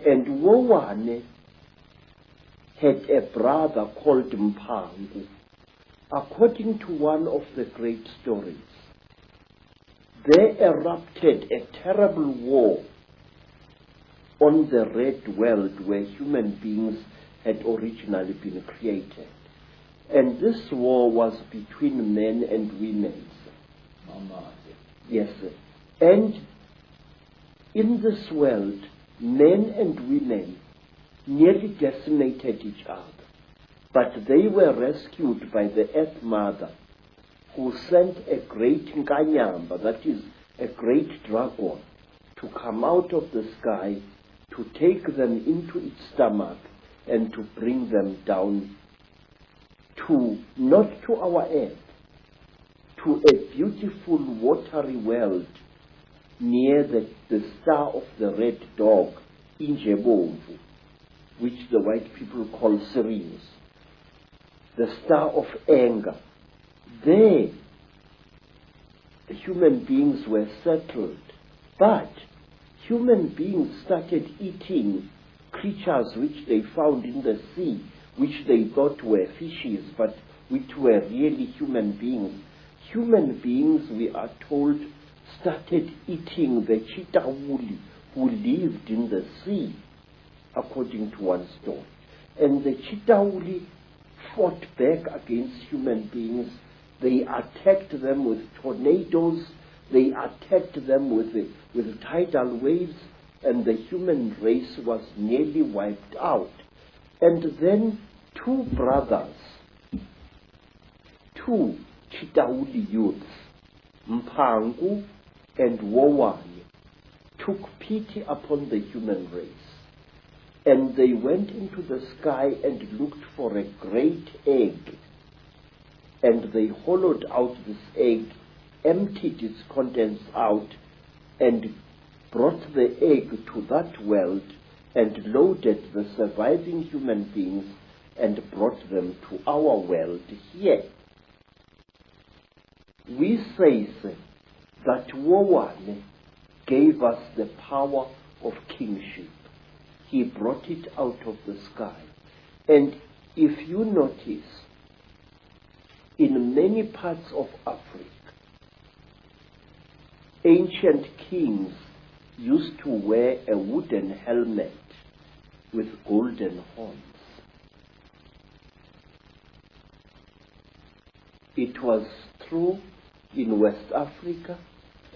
And Wowane had a brother called Mpangu. According to one of the great stories, there erupted a terrible war on the red world where human beings had originally been created. And this war was between men and women. Yes, sir. And in this world, men and women nearly decimated each other. But they were rescued by the Earth Mother, who sent a great Nganyamba, that is, a great dragon, to come out of the sky, to take them into its stomach, and to bring them down to, not to our earth, to a beautiful watery world near the star of the red dog, Injebomvu, which the white people call Sirius, the star of anger. There, the human beings were settled, but human beings started eating creatures which they found in the sea, which they thought were fishes, but which were really human beings. Human beings, we are told, started eating the Chitauli who lived in the sea, according to one story. And the Chitauli fought back against human beings. They attacked them with tornadoes, they attacked them with tidal waves, and the human race was nearly wiped out. And then two brothers, two Chitauli youths, Mpangu and Wowane, took pity upon the human race. And they went into the sky and looked for a great egg. And they hollowed out this egg, emptied its contents out, and brought the egg to that world and loaded the surviving human beings and brought them to our world here. We say that Wowane gave us the power of kingship. He brought it out of the sky. And if you notice, in many parts of Africa, ancient kings used to wear a wooden helmet with golden horns. It was true in West Africa,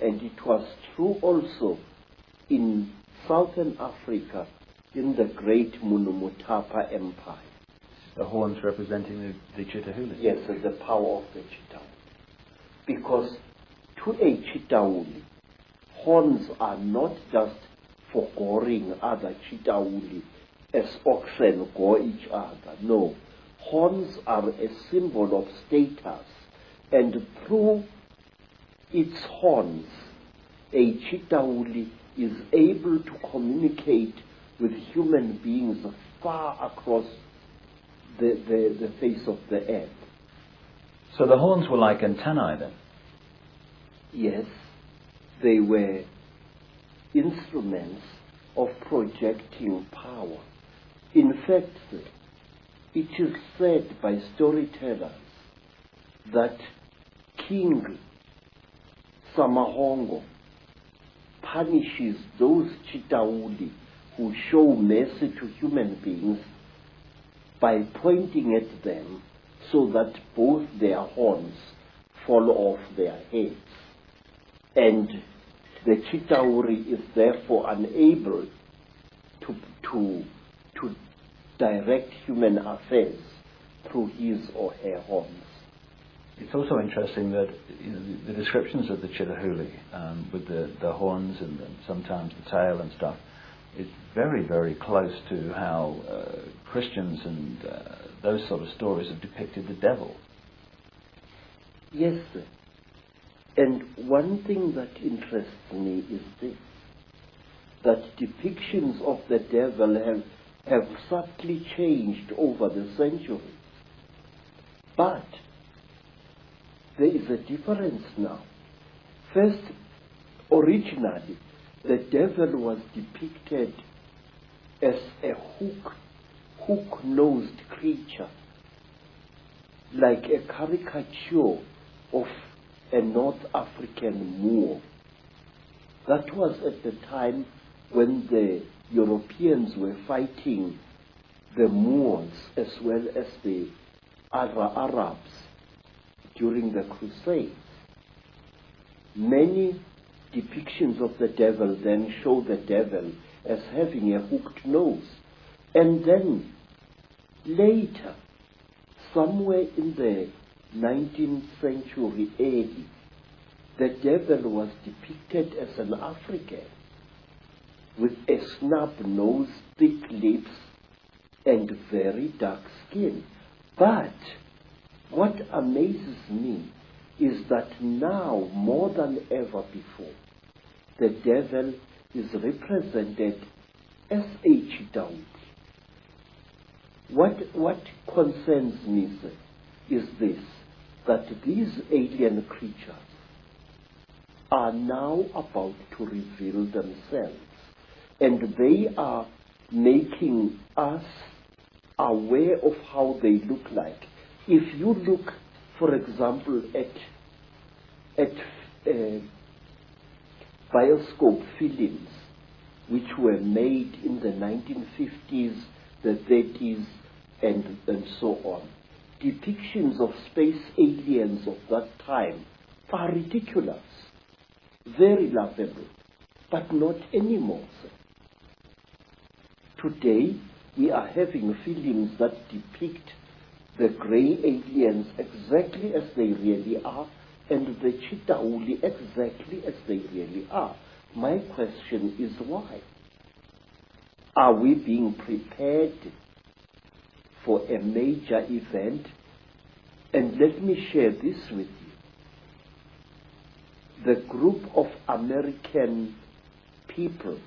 and it was true also in Southern Africa in the great Munumutapa Empire. The horns representing the Chitauli. Yes, the power of the Chitauli. Because to a Chitauli, horns are not just for goring other Chitauli as oxen gore each other. No. Horns are a symbol of status. And through its horns, a Chitauli is able to communicate with human beings far across the face of the earth. So the horns were like antennae then? Yes, they were instruments of projecting power. In fact, it is said by storytellers that King Samahongo punishes those Chitauli who show mercy to human beings by pointing at them so that both their horns fall off their heads. And the Chitauri is therefore unable to direct human affairs through his or her horns. It's also interesting that the descriptions of the Chitauli, with the horns and sometimes the tail and stuff, is very, very close to how Christians and those sort of stories have depicted the devil. Yes, sir. And one thing that interests me is this. that depictions of the devil have subtly changed over the centuries. But there is a difference now. First, originally, the devil was depicted as a hook-nosed creature, like a caricature of a North African Moor. That was at the time when the Europeans were fighting the Moors as well as the other Arabs during the Crusades. Many depictions of the devil then show the devil as having a hooked nose. And then later, somewhere in the 19th century AD, the devil was depicted as an African with a snub nose, thick lips, and very dark skin. But what amazes me is that now, more than ever before, the devil is represented as a Chidaudi. What concerns me, sir, is this, that these alien creatures are now about to reveal themselves, and they are making us aware of how they look like. If you look, for example, at bioscope films which were made in the 1950s, the 30s, and so on, depictions of space aliens of that time are ridiculous, very laughable, but not anymore, sir. Today, we are having films that depict the grey aliens exactly as they really are, and the Chitauli exactly as they really are. My question is why? Are we being prepared for a major event? And let me share this with you. The group of American people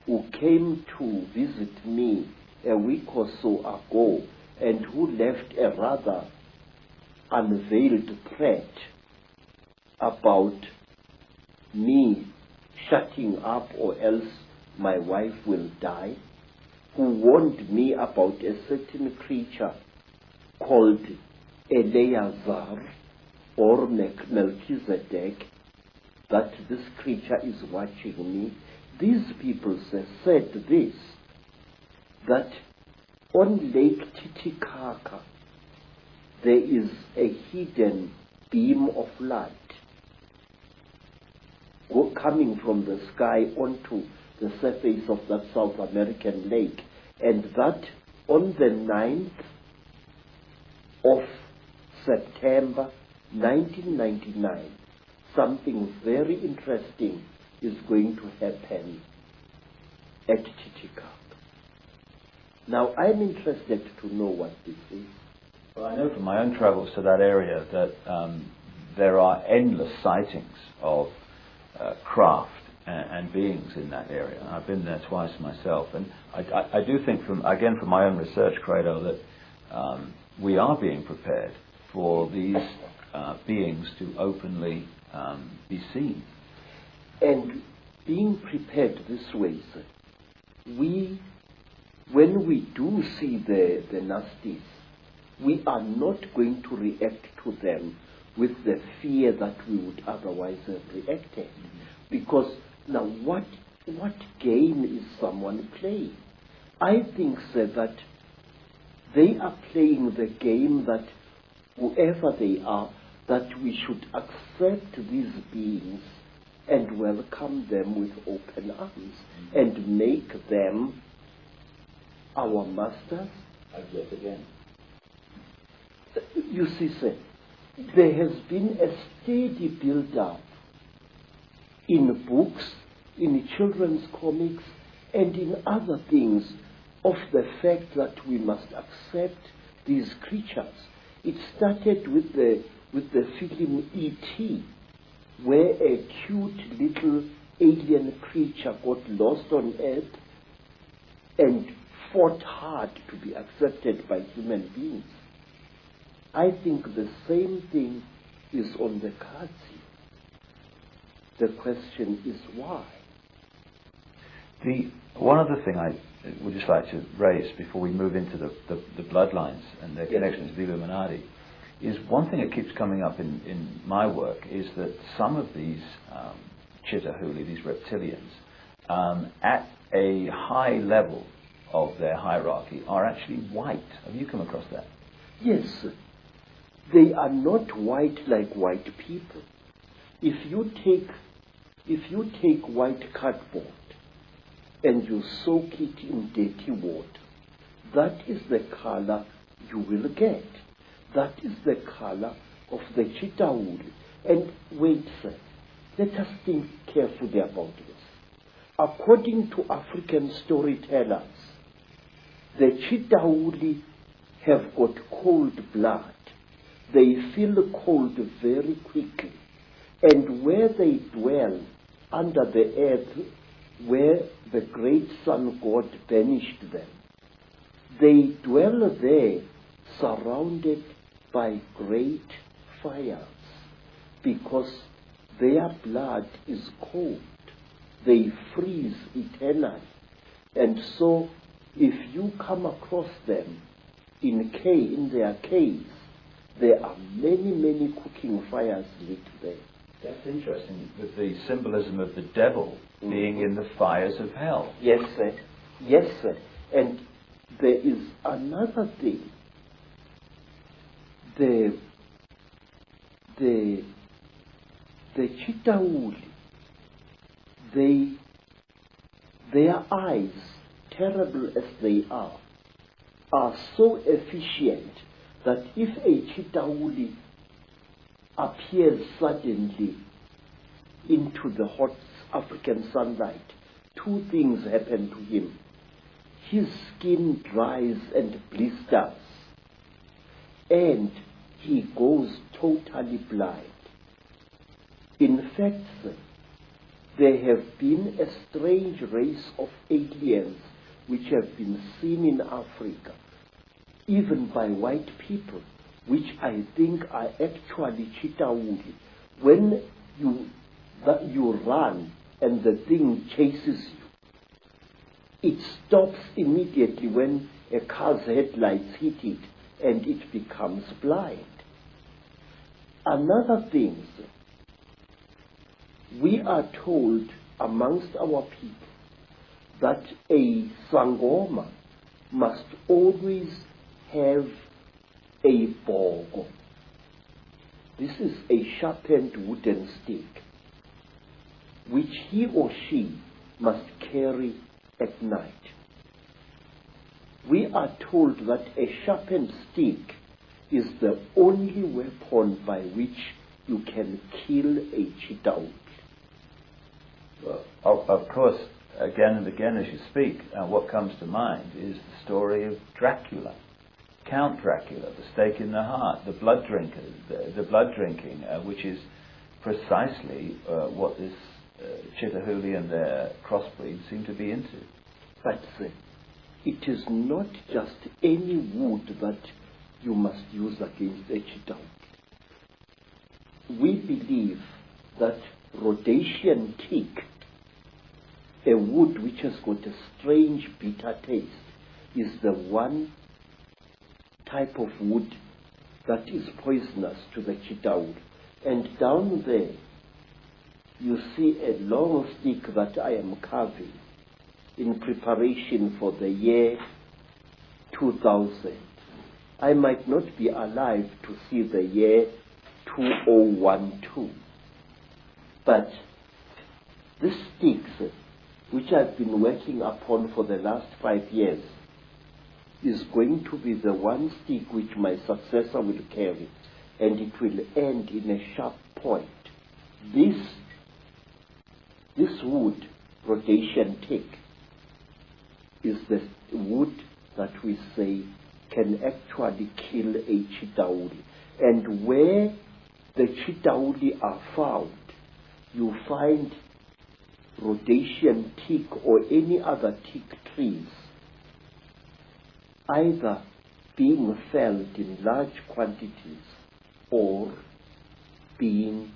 who came to visit me a week or so ago and who left a rather unveiled threat about me shutting up or else my wife will die, who warned me about a certain creature called Eleazar or Melchizedek, that this creature is watching me. These people said this, that on Lake Titicaca there is a hidden beam of light coming from the sky onto the surface of that South American lake, and that on the 9th of September 1999, something very interesting is going to happen at Titicaca. Now, I'm interested to know what this is. Well, I know from my own travels to that area that there are endless sightings of craft and beings in that area. I've been there twice myself, and I do think, from my own research, Credo, that we are being prepared for these beings to openly be seen. And being prepared this way, sir, when we do see the nasties, we are not going to react to them with the fear that we would otherwise have reacted. Because now what game is someone playing? I think, sir, that they are playing the game that whoever they are, that we should accept these beings and welcome them with open arms and make them our masters. Yet again. You see, sir, there has been a steady build-up in books, in children's comics, and in other things of the fact that we must accept these creatures. It started with the film E.T., where a cute little alien creature got lost on earth and fought hard to be accepted by human beings. I think the same thing is on the cards here. The question is why? One other thing I would just like to raise before we move into the bloodlines and their connections to the Illuminati is one thing that keeps coming up in my work is that some of these Chittahuli, these reptilians, at a high level of their hierarchy are actually white. Have you come across that? Yes. They are not white like white people. If you take white cardboard and you soak it in dirty water, that is the color you will get. That is the color of the Chittahuli. And wait, sir, let us think carefully about this. According to African storytellers, the Chittahuli have got cold blood. They feel cold very quickly. And where they dwell under the earth, where the great sun god banished them, they dwell there surrounded by great fires because their blood is cold. They freeze eternally. And so if you come across them in their caves, there are many, many cooking fires lit there. That's interesting, with the symbolism of the devil being in the fires of hell. Yes, sir. Yes, sir. And there is another thing. The Chittahuli, their eyes, terrible as they are so efficient that if a Chittahuli appears suddenly into the hot African sunlight, two things happen to him. His skin dries and blisters, and he goes totally blind. In fact, sir, there have been a strange race of aliens which have been seen in Africa, even by white people, which I think are actually Chittahuli. When you run and the thing chases you, it stops immediately when a car's headlights hit it and it becomes blind. Another thing, sir, we are told amongst our people that a Sangoma must always have a bogo. This is a sharpened wooden stick which he or she must carry at night. We are told that a sharpened stick is the only weapon by which you can kill a Chittahuli. Well, of course, again and again as you speak, what comes to mind is the story of Dracula. Count Dracula, the stake in the heart, the blood drinker, the blood drinking, which is precisely what this Chittahuli and their crossbreeds seem to be into. But it is not just any wood that you must use against a Chittahuli. We believe that Rhodesian teak, a wood which has got a strange bitter taste, is the one type of wood that is poisonous to the Chittahuli. And down there, you see a long stick that I am carving in preparation for the year 2000. I might not be alive to see the year 2012. But this sticks, which I've been working upon for the last 5 years, is going to be the one stick which my successor will carry, and it will end in a sharp point. This wood, Rhodesian teak, is the wood that we say can actually kill a Chittahuli. And where the Chittahuli are found, you find rhodesian teak or any other teak trees either being felled in large quantities or being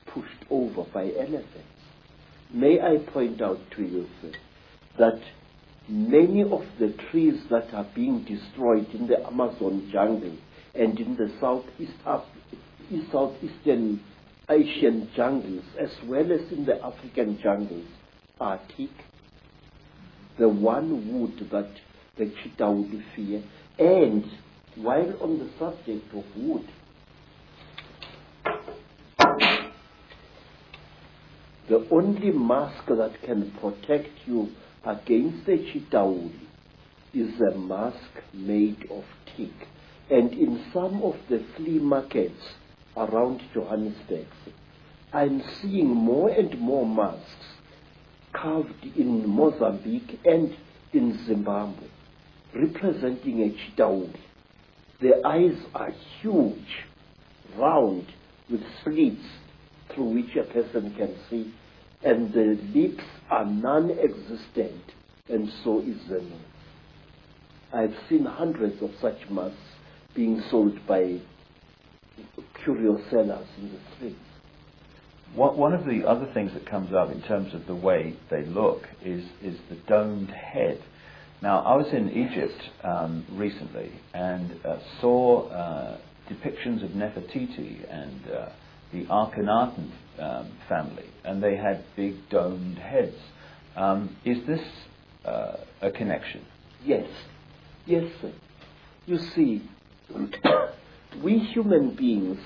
pushed over by elephants. May I point out to you, sir, that many of the trees that are being destroyed in the Amazon jungle and in the Southeastern Asian jungles, as well as in the African jungles, are teak, the one wood that the Chitauri fear. And while on the subject of wood, the only mask that can protect you against the Chitauri is a mask made of teak. And in some of the flea markets around Johannesburg, I'm seeing more and more masks carved in Mozambique and in Zimbabwe, representing a Chitauri. The eyes are huge, round, with slits through which a person can see, and the lips are non-existent, and so is the nose. I've seen hundreds of such masks being sold by curio sellers in the streets. One of the other things that comes up in terms of the way they look is the domed head. Now, I was in Egypt recently and saw depictions of Nefertiti and the Akhenaten family, and they had big domed heads. Is this a connection? Yes. Yes, sir. You see, we human beings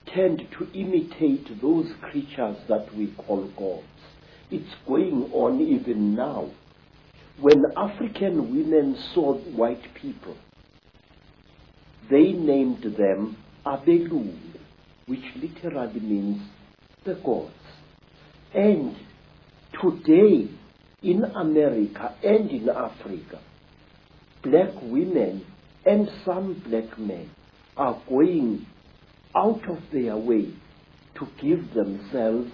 tend to imitate those creatures that we call gods. It's going on even now. When African women saw white people, they named them Abelul, which literally means the gods. And today, in America and in Africa, black women and some black men are going out of their way to give themselves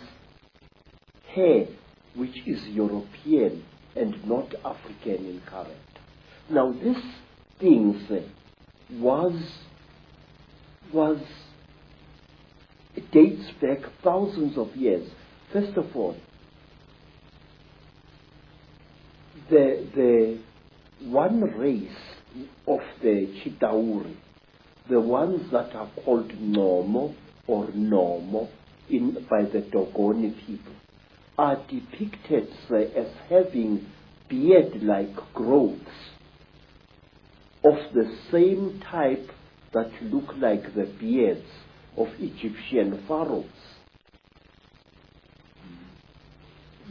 hair which is European and not African in character. Now this thing it dates back thousands of years. First of all, the one race of the Chitauri, the ones that are called Nomo or Nomo by the Dogoni people, are depicted as having beard-like growths of the same type that look like the beards of Egyptian pharaohs.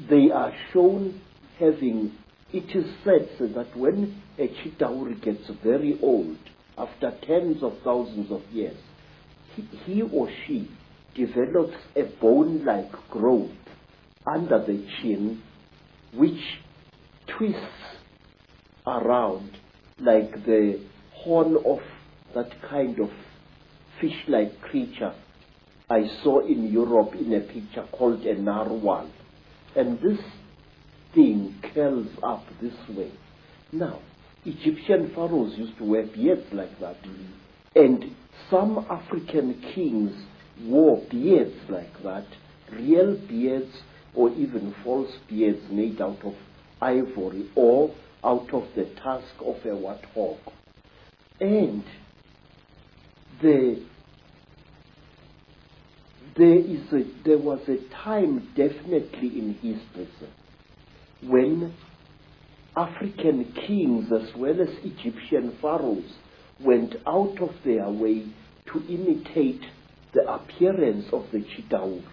They are shown having, it is said that when a Chitauri gets very old, after tens of thousands of years, he or she develops a bone-like growth under the chin, which twists around like the horn of that kind of fish-like creature I saw in Europe in a picture called a narwhal. And this thing curls up this way. Now, Egyptian pharaohs used to wear beards like that. And some African kings wore beards like that, real beards or even false beards made out of ivory or out of the tusk of a warthog. And there was a time definitely in history when African kings as well as Egyptian pharaohs went out of their way to imitate the appearance of the Chitauri.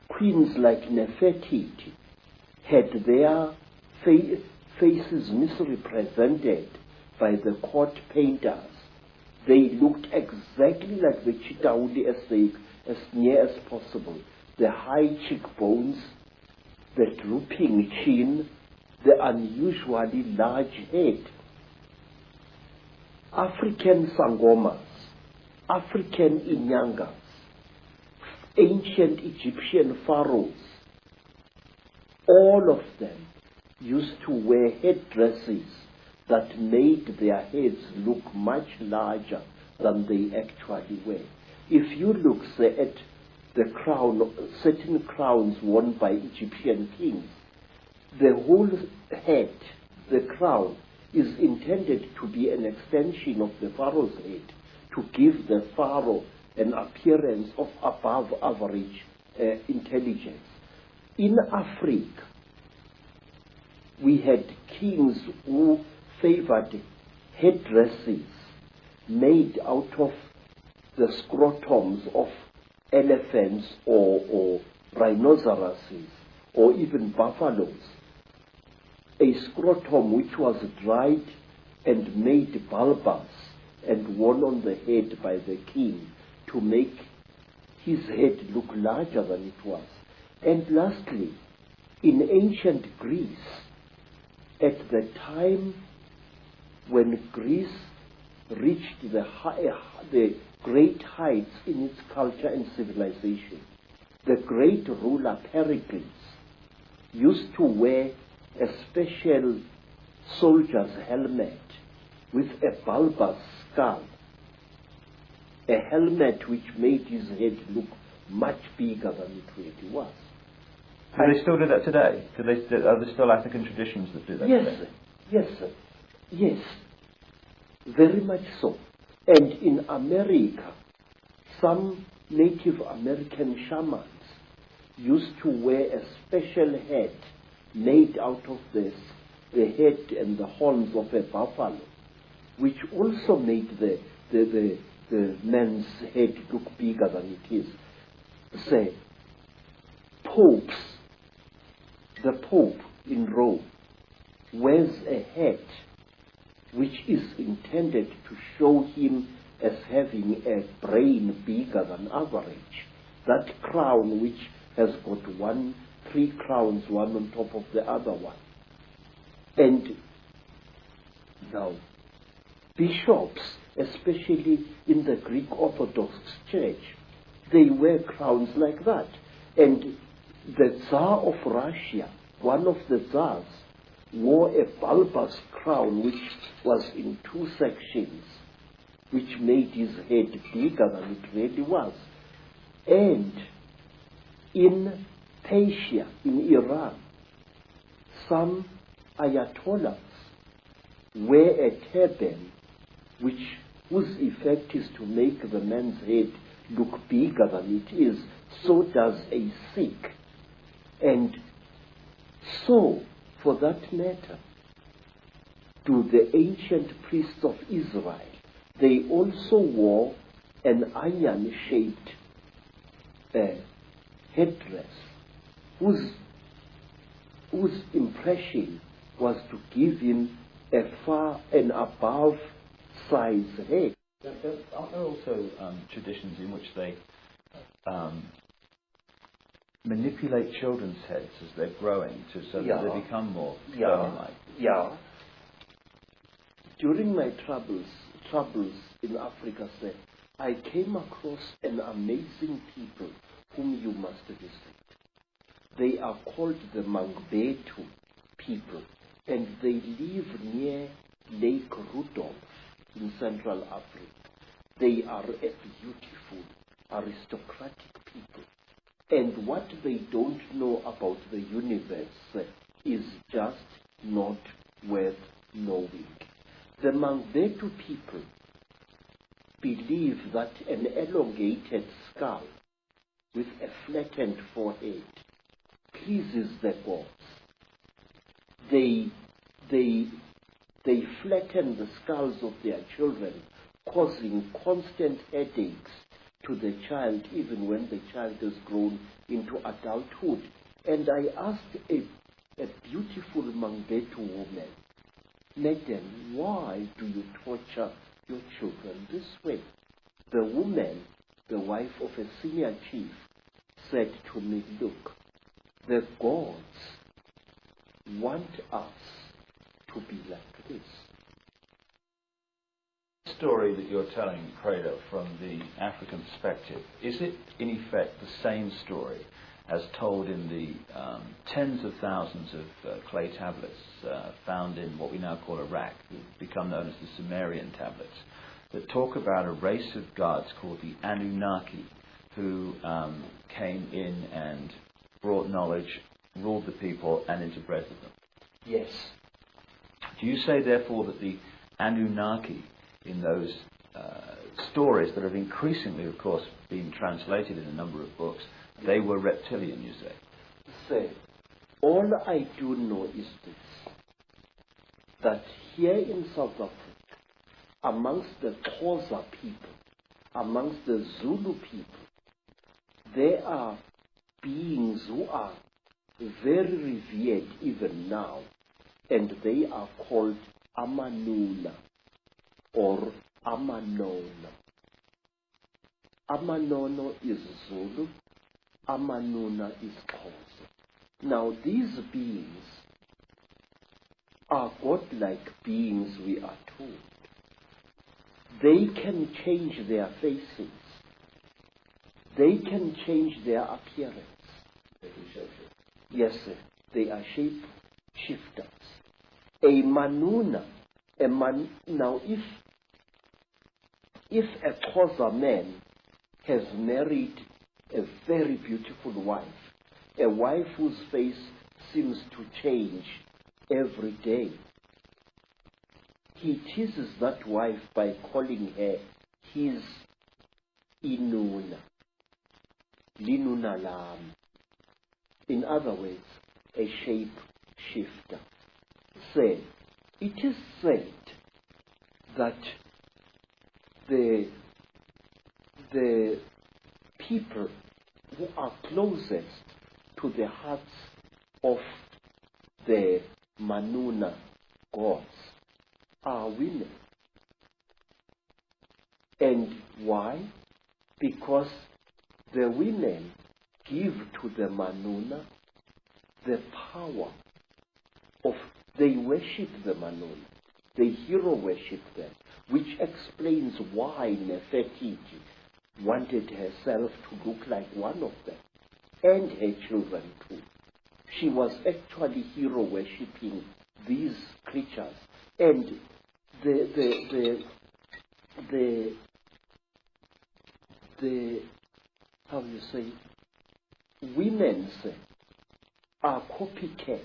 Queens like Nefertiti had their faces misrepresented by the court painters. They looked exactly like the Chitauri as near as possible. The high cheekbones, the drooping chin, the unusually large head. African sangomas, African inyangas, ancient Egyptian pharaohs, all of them used to wear headdresses that made their heads look much larger than they actually were. If you look, say, at the crown, certain crowns worn by Egyptian kings, the whole head, the crown, is intended to be an extension of the pharaoh's head, to give the pharaoh an appearance of above average intelligence. In Africa, we had kings who favored headdresses made out of the scrotums of elephants or rhinoceroses or even buffaloes. A scrotum which was dried and made bulbous and worn on the head by the king to make his head look larger than it was. And lastly, in ancient Greece, at the time when Greece reached the great heights in its culture and civilization, the great ruler Pericles used to wear a special soldier's helmet with a bulbous skull, a helmet which made his head look much bigger than it really was. Do they still do that today? Are there still African traditions that do that today? Yes, sir. Yes, very much so. And in America, some Native American shamans used to wear a special head made out of the head and the horns of a buffalo, which also made the man's head look bigger than it is. Say, popes, the Pope in Rome wears a hat which is intended to show him as having a brain bigger than average. That crown which has got three crowns, one on top of the other one. And now, bishops, especially in the Greek Orthodox Church, they wear crowns like that. And the Tsar of Russia, one of the Tsars, wore a bulbous crown which was in two sections, which made his head bigger than it really was. And in Persia, in Iran, some ayatollahs wear a turban whose effect is to make the man's head look bigger than it is. So does a Sikh. And so, for that matter, to the ancient priests of Israel, they also wore an iron-shaped headdress, whose impression was to give him a far and above size head. Are there also traditions in which they manipulate children's heads as they're growing so that they become more stone-like? Yeah. During my travels in Africa, sir, I came across an amazing people whom you must visit. They are called the Mangbetu people, and they live near Lake Rudolph in Central Africa. They are a beautiful, aristocratic people. And what they don't know about the universe is just not worth knowing. The Mangbetu people believe that an elongated skull with a flattened forehead pleases the gods. They flatten the skulls of their children, causing constant headaches to the child, even when the child has grown into adulthood. And I asked a beautiful Mangbetu woman, "Madam, why do you torture your children this way?" The woman, the wife of a senior chief, said to me, "Look, the gods want us to be like this." story that you're telling, Credo, from the African perspective, is it in effect the same story as told in the tens of thousands of clay tablets found in what we now call Iraq, who've become known as the Sumerian tablets, that talk about a race of gods called the Anunnaki, who came in and brought knowledge, ruled the people, and interbred them? Yes. Do you say, therefore, that the Anunnaki in those stories that have increasingly, of course, been translated in a number of books, they were reptilian, you say? Say, all I do know is this, that here in South Africa, amongst the Xhosa people, amongst the Zulu people, there are beings who are very revered even now, and they are called Amanuna or Amanono. Amanono is Zulu, Amanuna is Xhosa. Now these beings are godlike beings, we are told. They can change their faces. They can change their appearance. Yes, sir. They are shape shifters. A manuna, now if a Xhosa man has married a very beautiful wife, a wife whose face seems to change every day, he teases that wife by calling her his inuna, linuna lam. In other words, a shape shifter. Say, it is said that the people who are closest to the hearts of the Manuna gods are women. And why? Because the women give to the Manuna the power of, they worship the Manuna, they hero worship them, which explains why Nefertiti wanted herself to look like one of them, and her children too. She was actually hero worshipping these creatures, and the how you say, women are copycats,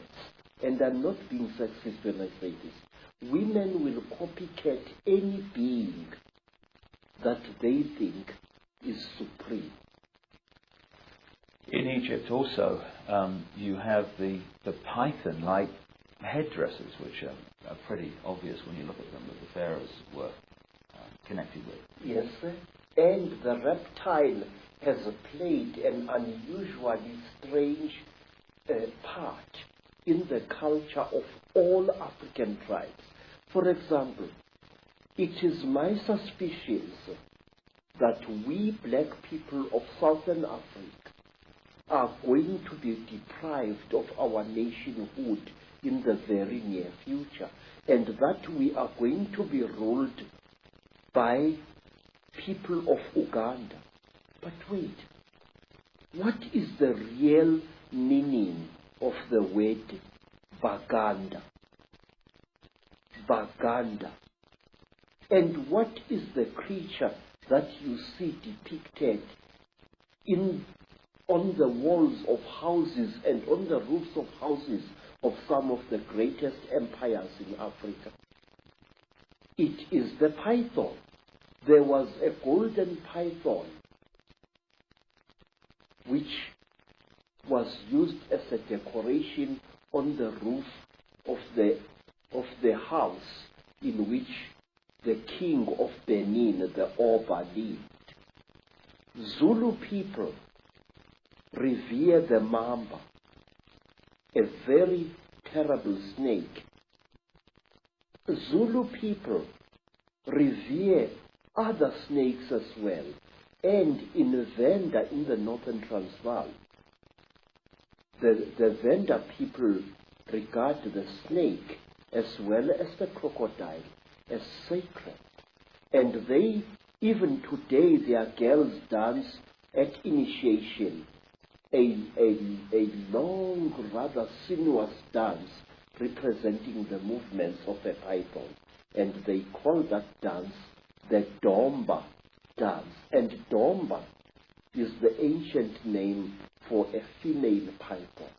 and I'm not being sexist when I say this. Women will copycat any being that they think is supreme. In Egypt also, you have the python-like headdresses, which are pretty obvious when you look at them, that the pharaohs were connected with. Yes, sir. And the reptile has played an unusually strange part in the culture of all African tribes. For example, it is my suspicion that we black people of Southern Africa are going to be deprived of our nationhood in the very near future, and that we are going to be ruled by people of Uganda. But wait, what is the real meaning of the word Baganda? Baganda. And what is the creature that you see depicted on the walls of houses and on the roofs of houses of some of the greatest empires in Africa? It is the python. There was a golden python which was used as a decoration on the roof of the house in which the king of Benin, the Oba, lived. Zulu people revere the mamba, a very terrible snake. Zulu people revere other snakes as well. And in Venda, in the northern Transvaal, the Venda people regard the snake as well as the crocodile as sacred. And they, even today, their girls dance at initiation, a long, rather sinuous dance representing the movements of a python. And they call that dance the Domba dance. And Domba is the ancient name for a female python.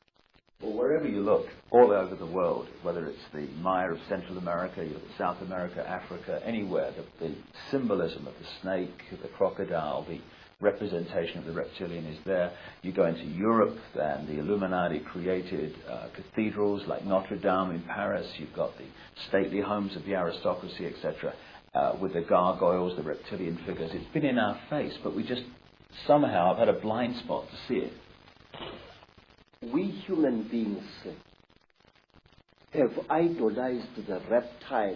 Well, wherever you look, all over the world, whether it's the Maya of Central America, you look at South America, Africa, anywhere, the symbolism of the snake, the crocodile, the representation of the reptilian is there. You go into Europe, and the Illuminati created cathedrals like Notre Dame in Paris. You've got the stately homes of the aristocracy, etc., with the gargoyles, the reptilian figures. It's been in our face, but we just somehow have had a blind spot to see it. We human beings have idolized the reptile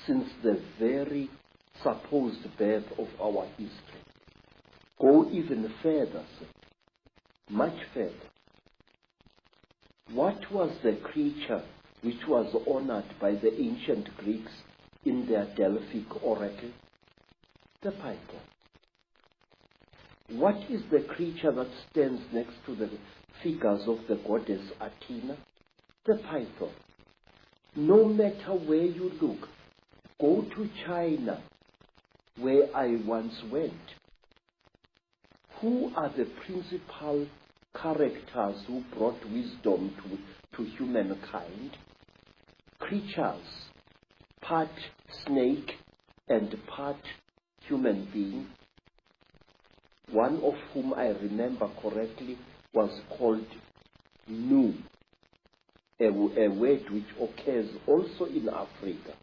since the very supposed birth of our history. Go even further, much further. What was the creature which was honored by the ancient Greeks in their Delphic oracle? The python. What is the creature that stands next to the figures of the goddess Athena? The python. No matter where you look, go to China, where I once went. Who are the principal characters who brought wisdom to humankind? Creatures, part snake and part human being, one of whom I remember correctly was called Nu, a word which occurs also in Africa,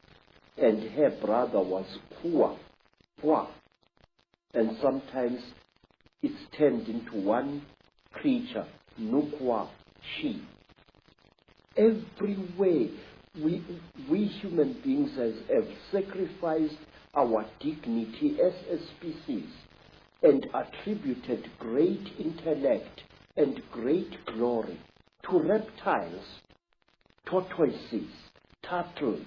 and her brother was Kua, and sometimes it's turned into one creature, Nukwa, she. Everywhere we human beings have sacrificed our dignity as a species and attributed great intellect and great glory to reptiles, tortoises, turtles,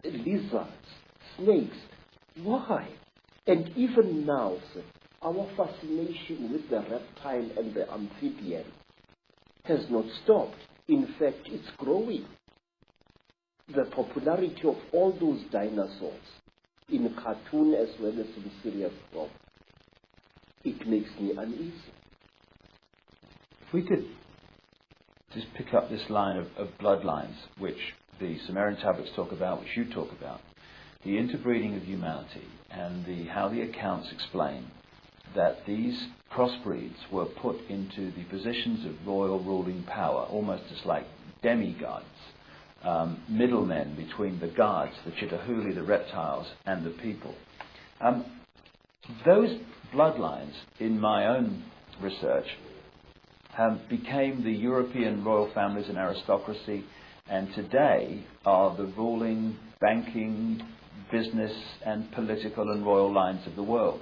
lizards, snakes. Why? And even now, our fascination with the reptile and the amphibian has not stopped. In fact, it's growing. The popularity of all those dinosaurs in cartoon as well as in serious form, it makes me uneasy. If we could just pick up this line of bloodlines, which the Sumerian tablets talk about, which you talk about, the interbreeding of humanity, and how the accounts explain that these crossbreeds were put into the positions of royal ruling power, almost as like demigods, middlemen between the gods, the Chittahuli, the reptiles, and the people. Those bloodlines, in my own research, became the European royal families and aristocracy, and today are the ruling, banking, business, and political and royal lines of the world.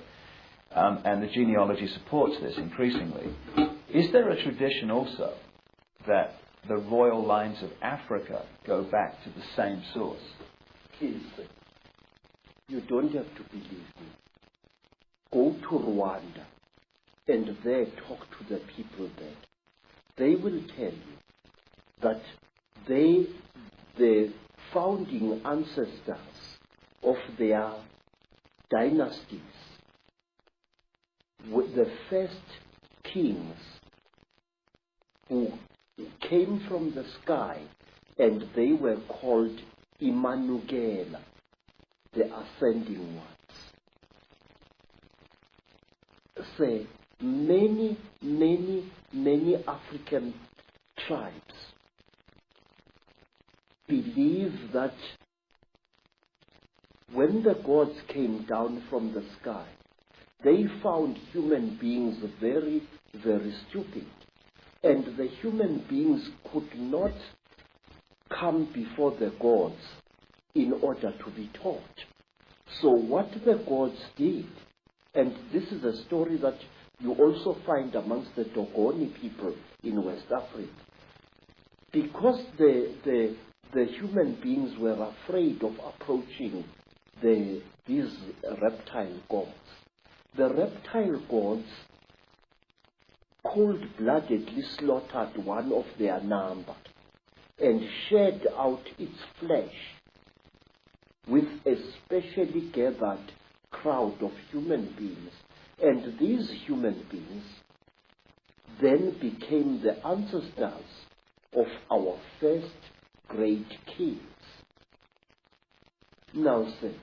And the genealogy supports this increasingly. Is there a tradition also that the royal lines of Africa go back to the same source? Please, you don't have to believe me. Go to Rwanda and there talk to the people there. They will tell you that the founding ancestors of their dynasties, with the first kings who came from the sky, and they were called Imanugela, the ascending ones. Say, many African tribes believe that when the gods came down from the sky, they found human beings very, very stupid. And the human beings could not come before the gods in order to be taught. So what the gods did, and this is a story that you also find amongst the Dogoni people in West Africa, because the human beings were afraid of approaching these reptile gods. The reptile gods cold-bloodedly slaughtered one of their number and shed out its flesh with a specially gathered crowd of human beings. And these human beings then became the ancestors of our first great kings. Now, sir,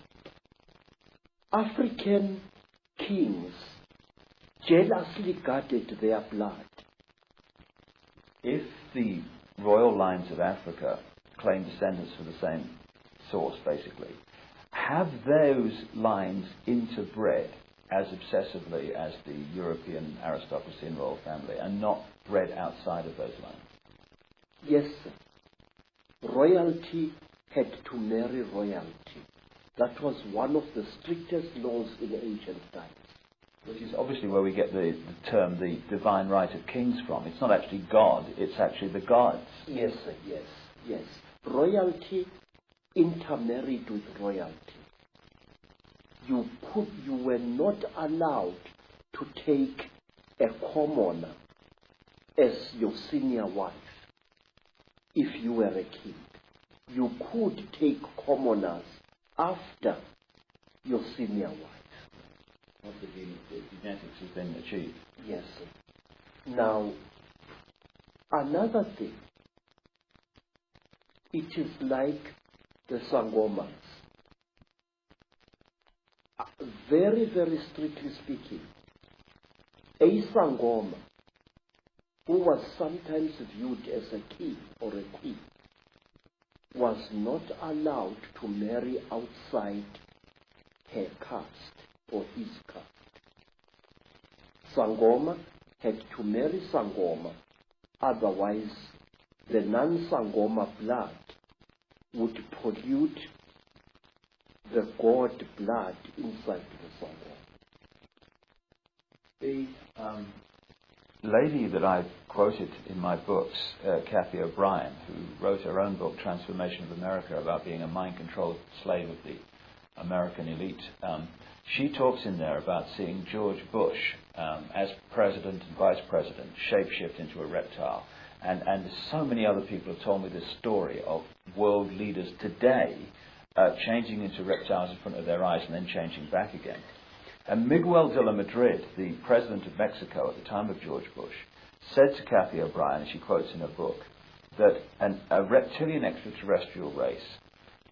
African kings jealously guarded their blood. If the royal lines of Africa claim descendants from the same source, basically, have those lines interbred as obsessively as the European aristocracy and royal family, and not bred outside of those lines? Yes, sir. Royalty had to marry royalty. That was one of the strictest laws in ancient times. Which is obviously where we get the term the divine right of kings from. It's not actually God, it's actually the gods. Yes, sir, yes. Royalty intermarried with royalty. You were not allowed to take a commoner as your senior wife if you were a king. You could take commoners after your senior wife. Once the genetics has been achieved. Yes, sir. Now, another thing, it is like the Sangomas. Very, very strictly speaking, a Sangoma who was sometimes viewed as a king or a queen was not allowed to marry outside her caste or his caste. Sangoma had to marry Sangoma, otherwise the non-Sangoma blood would pollute the god blood inside the Sangoma. The lady that I've quoted in my books, Kathy O'Brien, who wrote her own book, Transformation of America, about being a mind-controlled slave of the American elite, she talks in there about seeing George Bush as president and vice president shapeshift into a reptile. And so many other people have told me this story of world leaders today changing into reptiles in front of their eyes and then changing back again. And Miguel de la Madrid, the president of Mexico at the time of George Bush, said to Kathy O'Brien, and she quotes in her book, that a reptilian extraterrestrial race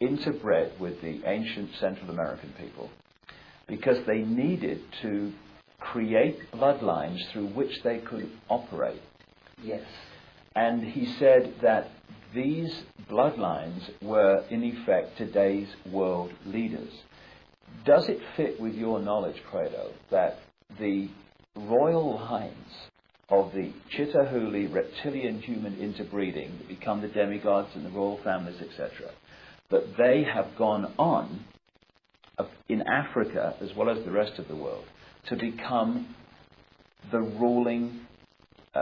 interbred with the ancient Central American people because they needed to create bloodlines through which they could operate. Yes. And he said that these bloodlines were, in effect, today's world leaders. Does it fit with your knowledge, Credo, that the royal lines of the Chitahuli reptilian human interbreeding that become the demigods and the royal families, etc., that they have gone on in Africa, as well as the rest of the world, to become the ruling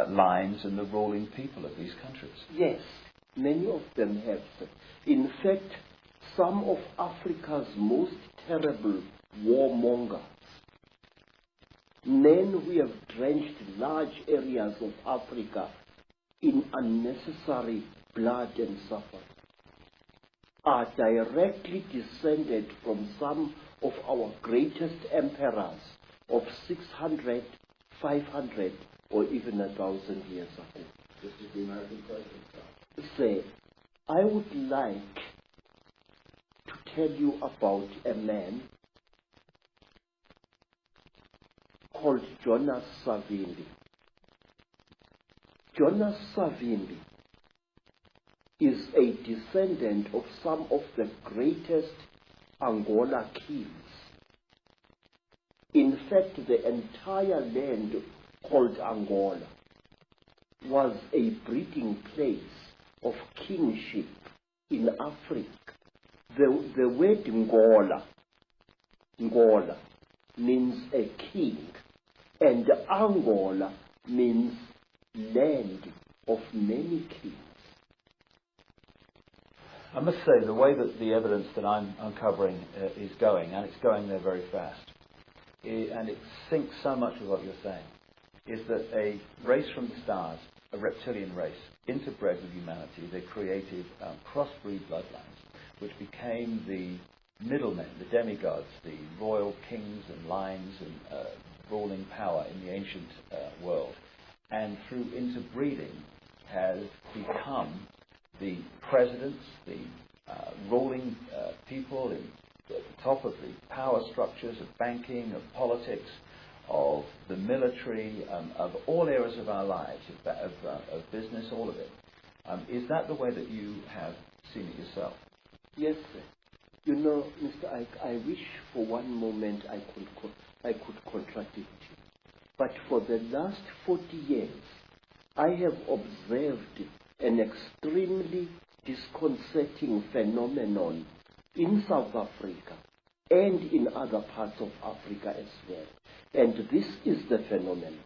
lines and the ruling people of these countries? Yes, many of them have. In fact, some of Africa's most terrible warmongers, men who have drenched large areas of Africa in unnecessary blood and suffering, are directly descended from some of our greatest emperors of 600, 500, or even 1,000 years ago. This is the American president. Say, I would like to tell you about a man called Jonas Savimbi. Jonas Savimbi is a descendant of some of the greatest Angola kings. In fact, the entire land called Angola was a breeding place of kingship in Africa. The word Ngola means a king, and Angola means land of many kings. I must say, the way that the evidence that I'm uncovering is going, and it's going there very fast, and it syncs so much with what you're saying, is that a race from the stars, a reptilian race, interbred with humanity, they created crossbreed bloodlines, which became the middlemen, the demigods, the royal kings and lines and ruling power in the ancient world, and through interbreeding has become the presidents, the ruling people at the top of the power structures of banking, of politics, of the military, of all areas of our lives, of business, all of it. Is that the way that you have seen it yourself? Yes, sir. You know, Mr. Icke, I wish for one moment I could contradict you. But for the last 40 years, I have observed an extremely disconcerting phenomenon in South Africa and in other parts of Africa as well. And this is the phenomenon.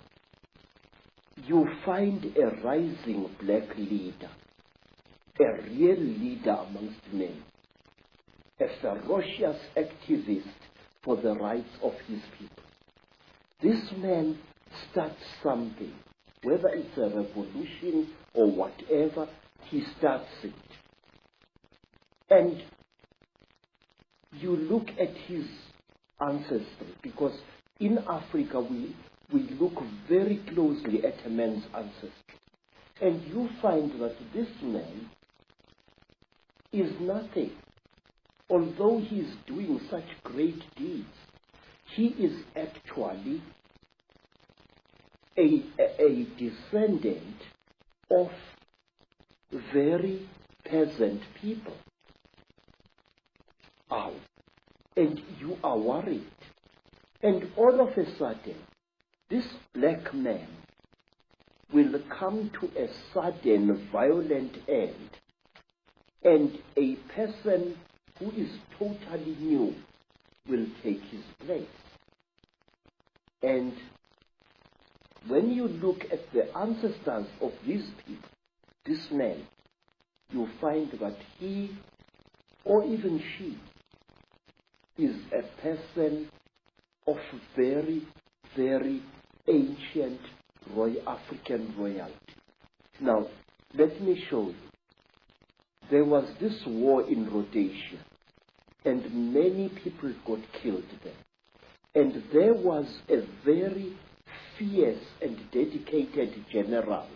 You find a rising black leader, a real leader amongst men, a ferocious activist for the rights of his people. This man starts something, whether it's a revolution or whatever, he starts it. And you look at his ancestry, because in Africa we look very closely at a man's ancestry. And you find that this man is nothing. Although he is doing such great deeds, he is actually a descendant of very peasant people. And you are worried. And all of a sudden, this black man will come to a sudden violent end, and a person who is totally new will take his place. And when you look at the ancestors of these people, this man, you find that he, or even she, is a person of very, very ancient African royalty. Now, let me show you. There was this war in Rhodesia, and many people got killed there. And there was a very fierce and dedicated general.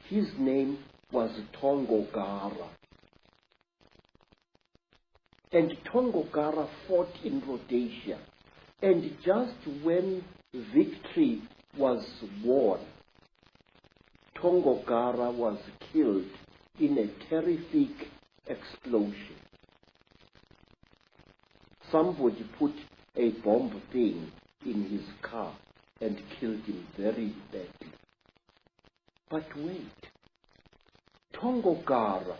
His name was Tongogara. And Tongogara fought in Rhodesia. And just when victory was won, Tongogara was killed in a terrific explosion. Somebody put a bomb thing in his car and killed him very badly. But wait, Tongogara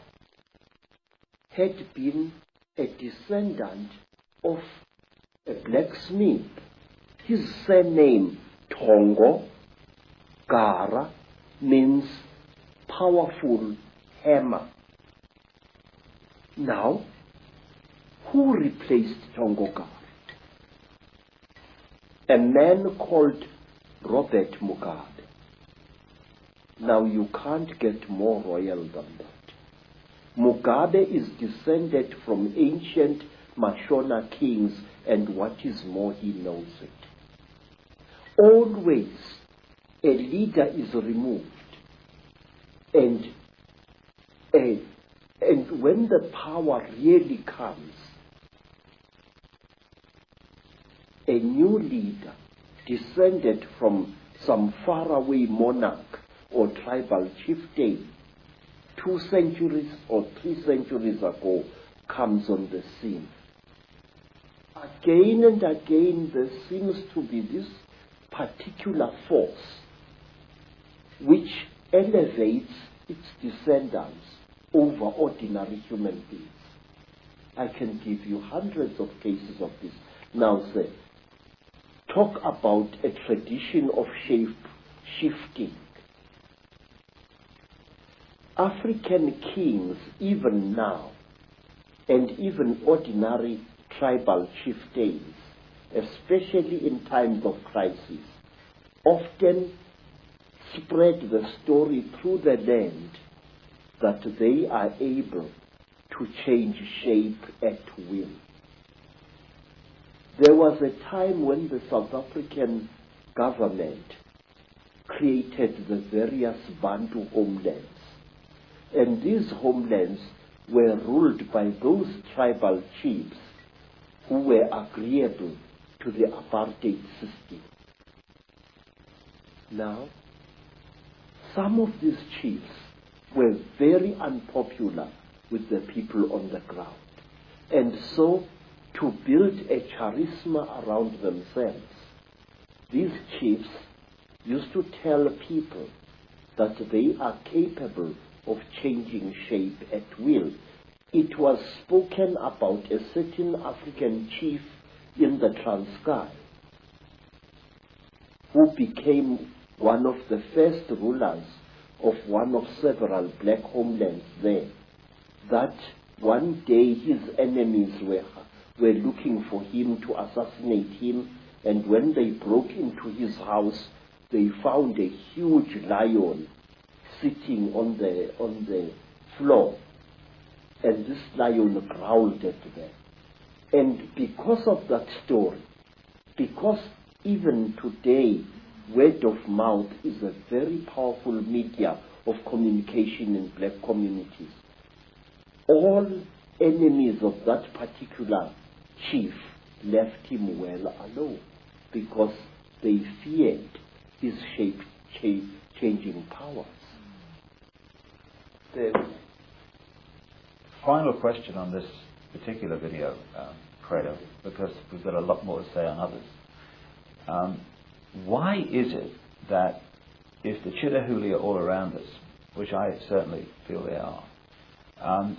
had been a descendant of a blacksmith. His surname, Tongo Gara, means powerful hammer. Now, who replaced Tongogara? A man called Robert Mugabe. Now, you can't get more royal than that. Mugabe is descended from ancient Mashona kings, and what is more, he knows it. Always, a leader is removed, and when the power really comes, a new leader descended from some faraway monarch or tribal chieftain 2 centuries or 3 centuries ago comes on the scene. Again and again there seems to be this particular force which elevates its descendants over ordinary human beings. I can give you hundreds of cases of this. Now, sir, talk about a tradition of shape shifting. African kings, even now, and even ordinary tribal chieftains, especially in times of crisis, often spread the story through the land that they are able to change shape at will. There was a time when the South African government created the various Bantu homelands, and these homelands were ruled by those tribal chiefs who were agreeable to the apartheid system. Now, some of these chiefs were very unpopular with the people on the ground, and so to build a charisma around themselves, these chiefs used to tell people that they are capable of changing shape at will. It was spoken about a certain African chief in the Transkei who became one of the first rulers of one of several black homelands there, that one day his enemies were looking for him to assassinate him, and when they broke into his house, they found a huge lion sitting on the floor, and this lion growled at them. And because of that story, because even today word of mouth is a very powerful media of communication in black communities, all enemies of that particular chief left him well alone because they feared his shape-changing powers. The final question on this particular video, Credo, because we've got a lot more to say on others. Why is it that if the Chitahuli are all around us, which I certainly feel they are,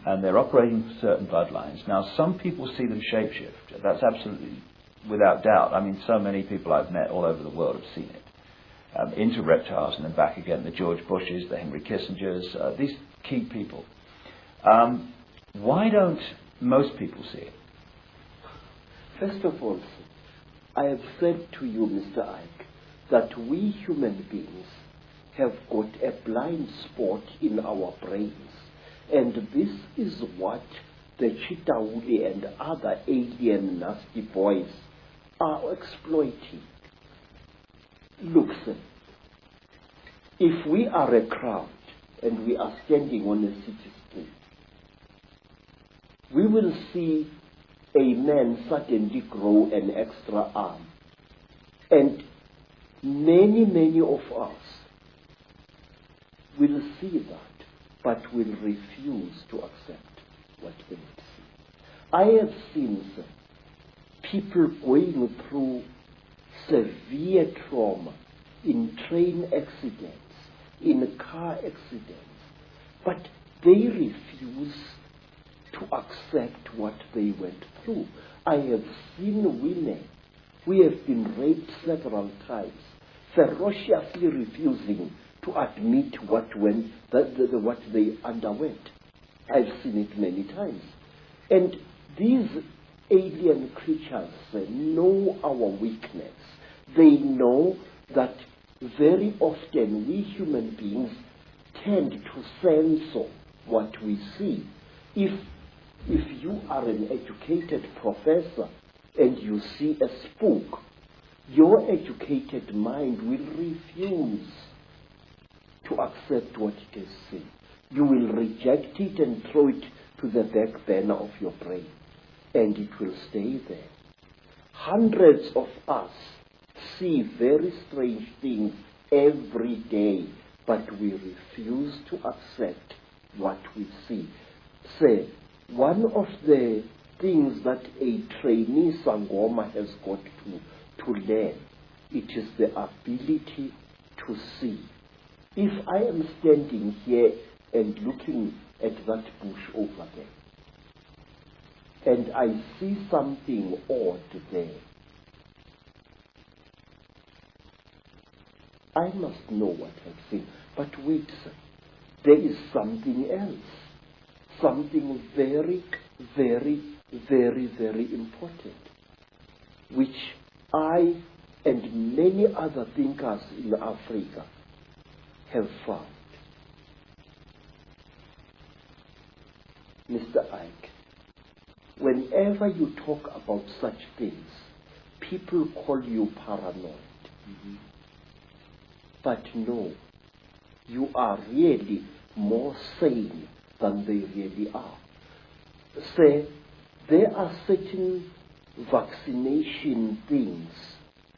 and they're operating certain bloodlines, now some people see them shapeshift. That's absolutely without doubt. I mean, so many people I've met all over the world have seen it. Into reptiles and then back again, the George Bushes, the Henry Kissingers, these key people. Why don't most people see it? First of all, I have said to you, Mr. Icke, that we human beings have got a blind spot in our brains, and this is what the Chitahuli and other alien nasty boys are exploiting. Look, sir, if we are a crowd and we are standing on a city street, we will see a man suddenly grow an extra arm. And many of us will see that, but will refuse to accept what they see. I have seen, sir, people going through severe trauma in train accidents, in car accidents, but they refuse to accept what they went through. I have seen women who have been raped several times, ferociously refusing to admit what they underwent. I've seen it many times. And these alien creatures know our weakness. They know that very often we human beings tend to censor what we see. If you are an educated professor and you see a spook, your educated mind will refuse to accept what it is seen. You will reject it and throw it to the back burner of your brain, and it will stay there. Hundreds of us see very strange things every day, but we refuse to accept what we see. Say, one of the things that a trainee Sangoma has got to learn, it is the ability to see. If I am standing here and looking at that bush over there, and I see something odd there, I must know what I've seen. But wait, sir, there is something else, something very, very, very, very important, which I and many other thinkers in Africa have found. Mr. Icke, whenever you talk about such things, people call you paranoid. Mm-hmm. But no, you are really more sane than they really are. Say, there are certain vaccination things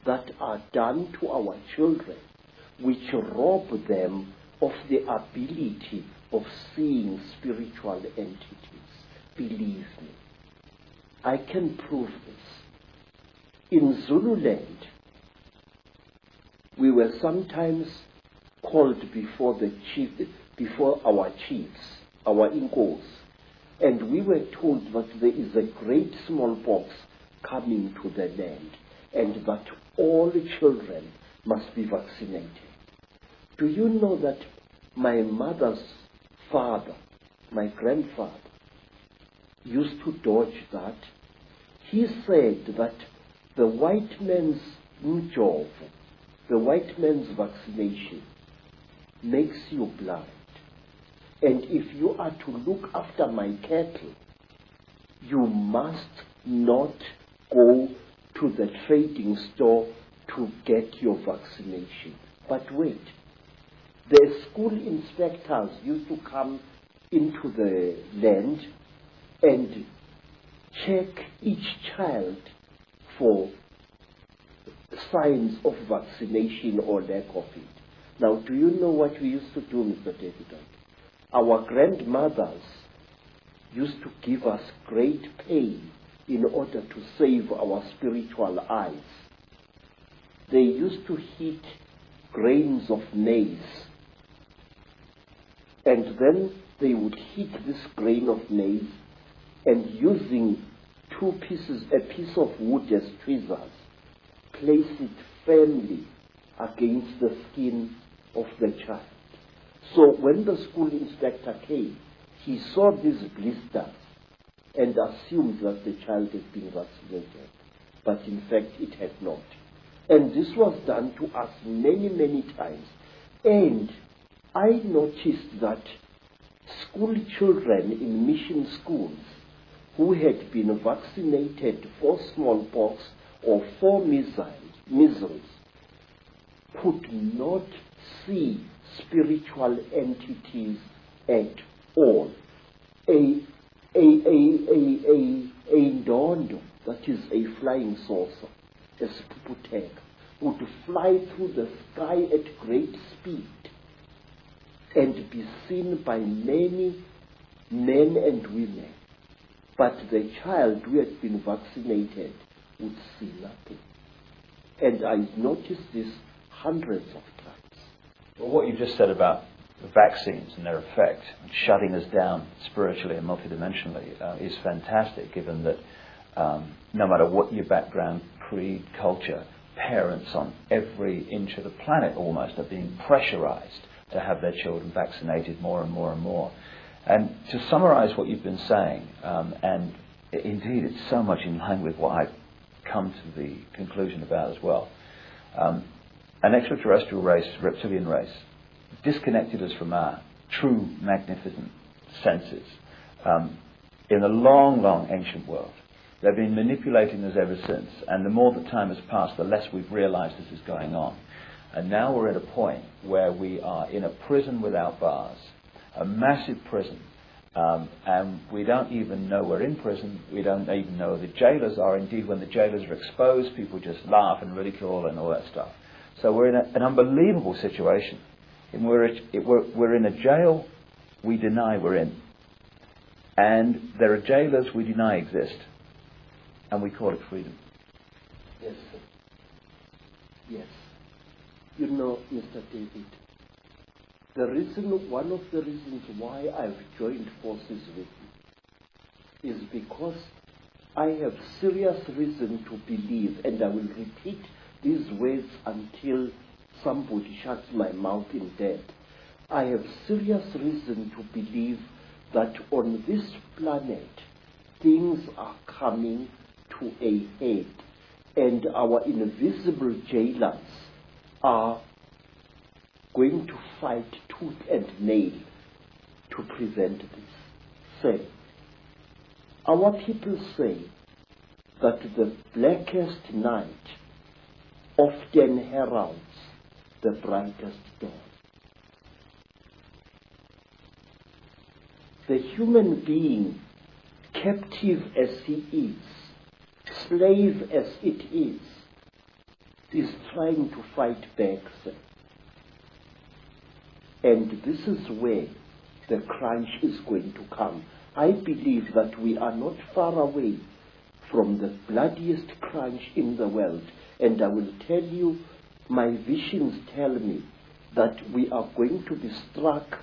that are done to our children which rob them of the ability of seeing spiritual entities. Believe me, I can prove this. In Zululand, we were sometimes called before our chiefs, our Inkos, and we were told that there is a great smallpox coming to the land and that all the children must be vaccinated. Do you know that my mother's father, my grandfather, used to dodge that? He said that the white man's job, the white man's vaccination, makes you blind. And if you are to look after my cattle, you must not go to the trading store to get your vaccination. But wait, the school inspectors used to come into the land and check each child for signs of vaccination or lack of it. Now, do you know what we used to do, Mr. David? Our grandmothers used to give us great pain in order to save our spiritual eyes. They used to heat grains of maize, and then they would heat this grain of maize, and using a piece of wood as tweezers, place it firmly against the skin of the child. So when the school inspector came, he saw these blisters and assumed that the child had been vaccinated. But in fact, it had not. And this was done to us many, many times. And I noticed that school children in mission schools who had been vaccinated for smallpox or for measles could not see spiritual entities at all. A ndondo, that is a flying saucer, a sputek, would fly through the sky at great speed and be seen by many men and women. But the child who had been vaccinated would see nothing. And I noticed this hundreds of times. Well, what you just said about the vaccines and their effect, and shutting us down spiritually and multidimensionally, is fantastic, given that no matter what your background, creed, culture, parents on every inch of the planet almost are being pressurized to have their children vaccinated more and more and more. And to summarize what you've been saying, and indeed it's so much in line with what I've come to the conclusion about as well, an extraterrestrial race, reptilian race, disconnected us from our true magnificent senses in a long, long ancient world. They've been manipulating us ever since, and the more that time has passed, the less we've realized this is going on. And now we're at a point where we are in a prison without bars, a massive prison, and we don't even know we're in prison. We don't even know who the jailers are. Indeed, when the jailers are exposed, people just laugh and ridicule and all that stuff. So we're in an unbelievable situation. And we're in a jail we deny we're in. And there are jailers we deny exist. And we call it freedom. Yes, sir. Yes. You know, Mr. David, one of the reasons why I've joined forces with you is because I have serious reason to believe, and I will repeat these words until somebody shuts my mouth in death. I have serious reason to believe that on this planet things are coming to a head, and our invisible jailers are going to fight tooth and nail to prevent this. Say, our people say that the blackest night often heralds the brightest dawn. The human being, captive as he is, slave as it is trying to fight back. And this is where the crunch is going to come. I believe that we are not far away from the bloodiest crunch in the world. And I will tell you, my visions tell me that we are going to be struck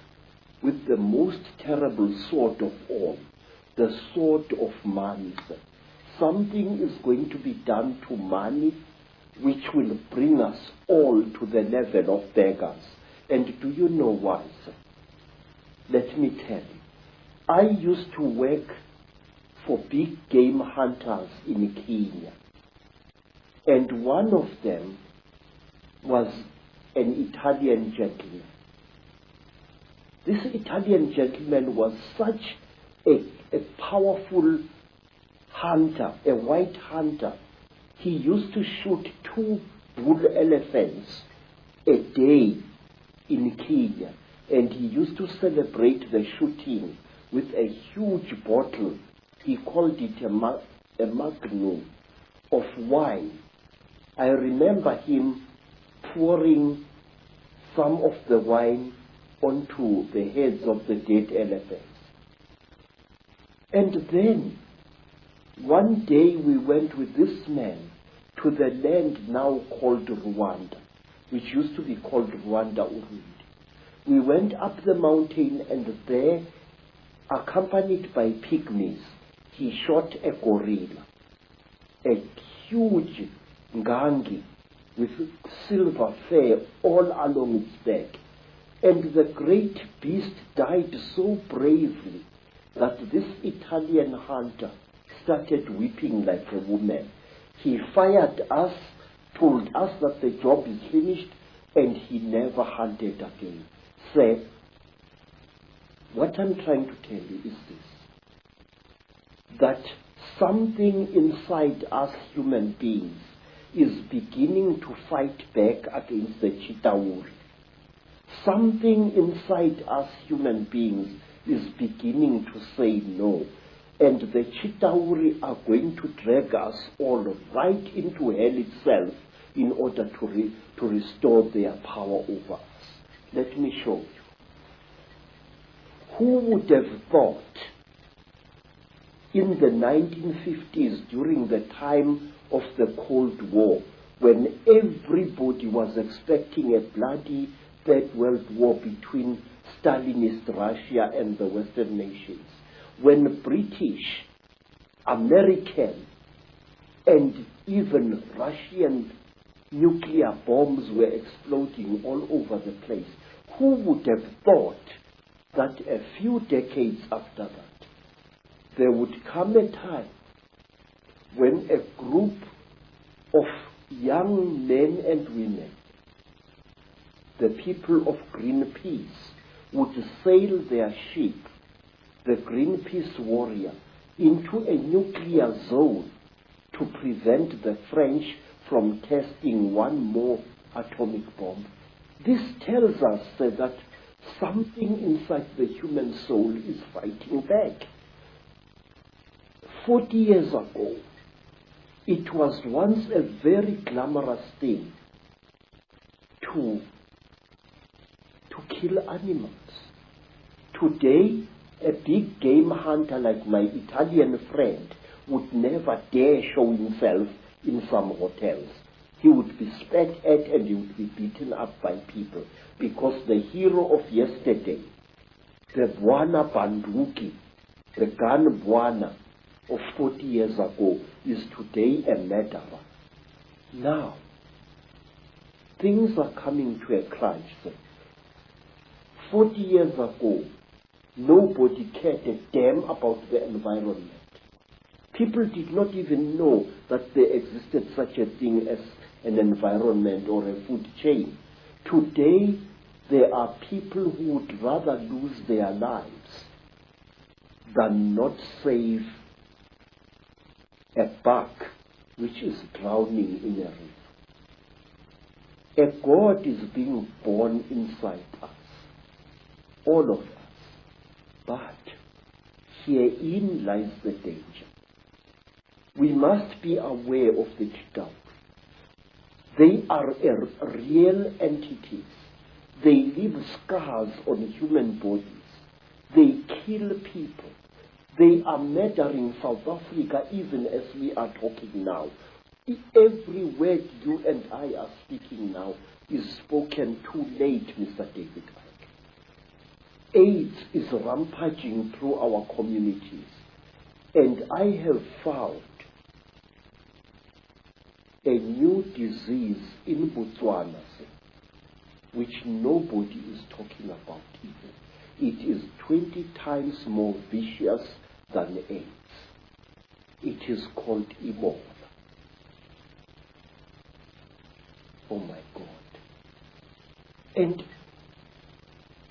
with the most terrible sword of all, the sword of money. Something is going to be done to money which will bring us all to the level of beggars. And do you know why, sir? Let me tell you. I used to work for big game hunters in Kenya. And one of them was an Italian gentleman. This Italian gentleman was such a powerful hunter, a white hunter. He used to shoot 2 bull elephants a day in Kenya, and he used to celebrate the shooting with a huge bottle. He called it a magnum of wine. I remember him pouring some of the wine onto the heads of the dead elephants. And then, one day we went with this man to the land now called Rwanda, which used to be called Rwanda Urundi. We went up the mountain, and there, accompanied by pygmies, he shot a gorilla, a huge ngangi with silver fur all along its back. And the great beast died so bravely that this Italian hunter started weeping like a woman. He fired us, told us that the job is finished, and he never hunted again. Said, what I'm trying to tell you is this, that something inside us human beings is beginning to fight back against the Chitauri. Something inside us human beings is beginning to say no. And the Chitauri are going to drag us all right into hell itself in order to restore their power over us. Let me show you. Who would have thought in the 1950s, during the time of the Cold War, when everybody was expecting a bloody Third World War between Stalinist Russia and the Western nations, when British, American, and even Russian nuclear bombs were exploding all over the place, who would have thought that a few decades after that, there would come a time when a group of young men and women, the people of Greenpeace, would sail their ship, the Greenpeace Warrior, into a nuclear zone to prevent the French from testing one more atomic bomb. This tells us that something inside the human soul is fighting back. 40 years ago, it was once a very glamorous thing to kill animals. Today, a big game hunter like my Italian friend would never dare show himself in some hotels. He would be spat at and he would be beaten up by people, because the hero of yesterday, the Bwana Banduki, the gun Bwana of 40 years ago, is today a murderer. Now, things are coming to a crunch. 40 years ago, nobody cared a damn about the environment. People did not even know that there existed such a thing as an environment or a food chain. Today, there are people who would rather lose their lives than not save a buck which is drowning in a river. A God is being born inside us, all of us. But herein lies the danger. We must be aware of the Chitauri. They are real entities. They leave scars on human bodies. They kill people. They are murdering South Africa even as we are talking now. Every word you and I are speaking now is spoken too late, Mr. David Icke. AIDS is rampaging through our communities. And I have found a new disease in Botswana, which nobody is talking about even. It is 20 times more vicious than AIDS. It is called Ebola. Oh my God. And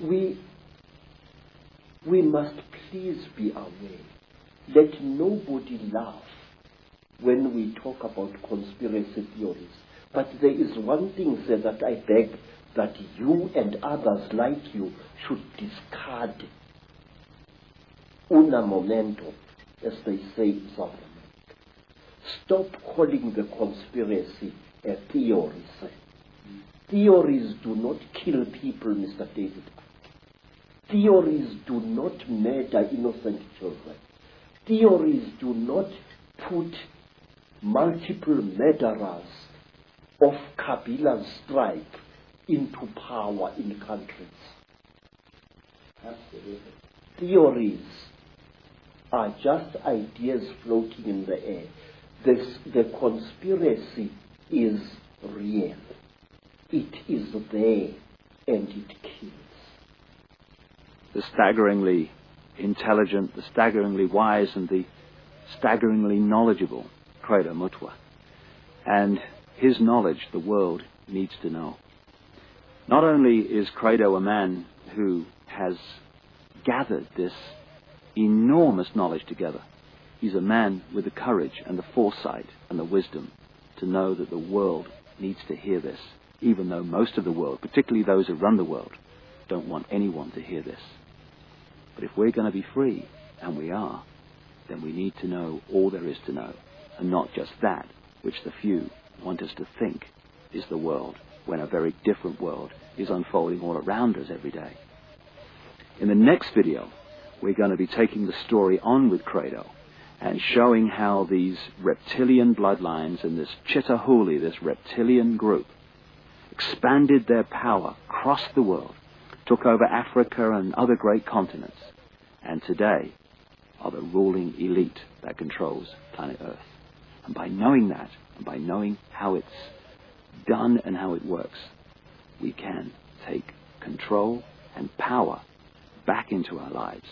we must please be aware. Let nobody laugh when we talk about conspiracy theories. But there is one thing, sir, that I beg that you and others like you should discard. Una momento, as they say in South America. Stop calling the conspiracy a theory, sir. Theories do not kill people, Mr. David. Theories do not murder innocent children. Theories do not put multiple murderers of Kabila's stripe into power in countries. Absolutely. Theories are just ideas floating in the air. The conspiracy is real. It is there and it kills. The staggeringly intelligent, the staggeringly wise, and the staggeringly knowledgeable Credo Mutwa. And his knowledge the world needs to know. Not only is Credo a man who has gathered this enormous knowledge together, he's a man with the courage and the foresight and the wisdom to know that the world needs to hear this, even though most of the world, particularly those who run the world, don't want anyone to hear this. But if we're going to be free, and we are, then we need to know all there is to know, and not just that which the few want us to think is the world, when a very different world is unfolding all around us every day. In the next video, we're going to be taking the story on with Credo and showing how these reptilian bloodlines and this Chitauri, this reptilian group, expanded their power across the world, took over Africa and other great continents, and today are the ruling elite that controls planet Earth. And by knowing that, and by knowing how it's done and how it works, we can take control and power back into our lives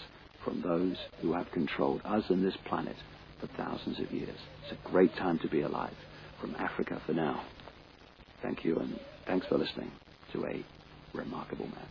from those who have controlled us and this planet for thousands of years. It's a great time to be alive. From Africa for now. Thank you, and thanks for listening to a remarkable man.